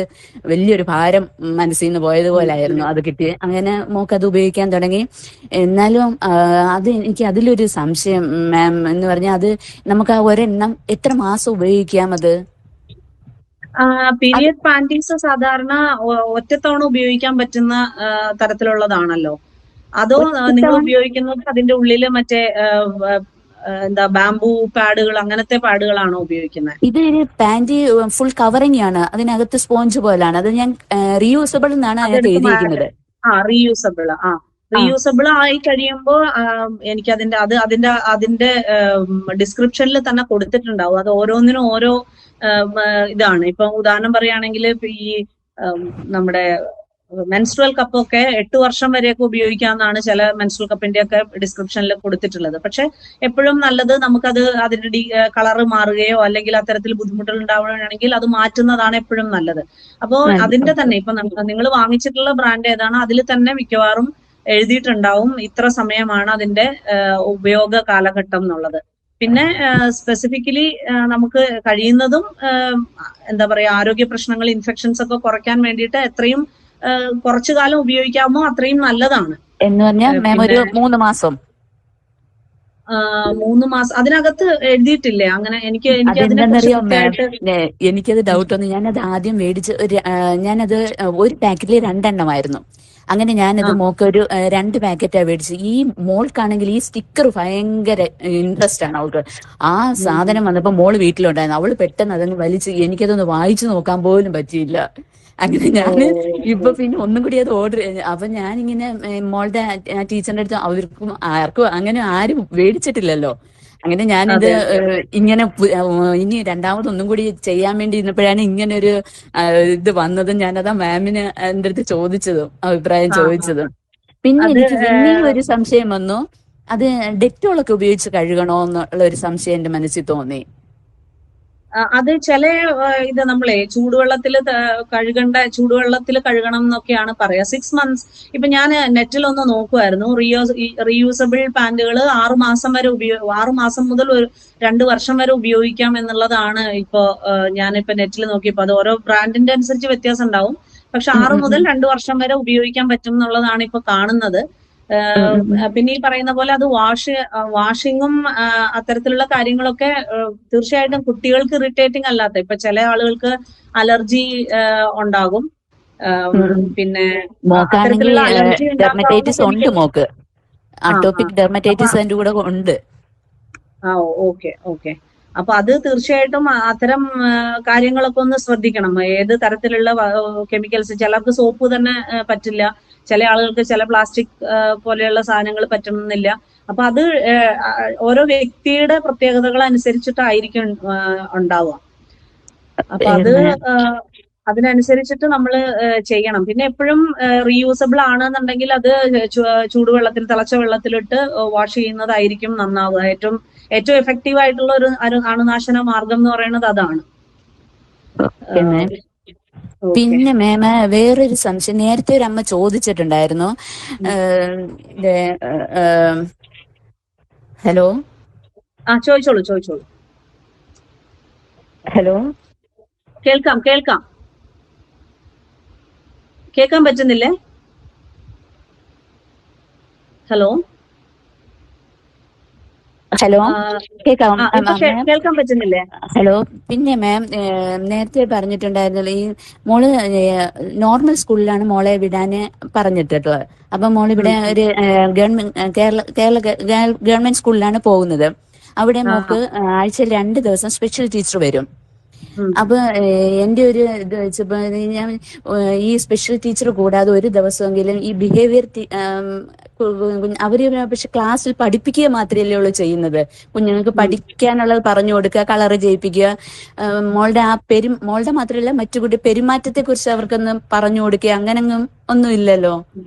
വലിയൊരു ഭാരം മനസ്സിൽ നിന്ന് പോയതുപോലായിരുന്നു അത് കിട്ടി. അങ്ങനെ മോക്ക് അത് ഉപയോഗിക്കാൻ തുടങ്ങി. എന്നാലും എനിക്ക് അതിലൊരു സംശയം മാം എന്ന് പറഞ്ഞാൽ, അത് നമുക്ക് ആ ഒരെണ്ണം എത്ര മാസം ഉപയോഗിക്കാം? അത് പീരിയഡ് പാന്റീസ് സാധാരണ ഒറ്റത്തവണ ഉപയോഗിക്കാൻ പറ്റുന്ന തരത്തിലുള്ളതാണല്ലോ. അതോ നിങ്ങൾ ഉപയോഗിക്കുന്നത് അതിന്റെ ഉള്ളില് മറ്റേ ബാംബു പാഡുകൾ, അങ്ങനത്തെ പാഡുകളാണോ ഉപയോഗിക്കുന്നത്? ഇത് പാന്റ് ഫുൾ കവറിംഗ് ആണ്, അതിനകത്ത് സ്പോഞ്ച് പോലാണ്. അത് ഞാൻ റീയൂസബിൾ എന്നാണ് എഴുതിയിരിക്കുന്നത്. റീയൂസബിൾ ആയി കഴിയുമ്പോ എനിക്ക് അതിന്റെ ഡിസ്ക്രിപ്ഷനിൽ തന്നെ കൊടുത്തിട്ടുണ്ടാവും. അത് ഓരോന്നിനും ഓരോ ഇതാണ്. ഇപ്പൊ ഉദാഹരണം പറയുകയാണെങ്കിൽ ഈ നമ്മുടെ മെൻസ്ട്രുവൽ കപ്പൊക്കെ 8 വർഷം വരെയൊക്കെ ഉപയോഗിക്കാമെന്നാണ് ചില മെൻസ്ട്രുവൽ കപ്പിന്റെ ഒക്കെ ഡിസ്ക്രിപ്ഷനിൽ കൊടുത്തിട്ടുള്ളത്. പക്ഷെ എപ്പോഴും നല്ലത് നമുക്കത് അതിന്റെ കളറ് മാറുകയോ അല്ലെങ്കിൽ അത്തരത്തിൽ ബുദ്ധിമുട്ടുകൾ ഉണ്ടാവുകയാണെങ്കിൽ അത് മാറ്റുന്നതാണ് എപ്പോഴും നല്ലത്. അപ്പോൾ അതിന്റെ തന്നെ ഇപ്പൊ നിങ്ങൾ വാങ്ങിച്ചിട്ടുള്ള ബ്രാൻഡ് ഏതാണ് അതിൽ തന്നെ മിക്കവാറും എഴുതിയിട്ടുണ്ടാവും ഇത്ര സമയമാണ് അതിന്റെ ഉപയോഗ കാലഘട്ടം എന്നുള്ളത്. പിന്നെ സ്പെസിഫിക്കലി നമുക്ക് കഴിയുന്നതും എന്താ പറയാ, ആരോഗ്യ പ്രശ്നങ്ങൾ, ഇൻഫെക്ഷൻസ് ഒക്കെ കുറയ്ക്കാൻ വേണ്ടിയിട്ട് എത്രയും കുറച്ചു കാലം ഉപയോഗിക്കാമോ അത്രയും നല്ലതാണ്. എന്ന് പറഞ്ഞാൽ ഒരു 3 മാസം 3 മാസം അതിനകത്ത് എഴുതിയിട്ടില്ലേ? അങ്ങനെ എനിക്കത് ഡൗട്ട് വന്നു. ഞാനത് ആദ്യം മേടിച്ച് ഞാനത് ഒരു പാക്കറ്റിൽ 2 എണ്ണമായിരുന്നു. അങ്ങനെ ഞാനത് മോക്കൊരു 2 പാക്കറ്റാ മേടിച്ചു. ഈ മോൾക്കാണെങ്കിൽ ഈ സ്റ്റിക്കർ ഭയങ്കര ഇൻട്രസ്റ്റ് ആണ് അവൾക്ക്. ആ സാധനം വന്നപ്പോ മോള് വീട്ടിലുണ്ടായിരുന്നു. അവള് പെട്ടെന്ന് അതങ്ങ് വലിച്ച്, എനിക്കതൊന്ന് വായിച്ചു നോക്കാൻ പോലും പറ്റിയില്ല. അങ്ങനെ ഞാന് ഇപ്പൊ പിന്നെ ഒന്നും കൂടി അത് ഓർഡർ. അപ്പൊ ഞാനിങ്ങനെ മോളുടെ ടീച്ചറിന്റെ അടുത്ത് അവർക്കും ആർക്കും അങ്ങനെ ആരും മേടിച്ചിട്ടില്ലല്ലോ. അങ്ങനെ ഞാനിത് ഇങ്ങനെ ഇനി രണ്ടാമതൊന്നും കൂടി ചെയ്യാൻ വേണ്ടി ഇരുന്നപ്പോഴാണ് ഇങ്ങനെ ഒരു ഇത് വന്നതും ഞാനതാ മാമിന് എന്റെ അടുത്ത് ചോദിച്ചതും അഭിപ്രായം ചോദിച്ചതും. പിന്നെ എനിക്ക് പിന്നെയും ഒരു സംശയം വന്നു, അത് ഡെറ്റോളൊക്കെ ഉപയോഗിച്ച് കഴുകണോ എന്നുള്ള ഒരു സംശയം എന്റെ മനസ്സിൽ തോന്നി. അത് ചില ഇത് നമ്മളെ ചൂടുവെള്ളത്തിൽ കഴുകണം എന്നൊക്കെയാണ് പറയാ. 6 months. ഇപ്പൊ ഞാൻ നെറ്റിലൊന്ന് നോക്കുമായിരുന്നു, റീയൂസബിൾ പാന്റുകൾ 6 മാസം വരെ 6 മാസം മുതൽ 2 വർഷം വരെ ഉപയോഗിക്കാം എന്നുള്ളതാണ് ഇപ്പോ ഞാനിപ്പോ നെറ്റിൽ നോക്കിയപ്പോ. അത് ഓരോ ബ്രാൻഡിന്റെ അനുസരിച്ച് വ്യത്യാസം ഉണ്ടാവും. പക്ഷെ 6 മുതൽ 2 വർഷം വരെ ഉപയോഗിക്കാൻ പറ്റും എന്നുള്ളതാണ് ഇപ്പൊ കാണുന്നത്. പിന്നെ ഈ പറയുന്ന പോലെ അത് വാഷിങ്ങും അത്തരത്തിലുള്ള കാര്യങ്ങളൊക്കെ തീർച്ചയായിട്ടും കുട്ടികൾക്ക് ഇറിറ്റേറ്റിംഗ് അല്ലാത്ത, ഇപ്പൊ ചില ആളുകൾക്ക് അലർജി ഉണ്ടാകും. പിന്നെ അത്തരത്തിലുള്ള അലർജി ഡെർമറ്റൈറ്റിസ് ഉണ്ട് മോക്ക്, അറ്റോപിക് ഡെർമറ്റൈറ്റിസ് അതിന്റെ കൂടെ ഉണ്ട്. ഓക്കെ. അപ്പൊ അത് തീർച്ചയായിട്ടും അത്തരം കാര്യങ്ങളൊക്കെ ഒന്ന് ശ്രദ്ധിക്കണം. ഏത് തരത്തിലുള്ള കെമിക്കൽസ്, ചിലർക്ക് സോപ്പ് തന്നെ പറ്റില്ല, ചില ആളുകൾക്ക് ചില പ്ലാസ്റ്റിക് പോലെയുള്ള സാധനങ്ങൾ പറ്റണമെന്നില്ല. അപ്പൊ അത് ഓരോ വ്യക്തിയുടെ പ്രത്യേകതകൾ അനുസരിച്ചിട്ടായിരിക്കും ഉണ്ടാവുക. അപ്പൊ അതിനനുസരിച്ചിട്ട് നമ്മൾ ചെയ്യണം. പിന്നെ എപ്പോഴും റീയൂസബിൾ ആണെന്നുണ്ടെങ്കിൽ അത് ചൂടുവെള്ളത്തിൽ, തിളച്ച വെള്ളത്തിലിട്ട് വാഷ് ചെയ്യുന്നതായിരിക്കും നന്നാവുക. ഏറ്റവും എഫക്റ്റീവ് ആയിട്ടുള്ള ഒരു അണുനാശന മാർഗം എന്ന് പറയുന്നത് അതാണ്. പിന്നെ മേമ വേറൊരു സംശയം നേരത്തെ ഒരു അമ്മ ചോദിച്ചിട്ടുണ്ടായിരുന്നു. ഹലോ ചോദിച്ചോളൂ. ഹലോ, കേൾക്കാൻ പറ്റുന്നില്ലേ? ഹലോ കേൾക്കാൻ പറ്റുന്നില്ലേ? ഹലോ. പിന്നെ മാം നേരത്തെ പറഞ്ഞിട്ടുണ്ടായിരുന്നല്ലോ, ഈ മോള് നോർമൽ സ്കൂളിലാണ് മോളെ വിടാന് പറഞ്ഞിട്ടുള്ളത്. അപ്പൊ മോളിവിടെ ഒരു ഗവൺമെന്റ് സ്കൂളിലാണ് പോകുന്നത്. അവിടെ മോക്ക് ആഴ്ചയിൽ 2 ദിവസം സ്പെഷ്യൽ ടീച്ചർ വരും. അപ്പൊ എന്റെ ഒരു ഇത് വെച്ചപ്പോ ഞാൻ ഈ സ്പെഷ്യൽ ടീച്ചർ കൂടാതെ ഒരു ദിവസമെങ്കിലും ഈ ബിഹേവിയർ അവര് പക്ഷെ ക്ലാസ്സിൽ പഠിപ്പിക്കുക മാത്രമല്ലേ ഉള്ളൂ ചെയ്യുന്നത്. കുഞ്ഞുങ്ങൾക്ക് പഠിക്കാനുള്ളത് പറഞ്ഞു കൊടുക്കുക, കളറ് ചെയ്യിപ്പിക്കുക, മോളുടെ മോളുടെ മാത്രമല്ല മറ്റു പെരുമാറ്റത്തെ കുറിച്ച് അവർക്കൊന്നും പറഞ്ഞു കൊടുക്കുക, അങ്ങനെയൊന്നും ഒന്നും ഇല്ലല്ലോ.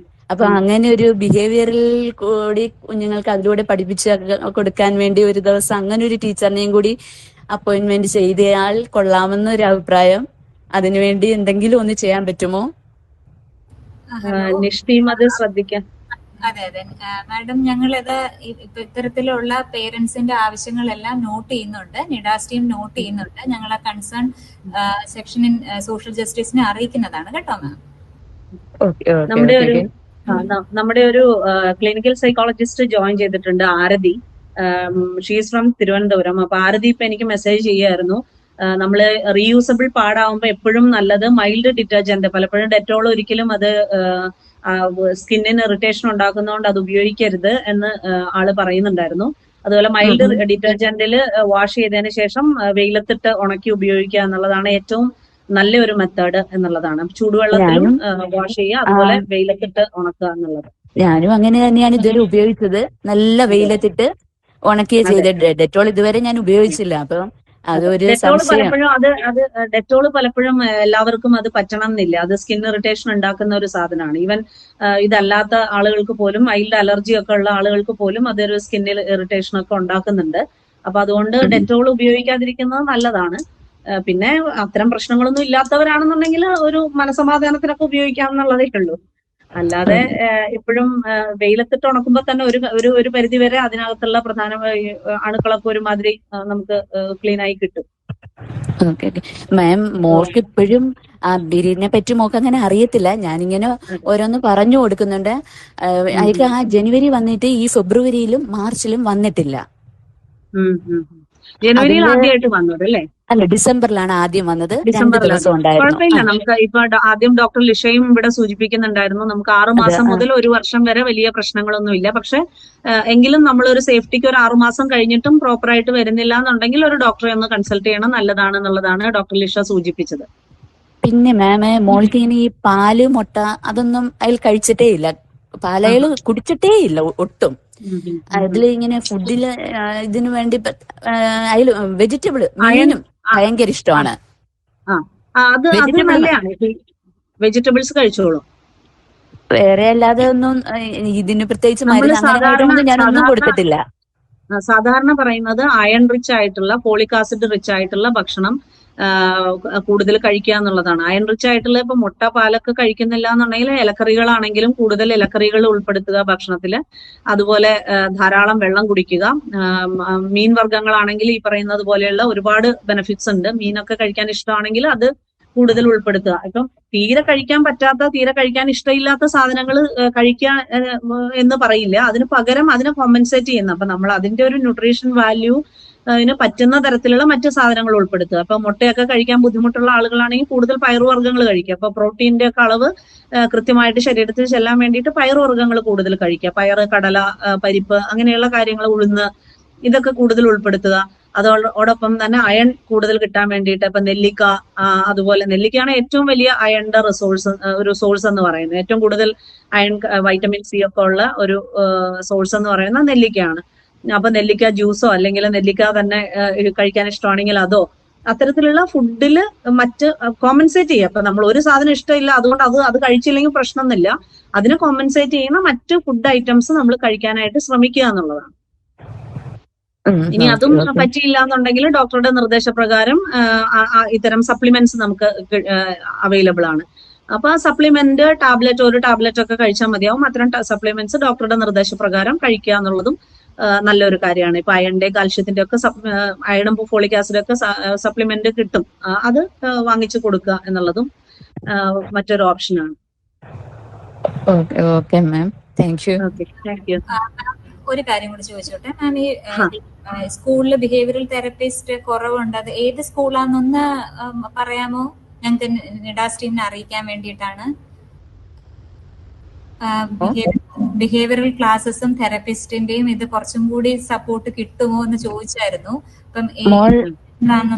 അപ്പൊ അങ്ങനെ ഒരു ബിഹേവിയറിൽ കൂടി കുഞ്ഞുങ്ങൾക്ക് അതിലൂടെ പഠിപ്പിച്ച് കൊടുക്കാൻ വേണ്ടി ഒരു ദിവസം അങ്ങനെ ഒരു ടീച്ചറിനെയും കൂടി അപ്പോയിന്റ്മെന്റ് ചെയ്തയാൾ കൊള്ളാമെന്നൊരു അഭിപ്രായം. അതിനുവേണ്ടി എന്തെങ്കിലും ഒന്ന് ചെയ്യാൻ പറ്റുമോ? അത് ശ്രദ്ധിക്കാം. അതെ മാഡം, ഞങ്ങളിത് ഇത്തരത്തിലുള്ള പേരൻസിന്റെ ആവശ്യങ്ങളെല്ലാം നോട്ട് ചെയ്യുന്നുണ്ട്, നിഡാസ് ടീം നോട്ട് ചെയ്യുന്നുണ്ട്. ഞങ്ങൾ ആ കൺസേൺ സെക്ഷൻ ഇൻ സോഷ്യൽ ജസ്റ്റിസിനെ അറിയിക്കുന്നതാണ് കേട്ടോ മാം. നമ്മുടെ ഒരു ക്ലിനിക്കൽ സൈക്കോളജിസ്റ്റ് ജോയിൻ ചെയ്തിട്ടുണ്ട്, ആരതി. She's from Thiruvananthapuram. അപ്പൊ ആരതി ഇപ്പൊ എനിക്ക് മെസ്സേജ് ചെയ്യായിരുന്നു, നമ്മള് റീയൂസബിൾ പാടാവുമ്പോ എപ്പോഴും നല്ലത് മൈൽഡ് ഡിറ്റർജന്റ്, പലപ്പോഴും ഡെറ്റോൾ ഒരിക്കലും അത് സ്കിന്നിന് ഇറിറ്റേഷൻ ഉണ്ടാക്കുന്നതുകൊണ്ട് അത് ഉപയോഗിക്കരുത് എന്ന് ആള് പറയുന്നുണ്ടായിരുന്നു. അതുപോലെ മൈൽഡ് ഡിറ്റർജന്റിൽ വാഷ് ചെയ്തതിന് ശേഷം വെയിലത്തിട്ട് ഉണക്കി ഉപയോഗിക്കുക എന്നുള്ളതാണ് ഏറ്റവും നല്ലൊരു മെത്തേഡ് എന്നുള്ളതാണ്. ചൂടുവെള്ളത്തിലും വാഷ് ചെയ്യുക, അതുപോലെ വെയിലത്തിട്ട് ഉണക്കുക എന്നുള്ളത്. ഞാനും അങ്ങനെ തന്നെയാണ് ഇതുവരെ ഉപയോഗിച്ചത്, നല്ല വെയിലത്തിട്ട് ഉണക്കിയ ചെയ്തിട്ട്. ഡെറ്റോൾ ഇതുവരെ ഞാൻ ഉപയോഗിച്ചില്ല. അപ്പൊ അതൊരു സംശയം. ഡെറ്റോൾ പലപ്പോഴും എല്ലാവർക്കും അത് പറ്റണം എന്നില്ല. അത് സ്കിൻ ഇറിറ്റേഷൻ ഉണ്ടാക്കുന്ന ഒരു സാധനമാണ്. ഈവൻ ഇതല്ലാത്ത ആളുകൾക്ക് പോലും, മൈൽഡ് അലർജി ഒക്കെ ഉള്ള ആളുകൾക്ക് പോലും അതൊരു സ്കിന്നിൽ ഇറിറ്റേഷൻ ഒക്കെ ഉണ്ടാക്കുന്നുണ്ട്. അപ്പൊ അതുകൊണ്ട് ഡെറ്റോൾ ഉപയോഗിക്കാതിരിക്കുന്നത് നല്ലതാണ്. പിന്നെ അത്തരം പ്രശ്നങ്ങളൊന്നും ഇല്ലാത്തവരാണെന്നുണ്ടെങ്കിൽ ഒരു മനസമാധാനത്തിനൊക്കെ ഉപയോഗിക്കാമെന്നുള്ളതേ ഉള്ളൂ. അല്ലാതെ എപ്പോഴും വെയിലത്തിട്ട് ഉണക്കുമ്പോ തന്നെ ഒരു പരിധി വരെ അതിനകത്തുള്ള പ്രധാന അണുക്കളൊക്കെ ഒരുമാതിരി നമുക്ക് ക്ലീൻ ആയി കിട്ടും. മാം, മോൾക്ക് ഇപ്പോഴും ആ ബിരിയാണിനെ പറ്റി മോക്ക് അങ്ങനെ അറിയത്തില്ല. ഞാനിങ്ങനെ ഓരോന്ന് പറഞ്ഞു കൊടുക്കുന്നുണ്ട്. അയാൾക്ക് ആ ജനുവരി വന്നിട്ട് ഈ ഫെബ്രുവരിയിലും മാർച്ചിലും വന്നിട്ടില്ല. ജനുവരിയിൽ ആദ്യമായിട്ട് വന്നത് അല്ലേ? അല്ല, ഡിസംബറിലാണ് ആദ്യം വന്നത്. 2 ഡിസംബറിലാണ്. ദിവസം ഉണ്ടായിരുന്നു. കുഴപ്പമില്ല. നമുക്ക് ഇപ്പൊ ആദ്യം ഡോക്ടർ ലിഷയും ഇവിടെ സൂചിപ്പിക്കുന്നുണ്ടായിരുന്നു, നമുക്ക് 6 മാസം മുതൽ 1 വർഷം വരെ വലിയ പ്രശ്നങ്ങളൊന്നുമില്ല. പക്ഷെ എങ്കിലും നമ്മൾ ഒരു സേഫ്റ്റിക്ക് ഒരു 6 മാസം കഴിഞ്ഞിട്ടും പ്രോപ്പർ ആയിട്ട് വരുന്നില്ല എന്നുണ്ടെങ്കിൽ ഒരു ഡോക്ടറെ ഒന്ന് കൺസൾട്ട് ചെയ്യണം, നല്ലതാണെന്നുള്ളതാണ് ഡോക്ടർ ലിഷ സൂചിപ്പിച്ചത്. പിന്നെ മാമ് മോൾക്ക് ഇങ്ങനെ ഈ പാല് മുട്ട അതൊന്നും അയാൾ കഴിച്ചിട്ടേ ഇല്ല. പാലയാൾ കുടിച്ചിട്ടേ ഇല്ല ഒട്ടും. അതില് ഇങ്ങനെ ഫുഡില് ഇതിനു വേണ്ടി അതിൽ വെജിറ്റബിൾ മീനും ഭയങ്കര ഇഷ്ടമാണ്. അത് നല്ലതാണ്, വെജിറ്റബിൾസ് കഴിച്ചോളൂ. വേറെ അല്ലാതെ ഒന്നും ഇതിന് പ്രത്യേകിച്ച് മരുന്ന് അങ്ങനെ ഞാനൊന്നും കൊടുത്തിട്ടില്ല. സാധാരണ പറയുന്നത് അയൺ റിച്ച് ആയിട്ടുള്ള, ഫോളിക് ആസിഡ് റിച്ച് ആയിട്ടുള്ള ഭക്ഷണം കൂടുതൽ കഴിക്കുക എന്നുള്ളതാണ്. അയൺ റിച്ച് ആയിട്ടുള്ള ഇപ്പൊ മുട്ട പാലൊക്കെ കഴിക്കുന്നില്ല എന്നുണ്ടെങ്കിൽ ഇലക്കറികളാണെങ്കിലും കൂടുതൽ ഇലക്കറികൾ ഉൾപ്പെടുത്തുക ഭക്ഷണത്തില്. അതുപോലെ ധാരാളം വെള്ളം കുടിക്കുക. മീൻ വർഗ്ഗങ്ങളാണെങ്കിൽ ഈ പറയുന്നത് പോലെയുള്ള ഒരുപാട് ബെനിഫിറ്റ്സ് ഉണ്ട്. മീനൊക്കെ കഴിക്കാൻ ഇഷ്ടമാണെങ്കിൽ അത് കൂടുതൽ ഉൾപ്പെടുത്തുക. ഇപ്പം തീരെ കഴിക്കാൻ പറ്റാത്ത, തീരെ കഴിക്കാൻ ഇഷ്ടമില്ലാത്ത സാധനങ്ങൾ കഴിക്കുക എന്ന് പറയില്ല. അതിന് പകരം അതിനെ കോമ്പൻസേറ്റ് ചെയ്യുന്ന, അപ്പൊ നമ്മൾ അതിന്റെ ഒരു ന്യൂട്രീഷൻ വാല്യൂ പറ്റുന്ന തരത്തിലുള്ള മറ്റു സാധനങ്ങൾ ഉൾപ്പെടുത്തുക. അപ്പൊ മുട്ടയൊക്കെ കഴിക്കാൻ ബുദ്ധിമുട്ടുള്ള ആളുകളാണെങ്കിൽ കൂടുതൽ പയറുവർഗ്ഗങ്ങൾ കഴിക്കുക. അപ്പൊ പ്രോട്ടീന്റെ ഒക്കെ അളവ് കൃത്യമായിട്ട് ശരീരത്തിൽ ചെല്ലാൻ വേണ്ടിയിട്ട് പയറുവർഗ്ഗങ്ങൾ കൂടുതൽ കഴിക്കുക. പയറ്, കടല, പരിപ്പ്, അങ്ങനെയുള്ള കാര്യങ്ങൾ, ഉഴുന്ന്, ഇതൊക്കെ കൂടുതൽ ഉൾപ്പെടുത്തുക. അതോടൊപ്പം തന്നെ അയൺ കൂടുതൽ കിട്ടാൻ വേണ്ടിയിട്ട് ഇപ്പൊ നെല്ലിക്ക, അതുപോലെ നെല്ലിക്കയാണ് ഏറ്റവും വലിയ അയണിന്റെ ഒരു സോഴ്സ് എന്ന് പറയുന്നത്. ഏറ്റവും കൂടുതൽ അയൺ, വൈറ്റമിൻ സി ഒക്കെ ഉള്ള ഒരു സോഴ്സ് എന്ന് പറയുന്നത് നെല്ലിക്കയാണ്. അപ്പൊ നെല്ലിക്ക ജ്യൂസോ അല്ലെങ്കിൽ നെല്ലിക്ക തന്നെ കഴിക്കാൻ ഇഷ്ടമാണെങ്കിൽ അതോ, അത്തരത്തിലുള്ള ഫുഡില് മറ്റ് കോമ്പൻസേറ്റ് ചെയ്യുക. അപ്പൊ നമ്മൾ ഒരു സാധനം ഇഷ്ടമില്ല അതുകൊണ്ട് അത് കഴിച്ചില്ലെങ്കിൽ പ്രശ്നമൊന്നുമില്ല. അതിനെ കോമ്പൻസേറ്റ് ചെയ്യുന്ന മറ്റ് ഫുഡ് ഐറ്റംസ് നമ്മൾ കഴിക്കാനായിട്ട് ശ്രമിക്കുക എന്നുള്ളതാണ്. ഇനി അതും പറ്റിയില്ല എന്നുണ്ടെങ്കിൽ ഡോക്ടറുടെ നിർദ്ദേശപ്രകാരം ഇത്തരം സപ്ലിമെന്റ്സ് നമുക്ക് അവൈലബിൾ ആണ്. അപ്പൊ ആ സപ്ലിമെന്റ് ഒരു ടാബ്ലറ്റ് ഒക്കെ കഴിച്ചാൽ മതിയാവും. അത്തരം സപ്ലിമെന്റ്സ് ഡോക്ടറുടെ നിർദ്ദേശപ്രകാരം കഴിക്കുക എന്നുള്ളതും നല്ലൊരു കാര്യമാണ്. ഇപ്പൊ അയണിന്റെ, കാൽഷ്യത്തിന്റെ ഒക്കെ അയണും ഫോളിക് ആസിഡ് ഒക്കെ സപ്ലിമെന്റ് കിട്ടും. അത് വാങ്ങിച്ചു കൊടുക്കുക എന്നുള്ളതും മറ്റൊരു ഓപ്ഷനാണ്. Okay ma'am, thank you. ഒരു കാര്യം കൂടി ചോദിച്ചോട്ടെ മാം, ഈ സ്കൂളിൽ ബിഹേവിയറൽ തെറപ്പിസ്റ്റ് കുറവുണ്ട്, അത് ഏത് സ്കൂളാന്നൊന്ന് പറയാമോ? ഞങ്ങൾക്ക് നിഡാസ് ടീമിനെ അറിയിക്കാൻ വേണ്ടിയിട്ടാണ്. ബിഹേവിയറൽ ക്ലാസ്സസും തെറപ്പിസ്റ്റിന്റെയും ഇത് കുറച്ചും കൂടി സപ്പോർട്ട് കിട്ടുമോ എന്ന് ചോദിച്ചായിരുന്നു.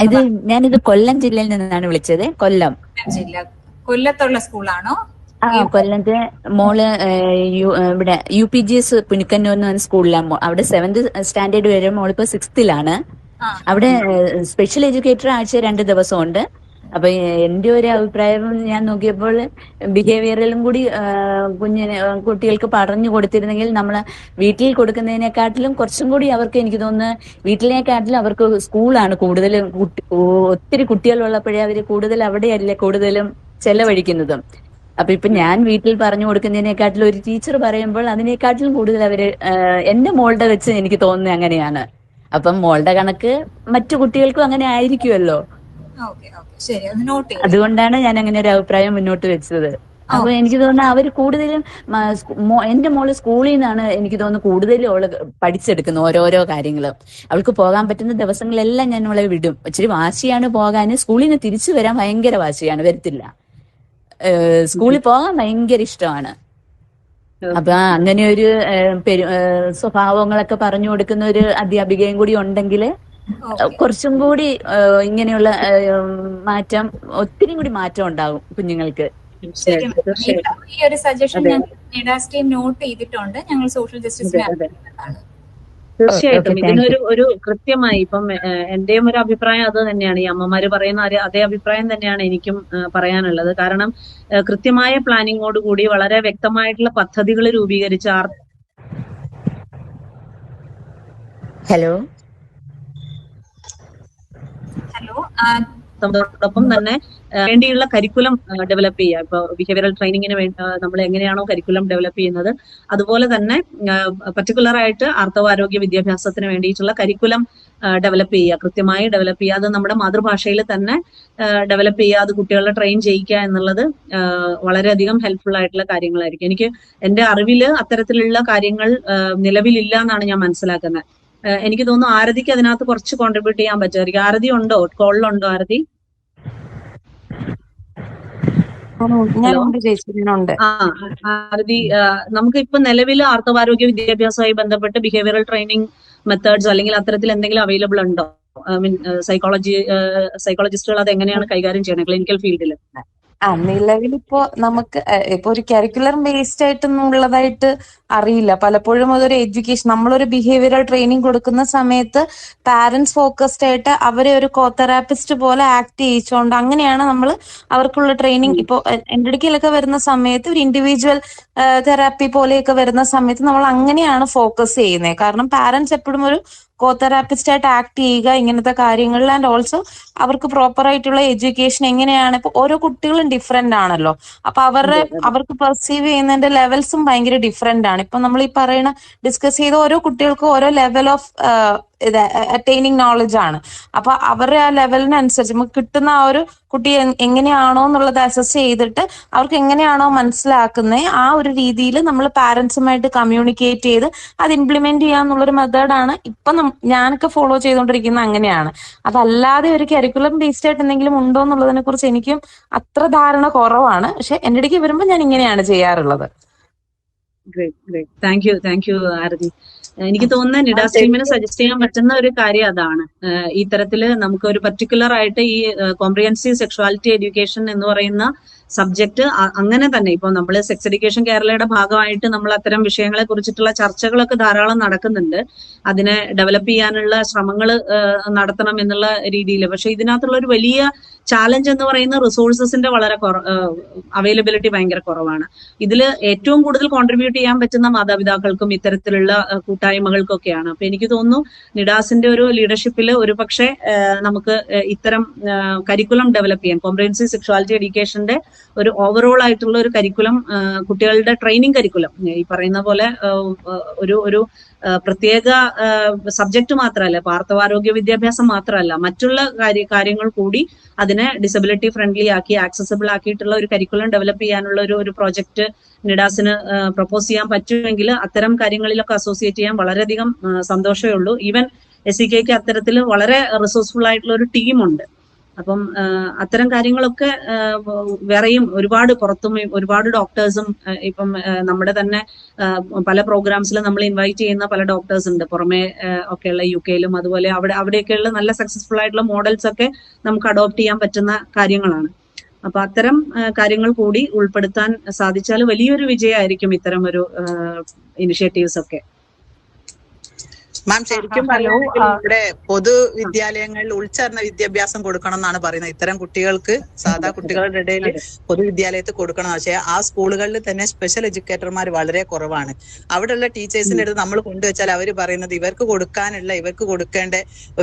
അപ്പം ഞാനിത് കൊല്ലം ജില്ലയിൽ നിന്നാണ് വിളിച്ചത്. കൊല്ലത്തുള്ള സ്കൂളാണോ? കൊല്ലത്തെ മോള് ഇവിടെ UPGS പുനിക്കന്നൂർ എന്ന് പറഞ്ഞ സ്കൂളിലാണ്. അവിടെ 7th സ്റ്റാൻഡേർഡ് വരെ, മോളിപ്പോ 6th അവിടെ സ്പെഷ്യൽ എഡ്യൂക്കേറ്റർ ആഴ്ച 2 ദിവസമുണ്ട്. അപ്പൊ എന്റെ ഒരു അഭിപ്രായം ഞാൻ നോക്കിയപ്പോൾ ബിഹേവിയറിലും കൂടി കുട്ടികൾക്ക് പറഞ്ഞു കൊടുത്തിരുന്നെങ്കിൽ, നമ്മള് വീട്ടിൽ കൊടുക്കുന്നതിനെക്കാട്ടിലും കുറച്ചും കൂടി അവർക്ക്, എനിക്ക് തോന്നുന്നു വീട്ടിലേക്കാട്ടിലും അവർക്ക് സ്കൂളാണ് കൂടുതൽ. ഒത്തിരി കുട്ടികളുള്ളപ്പോഴേ അവര് കൂടുതൽ അവിടെയല്ലേ കൂടുതലും ചെലവഴിക്കുന്നതും. അപ്പൊ ഇപ്പൊ ഞാൻ വീട്ടിൽ പറഞ്ഞു കൊടുക്കുന്നതിനെക്കാട്ടിലും ഒരു ടീച്ചർ പറയുമ്പോൾ അതിനെക്കാട്ടിലും കൂടുതൽ അവര് എന്റെ മോളുടെ വെച്ച് എനിക്ക് തോന്നുന്നത് അങ്ങനെയാണ്. അപ്പം മോളുടെ കണക്ക് മറ്റു കുട്ടികൾക്കും അങ്ങനെ ആയിരിക്കുമല്ലോ. അതുകൊണ്ടാണ് ഞാൻ അങ്ങനെ ഒരു അഭിപ്രായം മുന്നോട്ട് വെച്ചത്. അപ്പൊ എനിക്ക് തോന്നുന്നു അവര് കൂടുതലും, എന്റെ മോള് സ്കൂളിൽ നിന്നാണ് എനിക്ക് തോന്നുന്നു കൂടുതലും അവള് പഠിച്ചെടുക്കുന്നത് ഓരോരോ കാര്യങ്ങളും. അവൾക്ക് പോകാൻ പറ്റുന്ന ദിവസങ്ങളെല്ലാം ഞാൻ അവളെ വിടും. ഇച്ചിരി വാശിയാണ് പോകാൻ, സ്കൂളിൽ നിന്ന് തിരിച്ചു വരാൻ ഭയങ്കര വാശിയാണ്, വരത്തില്ല. സ്കൂളിൽ പോകാൻ ഭയങ്കര ഇഷ്ടമാണ്. അപ്പൊ അങ്ങനെ ഒരു സ്വഭാവങ്ങളൊക്കെ പറഞ്ഞു കൊടുക്കുന്ന ഒരു അധ്യാപികയും കൂടി ഉണ്ടെങ്കിൽ കുറച്ചും കൂടി ഇങ്ങനെയുള്ള മാറ്റം, ഒത്തിരി കൂടി മാറ്റം ഉണ്ടാകും കുഞ്ഞുങ്ങൾക്ക്. ഈ ഒരു സജഷൻ നിഡാസ് ടീം നോട്ട് ചെയ്തിട്ടുണ്ട്. ഞങ്ങൾ സോഷ്യൽ ജസ്റ്റിസ് തീർച്ചയായിട്ടും ഇതിനൊരു കൃത്യമായി, ഇപ്പം എന്റെയും ഒരു അഭിപ്രായം അത് തന്നെയാണ്. ഈ അമ്മമാര് പറയുന്ന അതേ അഭിപ്രായം തന്നെയാണ് എനിക്കും പറയാനുള്ളത്. കാരണം കൃത്യമായ പ്ലാനിങ്ങോട് കൂടി വളരെ വ്യക്തമായിട്ടുള്ള പദ്ധതികൾ രൂപീകരിച്ച് ോടൊപ്പം തന്നെ വേണ്ടിയുള്ള കരിക്കുലം ഡെവലപ്പ് ചെയ്യുക. ഇപ്പൊ ബിഹേവിയറൽ ട്രെയിനിങ്ങിന് വേണ്ടി നമ്മൾ എങ്ങനെയാണോ കരിക്കുലം ഡെവലപ്പ് ചെയ്യുന്നത്, അതുപോലെ തന്നെ പർട്ടിക്കുലർ ആയിട്ട് ആർത്തവാരോഗ്യ വിദ്യാഭ്യാസത്തിന് വേണ്ടിയിട്ടുള്ള കരിക്കുലം ഡെവലപ്പ് ചെയ്യുക, കൃത്യമായി ഡെവലപ്പ് ചെയ്യുക. അത് നമ്മുടെ മാതൃഭാഷയിൽ തന്നെ ഡെവലപ്പ് ചെയ്യുക, അത് കുട്ടികളെ ട്രെയിൻ ചെയ്യിക്കുക എന്നുള്ളത് വളരെയധികം ഹെൽപ്ഫുൾ ആയിട്ടുള്ള കാര്യങ്ങളായിരിക്കും. എനിക്ക് എന്റെ അറിവില് അത്തരത്തിലുള്ള കാര്യങ്ങൾ നിലവിലില്ല എന്നാണ് ഞാൻ മനസ്സിലാക്കുന്നത്. എനിക്ക് തോന്നുന്നു ആരതിക്ക് അതിനകത്ത് കുറച്ച് കോൺട്രിബ്യൂട്ട് ചെയ്യാൻ പറ്റുമായിരിക്കും. ആരതി ഉണ്ടോ, കോളിലുണ്ടോ ആരതി? ഹലോ, ആരതി, നമുക്ക് ഇപ്പൊ നിലവിൽ ആർത്തവാരോഗ്യ വിദ്യാഭ്യാസവുമായി ബന്ധപ്പെട്ട് ബിഹേവിയറൽ ട്രെയിനിങ് മെത്തേഡ്സ് അല്ലെങ്കിൽ അത്തരത്തിൽ എന്തെങ്കിലും അവൈലബിൾ ഉണ്ടോ? ഐ മീൻ സൈക്കോളജിസ്റ്റുകൾ അത് എങ്ങനെയാണ് കൈകാര്യം ചെയ്യണത് ക്ലിനിക്കൽ ഫീൽഡിൽ? നിലവിലിപ്പോ നമുക്ക് ഇപ്പൊ ഒരു കരിക്കുലർ ബേസ്ഡ് ആയിട്ടൊന്നും ഉള്ളതായിട്ട് അറിയില്ല. പലപ്പോഴും അതൊരു എഡ്യൂക്കേഷൻ, നമ്മളൊരു ബിഹേവിയറൽ ട്രെയിനിങ് കൊടുക്കുന്ന സമയത്ത് പാരന്റ്സ് ഫോക്കസ്ഡ് ആയിട്ട് അവരെ ഒരു കോതെറാപ്പിസ്റ്റ് പോലെ ആക്ട് ചെയ്യിച്ചുകൊണ്ട് അങ്ങനെയാണ് നമ്മൾ അവർക്കുള്ള ട്രെയിനിങ്. ഇപ്പോൾ എൻ്റെ അടുക്കലൊക്കെ വരുന്ന സമയത്ത് ഒരു ഇൻഡിവിജ്വൽ തെറാപ്പി പോലെയൊക്കെ വരുന്ന സമയത്ത് നമ്മൾ അങ്ങനെയാണ് ഫോക്കസ് ചെയ്യുന്നത്. കാരണം പാരന്റ്സ് എപ്പോഴും ഒരു കോതെറാപ്പിസ്റ്റ് ആയിട്ട് ആക്ട് ചെയ്യുക ഇങ്ങനത്തെ കാര്യങ്ങളിൽ, ആൻഡ് ഓൾസോ അവർക്ക് പ്രോപ്പർ ആയിട്ടുള്ള എഡ്യൂക്കേഷൻ എങ്ങനെയാണ്. ഇപ്പൊ ഓരോ കുട്ടികളും ഡിഫറെന്റ് ആണല്ലോ, അപ്പൊ അവർക്ക് പെർസീവ് ചെയ്യുന്നതിന്റെ ലെവൽസും ഭയങ്കര ഡിഫറെന്റ് ആണ്. ഇപ്പൊ നമ്മൾ ഈ പറയുന്ന ഡിസ്കസ് ചെയ്ത ഓരോ കുട്ടികൾക്കും ഓരോ ലെവൽ ഓഫ് അറ്റൈനിങ് നോളജ് ആണ്. അപ്പൊ അവരുടെ ആ ലെവലിനനുസരിച്ച് നമുക്ക് കിട്ടുന്ന ആ ഒരു കുട്ടി എങ്ങനെയാണോ എന്നുള്ളത് അസസ് ചെയ്തിട്ട് അവർക്ക് എങ്ങനെയാണോ മനസ്സിലാക്കുന്നത് ആ ഒരു രീതിയിൽ നമ്മൾ പാരന്റ്സുമായിട്ട് കമ്മ്യൂണിക്കേറ്റ് ചെയ്ത് അത് ഇംപ്ലിമെന്റ് ചെയ്യാന്നുള്ളൊരു മെത്തേഡാണ് ഇപ്പൊ ഞാനൊക്കെ ഫോളോ ചെയ്തുകൊണ്ടിരിക്കുന്നത്. അങ്ങനെയാണ്. അതല്ലാതെ ഒരു കരിക്കുലം ബേസ്ഡ് ആയിട്ട് എന്തെങ്കിലും ഉണ്ടോ എന്നുള്ളതിനെ കുറിച്ച് എനിക്കും അത്ര ധാരണ കുറവാണ്. പക്ഷെ എൻ്റെ അടുക്ക് വരുമ്പോൾ ഞാൻ ഇങ്ങനെയാണ് ചെയ്യാറുള്ളത്. താങ്ക് യു ആരതി. എനിക്ക് തോന്നുന്ന നിഡാസ് ടീമിന് സജസ്റ്റ് ചെയ്യാൻ പറ്റുന്ന ഒരു കാര്യം അതാണ്. ഈ തരത്തില് നമുക്ക് ഒരു പർട്ടിക്കുലർ ആയിട്ട് ഈ കോംപ്രിഹെൻസീവ് സെക്ഷുവാലിറ്റി എഡ്യൂക്കേഷൻ എന്ന് പറയുന്ന സബ്ജക്ട് അങ്ങനെ തന്നെ ഇപ്പൊ നമ്മൾ സെക്സ് എഡ്യൂക്കേഷൻ കേരളയുടെ ഭാഗമായിട്ട് നമ്മൾ അത്തരം വിഷയങ്ങളെ കുറിച്ചിട്ടുള്ള ചർച്ചകളൊക്കെ ധാരാളം നടക്കുന്നുണ്ട്. അതിനെ ഡെവലപ്പ് ചെയ്യാനുള്ള ശ്രമങ്ങൾ നടത്തണം എന്നുള്ള രീതിയിൽ. പക്ഷെ ഇതിനകത്തുള്ള ഒരു വലിയ ചാലഞ്ച് എന്ന് പറയുന്ന റിസോഴ്സസിന്റെ വളരെ അവൈലബിലിറ്റി ഭയങ്കര കുറവാണ്. ഇതിൽ ഏറ്റവും കൂടുതൽ കോൺട്രിബ്യൂട്ട് ചെയ്യാൻ പറ്റുന്ന മാതാപിതാക്കൾക്കും ഇത്തരത്തിലുള്ള കൂട്ടായ്മകൾക്കൊക്കെയാണ്. അപ്പൊ എനിക്ക് തോന്നുന്നു നിഡാസിന്റെ ഒരു ലീഡർഷിപ്പിൽ ഒരു പക്ഷേ നമുക്ക് ഇത്തരം കരിക്കുലം ഡെവലപ്പ് ചെയ്യാൻ, കോംപ്രിഹെൻസീവ് സെക്ഷുവാലിറ്റി എഡ്യൂക്കേഷന്റെ ഒരു ഓവറോൾ ആയിട്ടുള്ള ഒരു കരിക്കുലം, കുട്ടികളുടെ ട്രെയിനിങ് കരിക്കുലം ഈ പറയുന്ന പോലെ ഒരു പ്രത്യേക സബ്ജക്ട് മാത്രമല്ല, ആർത്തവാരോഗ്യ വിദ്യാഭ്യാസം മാത്രമല്ല, മറ്റുള്ള കാര്യങ്ങൾ കൂടി അതിനെ ഡിസബിലിറ്റി ഫ്രണ്ട്ലി ആക്കി ആക്സസിബിൾ ആക്കിയിട്ടുള്ള ഒരു കരിക്കുലം ഡെവലപ്പ് ചെയ്യാനുള്ള ഒരു പ്രോജക്റ്റ് നിഡാസിന് പ്രപ്പോസ് ചെയ്യാൻ പറ്റുമെങ്കിൽ അത്തരം കാര്യങ്ങളിലൊക്കെ അസോസിയേറ്റ് ചെയ്യാൻ വളരെയധികം സന്തോഷമേ ഉള്ളൂ. ഈവൻ SEKക്ക് അത്തരത്തിൽ വളരെ റിസോഴ്സ്ഫുൾ ആയിട്ടുള്ള ഒരു ടീമുണ്ട്. അപ്പം അത്തരം കാര്യങ്ങളൊക്കെ വേറെയും ഒരുപാട് പുറത്തും ഒരുപാട് ഡോക്ടേഴ്സും ഇപ്പം നമ്മുടെ തന്നെ പല പ്രോഗ്രാംസിലും നമ്മൾ ഇൻവൈറ്റ് ചെയ്യുന്ന പല ഡോക്ടേഴ്സ് ഉണ്ട് പുറമെ ഒക്കെയുള്ള UK-യിലും. അതുപോലെ അവിടെയൊക്കെയുള്ള നല്ല സക്സസ്ഫുൾ ആയിട്ടുള്ള മോഡൽസ് ഒക്കെ നമുക്ക് അഡോപ്റ്റ് ചെയ്യാൻ പറ്റുന്ന കാര്യങ്ങളാണ്. അപ്പൊ അത്തരം കാര്യങ്ങൾ കൂടി ഉൾപ്പെടുത്താൻ സാധിച്ചാൽ വലിയൊരു വിജയമായിരിക്കും ഇത്തരം ഒരു ഇനിഷ്യേറ്റീവ്സ് ഒക്കെ. മാം, ശരിക്കും പറയുകയാണെങ്കിൽ ഇവിടെ പൊതുവിദ്യാലയങ്ങളിൽ ഉൾച്ചേർന്ന വിദ്യാഭ്യാസം കൊടുക്കണം എന്നാണ് പറയുന്നത്. ഇത്തരം കുട്ടികൾക്ക് സാധാ കുട്ടികളുടെ ഇടയിൽ പൊതുവിദ്യാലയത്തിൽ കൊടുക്കണം. പക്ഷേ ആ സ്കൂളുകളിൽ തന്നെ സ്പെഷ്യൽ എഡ്യൂക്കേറ്റർമാർ വളരെ കുറവാണ്. അവിടെയുള്ള ടീച്ചേഴ്സിന്റെ അടുത്ത് നമ്മൾ കൊണ്ടുവച്ചാൽ അവർ പറയുന്നത് ഇവർക്ക് കൊടുക്കേണ്ട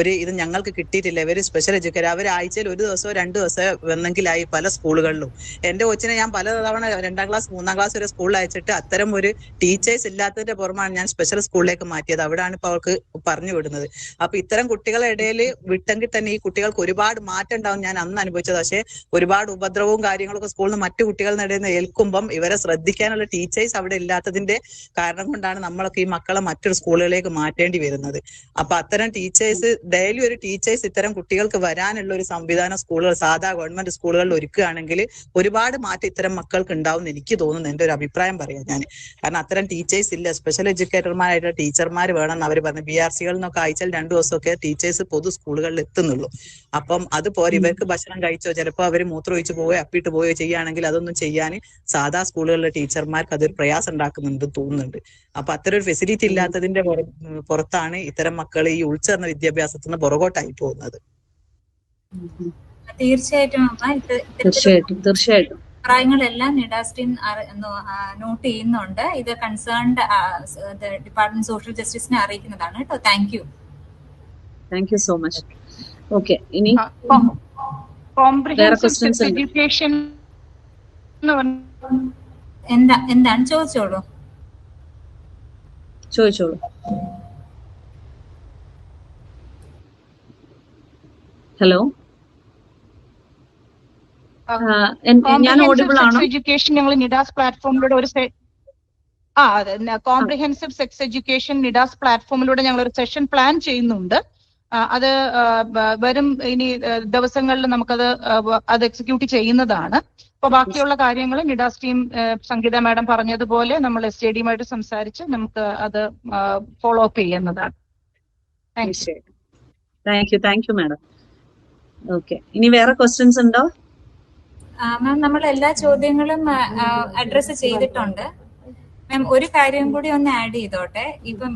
ഒരു ഇത് ഞങ്ങൾക്ക് കിട്ടിയിട്ടില്ല. ഇവർ സ്പെഷ്യൽ എഡ്യൂക്കേറ്റർ അവർ ആഴ്ചയിൽ 1 ദിവസമോ 2 ദിവസമോ വന്നെങ്കിലായി പല സ്കൂളുകളിലും. എന്റെ കൊച്ചിനെ ഞാൻ പലതവണ 2ാം ക്ലാസ് 3ാം ക്ലാസ് വരെ സ്കൂളിൽ അയച്ചിട്ട് അത്തരം ഒരു ടീച്ചേഴ്സ് ഇല്ലാത്തതിന്റെ പുറമാണ് ഞാൻ സ്പെഷ്യൽ സ്കൂളിലേക്ക് മാറ്റിയത്. അവിടെയാണ് ഇപ്പൊ അവർക്ക് പറഞ്ഞു വിടുന്നത്. അപ്പൊ ഇത്തരം കുട്ടികളുടെ ഇടയിൽ വിട്ടെങ്കിൽ തന്നെ ഈ കുട്ടികൾക്ക് ഒരുപാട് മാറ്റം ഉണ്ടാവും. ഞാൻ അന്ന് അനുഭവിച്ചത്. പക്ഷെ ഒരുപാട് ഉപദ്രവവും കാര്യങ്ങളൊക്കെ സ്കൂളിൽ നിന്ന് മറ്റു കുട്ടികളുടെ ഇടയിൽ നിന്ന് ഏൽക്കുമ്പം ഇവരെ ശ്രദ്ധിക്കാനുള്ള ടീച്ചേഴ്സ് അവിടെ ഇല്ലാത്തതിന്റെ കാരണം കൊണ്ടാണ് നമ്മളൊക്കെ ഈ മക്കളെ മറ്റൊരു സ്കൂളുകളിലേക്ക് മാറ്റേണ്ടി വരുന്നത്. അപ്പൊ അത്തരം ടീച്ചേഴ്സ് ഡെയിലി ഒരു ടീച്ചേഴ്സ് ഇത്തരം കുട്ടികൾക്ക് വരാനുള്ള ഒരു സംവിധാനം സ്കൂളുകൾ സാധാ ഗവൺമെന്റ് സ്കൂളുകളിൽ ഒരുക്കുകയാണെങ്കിൽ ഒരുപാട് മാറ്റം ഇത്തരം മക്കൾക്ക് ഉണ്ടാവും എന്ന് എനിക്ക് തോന്നുന്നു. എന്റെ ഒരു അഭിപ്രായം പറയാം ഞാൻ. കാരണം അത്തരം ടീച്ചേഴ്സ് ഇല്ല. സ്പെഷ്യൽ എഡ്യൂക്കേറ്റർമാരായിട്ടുള്ള ടീച്ചർമാർ വേണമെന്ന് അവർ പറഞ്ഞു. BRCകളിൽ നിന്നൊക്കെ ആഴ്ചയിൽ 2 ദിവസമൊക്കെ ടീച്ചേഴ്സ് പൊതു സ്കൂളുകളിൽ എത്തുന്നുള്ളൂ. അപ്പം അതുപോലെ ഇവർക്ക് ഭക്ഷണം കഴിച്ചോ ചിലപ്പോൾ അവർ മൂത്രമൊഴിച്ച് പോവുകയോ അപ്പിട്ട് പോവുകയോ ചെയ്യുകയാണെങ്കിൽ അതൊന്നും ചെയ്യാൻ സാധാ സ്കൂളുകളിലെ ടീച്ചർമാർക്ക് അതൊരു പ്രയാസം ഉണ്ടാക്കുന്നുണ്ട് തോന്നുന്നുണ്ട്. അപ്പൊ അത്തരം ഒരു ഫെസിലിറ്റി ഇല്ലാത്തതിന്റെ പുറത്താണ് ഇത്തരം മക്കൾ ഈ ഉൾച്ചേർന്ന വിദ്യാഭ്യാസത്തിൽ നിന്ന് പുറകോട്ടായി പോകുന്നത്. തീർച്ചയായിട്ടും അഭിപ്രായങ്ങളെല്ലാം നിഡാസ് ടീം നോട്ട് ചെയ്യുന്നുണ്ട്. ഇത് കൺസേൺഡ് ഡിപ്പാർട്ട്മെന്റ് സോഷ്യൽ ജസ്റ്റിസിനെ അറിയിക്കുന്നതാണ് കേട്ടോ. Thank you so much. Okay, ഇനി എഡ്യൂക്കേഷൻ എന്താണ് ചോദിച്ചോളൂ. ഹലോ, ഞാൻ ഓഡിബിൾ ആണോ? എഡ്യൂക്കേഷൻ ഞങ്ങൾ നിഡാസ് പ്ലാറ്റ്ഫോമിലൂടെ ഒരു കോംപ്രിഹെൻസീവ് സെക്സ് എഡ്യൂക്കേഷൻ നിഡാസ് പ്ലാറ്റ്ഫോമിലൂടെ ഞങ്ങൾ ഒരു സെഷൻ പ്ലാൻ ചെയ്യുന്നുണ്ട്. അത് വരും ഇനി ദിവസങ്ങളിൽ നമുക്കത് എക്സിക്യൂട്ട് ചെയ്യുന്നതാണ്. അപ്പൊ ബാക്കിയുള്ള കാര്യങ്ങൾ നിഡാസ് ടീം സംഗീത മാഡം പറഞ്ഞതുപോലെ നമ്മൾ SJDയുമായിട്ട് സംസാരിച്ച് നമുക്ക് അത് ഫോളോ അപ്പ് ചെയ്യുന്നതാണ്. Thank you madam. ഓക്കെ, ഇനി വേറെ ക്വസ്റ്റ്യൻസ് ഉണ്ടോ? മാം, നമ്മൾ എല്ലാ ചോദ്യങ്ങളും അഡ്രസ് ചെയ്തിട്ടുണ്ട്. മാം, ഒരു കാര്യം കൂടി ഒന്ന് ആഡ് ചെയ്തോട്ടെ. ഇപ്പം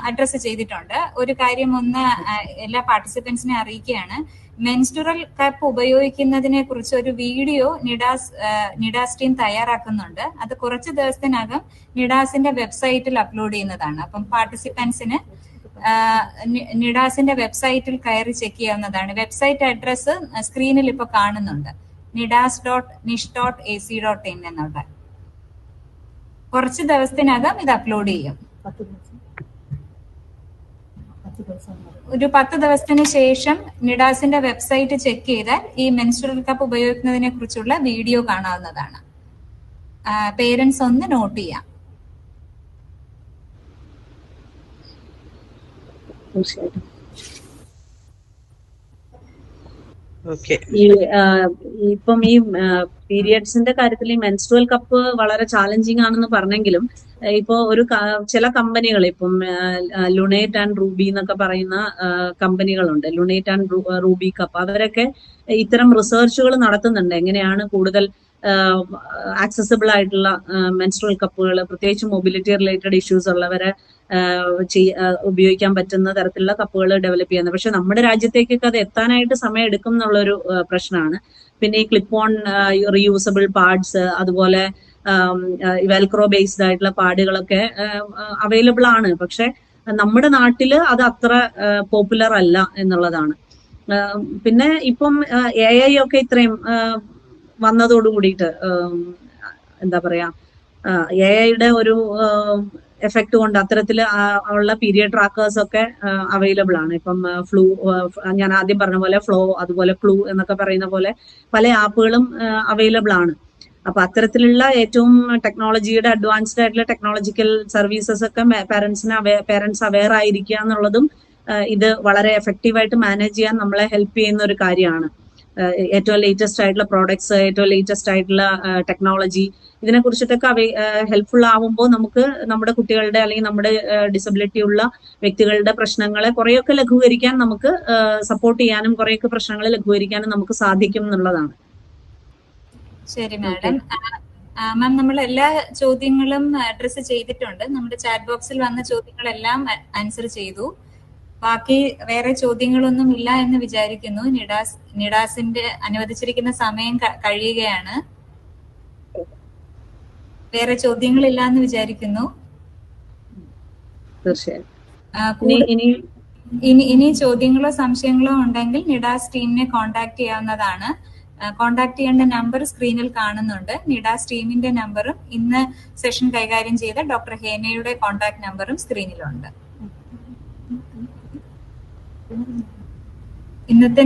അഡ്രസ് ചെയ്തിട്ടുണ്ട്. ഒരു കാര്യം ഒന്ന് എല്ലാ പാർട്ടിസിപ്പൻസിനെ അറിയിക്കുകയാണ്. മെൻസ്ട്രുറൽ കപ്പ് ഉപയോഗിക്കുന്നതിനെ കുറിച്ച് ഒരു വീഡിയോ നിഡാസ് ടീം തയ്യാറാക്കുന്നുണ്ട്. അത് കുറച്ച് ദിവസത്തിനകം നിഡാസിന്റെ വെബ്സൈറ്റിൽ അപ്ലോഡ് ചെയ്യുന്നതാണ്. അപ്പം പാർട്ടിസിപ്പൻസിന് നിഡാസിന്റെ വെബ്സൈറ്റിൽ കയറി ചെക്ക് ചെയ്യാവുന്നതാണ്. വെബ്സൈറ്റ് അഡ്രസ് സ്ക്രീനിൽ ഇപ്പൊ കാണുന്നുണ്ട്, nidas.nish.ac.in എന്നുള്ള. കുറച്ച് ദിവസത്തിനകം ഇത് അപ്ലോഡ് ചെയ്യും. ഒരു 10 ദിവസത്തിന് ശേഷം നിഡാസിന്റെ വെബ്സൈറ്റ് ചെക്ക് ചെയ്താൽ ഈ മെൻസ്ട്രുറൽ കപ്പ് ഉപയോഗിക്കുന്നതിനെ കുറിച്ചുള്ള വീഡിയോ കാണാവുന്നതാണ്. പേരൻസ് ഒന്ന് നോട്ട് ചെയ്യാം. ഇപ്പം ഈ പീരിയഡ്സിന്റെ കാര്യത്തിൽ ഈ മെൻസ്ട്രുവൽ കപ്പ് വളരെ ചാലഞ്ചിങ് ആണെന്ന് പറഞ്ഞെങ്കിലും ഇപ്പോ ചില കമ്പനികൾ, ഇപ്പം ലുണേറ്റ് ആൻഡ് റൂബി എന്നൊക്കെ പറയുന്ന കമ്പനികളുണ്ട്, ലുണേറ്റ് ആൻഡ് റൂബി കപ്പ്, അവരൊക്കെ ഇത്തരം റിസർച്ചുകൾ നടത്തുന്നുണ്ട്. എങ്ങനെയാണ് കൂടുതൽ ആക്സസിബിൾ ആയിട്ടുള്ള മെൻസ്ട്രുവൽ കപ്പുകൾ, പ്രത്യേകിച്ച് മൊബിലിറ്റി റിലേറ്റഡ് ഇഷ്യൂസ് ഉള്ളവരെ ഉപയോഗിക്കാൻ പറ്റുന്ന തരത്തിലുള്ള കപ്പുകൾ ഡെവലപ്പ് ചെയ്യുന്നത്. പക്ഷെ നമ്മുടെ രാജ്യത്തേക്കൊക്കെ അത് എത്താനായിട്ട് സമയം എടുക്കും എന്നുള്ളൊരു പ്രശ്നമാണ്. പിന്നെ ഈ ക്ലിപ്പ് ഓൺ റീയൂസബിൾ പാഡ്സ്, അതുപോലെ വെൽക്രോ ബേസ്ഡ് ആയിട്ടുള്ള പാഡുകളൊക്കെ അവൈലബിൾ ആണ്. പക്ഷെ നമ്മുടെ നാട്ടില് അത് അത്ര പോപ്പുലർ അല്ല എന്നുള്ളതാണ്. പിന്നെ ഇപ്പം AI ഒക്കെ ഇത്രയും വന്നതോടു കൂടിയിട്ട് എന്താ പറയാ, AI-യുടെ ഒരു എഫക്ട് കൊണ്ട് അത്തരത്തിൽ ഉള്ള പീരിയഡ് ട്രാക്കേഴ്സ് ഒക്കെ അവൈലബിൾ ആണ്. ഇപ്പം ഞാൻ ആദ്യം പറഞ്ഞ പോലെ ഫ്ലോ, അതുപോലെ ക്ലൂ എന്നൊക്കെ പറയുന്ന പോലെ പല ആപ്പുകളും അവൈലബിൾ ആണ്. അപ്പൊ അത്തരത്തിലുള്ള ഏറ്റവും ടെക്നോളജിയുടെ അഡ്വാൻസ്ഡ് ആയിട്ടുള്ള ടെക്നോളജിക്കൽ സർവീസസ് ഒക്കെ പേരൻസ് അവെയർ ആയിരിക്കുക എന്നുള്ളതും ഇത് വളരെ എഫക്റ്റീവായിട്ട് മാനേജ് ചെയ്യാൻ നമ്മളെ ഹെൽപ്പ് ചെയ്യുന്ന ഒരു കാര്യമാണ്. ഏറ്റവും ലേറ്റസ്റ്റ് ആയിട്ടുള്ള പ്രോഡക്ട്സ്, ഏറ്റവും ലേറ്റസ്റ്റ് ആയിട്ടുള്ള ടെക്നോളജി, ഇതിനെ കുറിച്ചിട്ടൊക്കെ ഹെൽപ്ഫുൾ ആവുമ്പോൾ നമുക്ക് നമ്മുടെ കുട്ടികളുടെ അല്ലെങ്കിൽ നമ്മുടെ ഡിസബിലിറ്റി ഉള്ള വ്യക്തികളുടെ പ്രശ്നങ്ങളെ കുറെയൊക്കെ ലഘൂകരിക്കാൻ, നമുക്ക് സപ്പോർട്ട് ചെയ്യാനും കുറെയൊക്കെ പ്രശ്നങ്ങൾ ലഘൂകരിക്കാനും നമുക്ക് സാധിക്കും എന്നുള്ളതാണ്. ശരി മാഡം. മാം, നമ്മൾ എല്ലാ ചോദ്യങ്ങളും അഡ്രസ് ചെയ്തിട്ടുണ്ട്. നമ്മുടെ ചാറ്റ് ബോക്സിൽ വന്ന ചോദ്യങ്ങളെല്ലാം ആൻസർ ചെയ്തു. ബാക്കി വേറെ ചോദ്യങ്ങളൊന്നും ഇല്ല എന്ന് വിചാരിക്കുന്നു. നിഡാസിന്റെ അനുവദിച്ചിരിക്കുന്ന സമയം കഴിയുകയാണ്. വേറെ ചോദ്യങ്ങളില്ല എന്ന് വിചാരിക്കുന്നു. ഇനി ചോദ്യങ്ങളോ സംശയങ്ങളോ ഉണ്ടെങ്കിൽ നിഡാസ് ടീമിനെ കോൺടാക്ട് ചെയ്യാവുന്നതാണ്. കോൺടാക്ട് ചെയ്യേണ്ട നമ്പർ സ്ക്രീനിൽ കാണുന്നുണ്ട്. നിഡാസ് ടീമിന്റെ നമ്പറും ഇന്ന് സെഷൻ കൈകാര്യം ചെയ്ത ഡോക്ടർ ഹേനയുടെ കോൺടാക്ട് നമ്പറും സ്ക്രീനിലുണ്ട്. ഇന്നത്തെ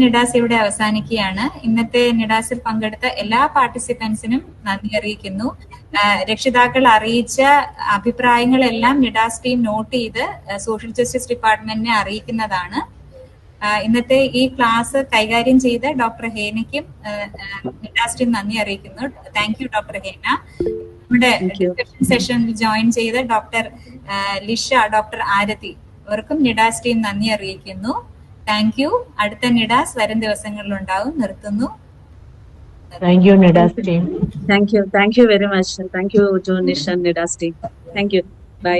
നിഡാസ് ഇവിടെ അവസാനിക്കുകയാണ്. ഇന്നത്തെ നിഡാസിൽ പങ്കെടുത്ത എല്ലാ പാർട്ടിസിപ്പൻസിനും നന്ദി അറിയിക്കുന്നു. രക്ഷിതാക്കൾ അറിയിച്ച അഭിപ്രായങ്ങളെല്ലാം നിഡാസ് ടീം നോട്ട് ചെയ്ത് സോഷ്യൽ ജസ്റ്റിസ് ഡിപ്പാർട്ട്മെന്റിനെ അറിയിക്കുന്നതാണ്. ഇന്നത്തെ ഈ ക്ലാസ് കൈകാര്യം ചെയ്ത ഡോക്ടർ ഹേനയ്ക്കും നിഡാസ് ടീം നന്ദി അറിയിക്കുന്നു. Thank you doctor Hena. നമ്മുടെ സെഷനിൽ ജോയിൻ ചെയ്ത ഡോക്ടർ ലിഷ, ഡോക്ടർ ആരതി, അവർക്കും നിഡാസ് ടീം നന്ദി അറിയിക്കുന്നു. Thank you. അടുത്ത നിഡാസ് വരും ദിവസങ്ങളിൽ ഉണ്ടാവും. നിർത്തുന്നു. Thank you Nidas team. Thank you very much. Thank you to Nisha Nidas team. Thank you. By.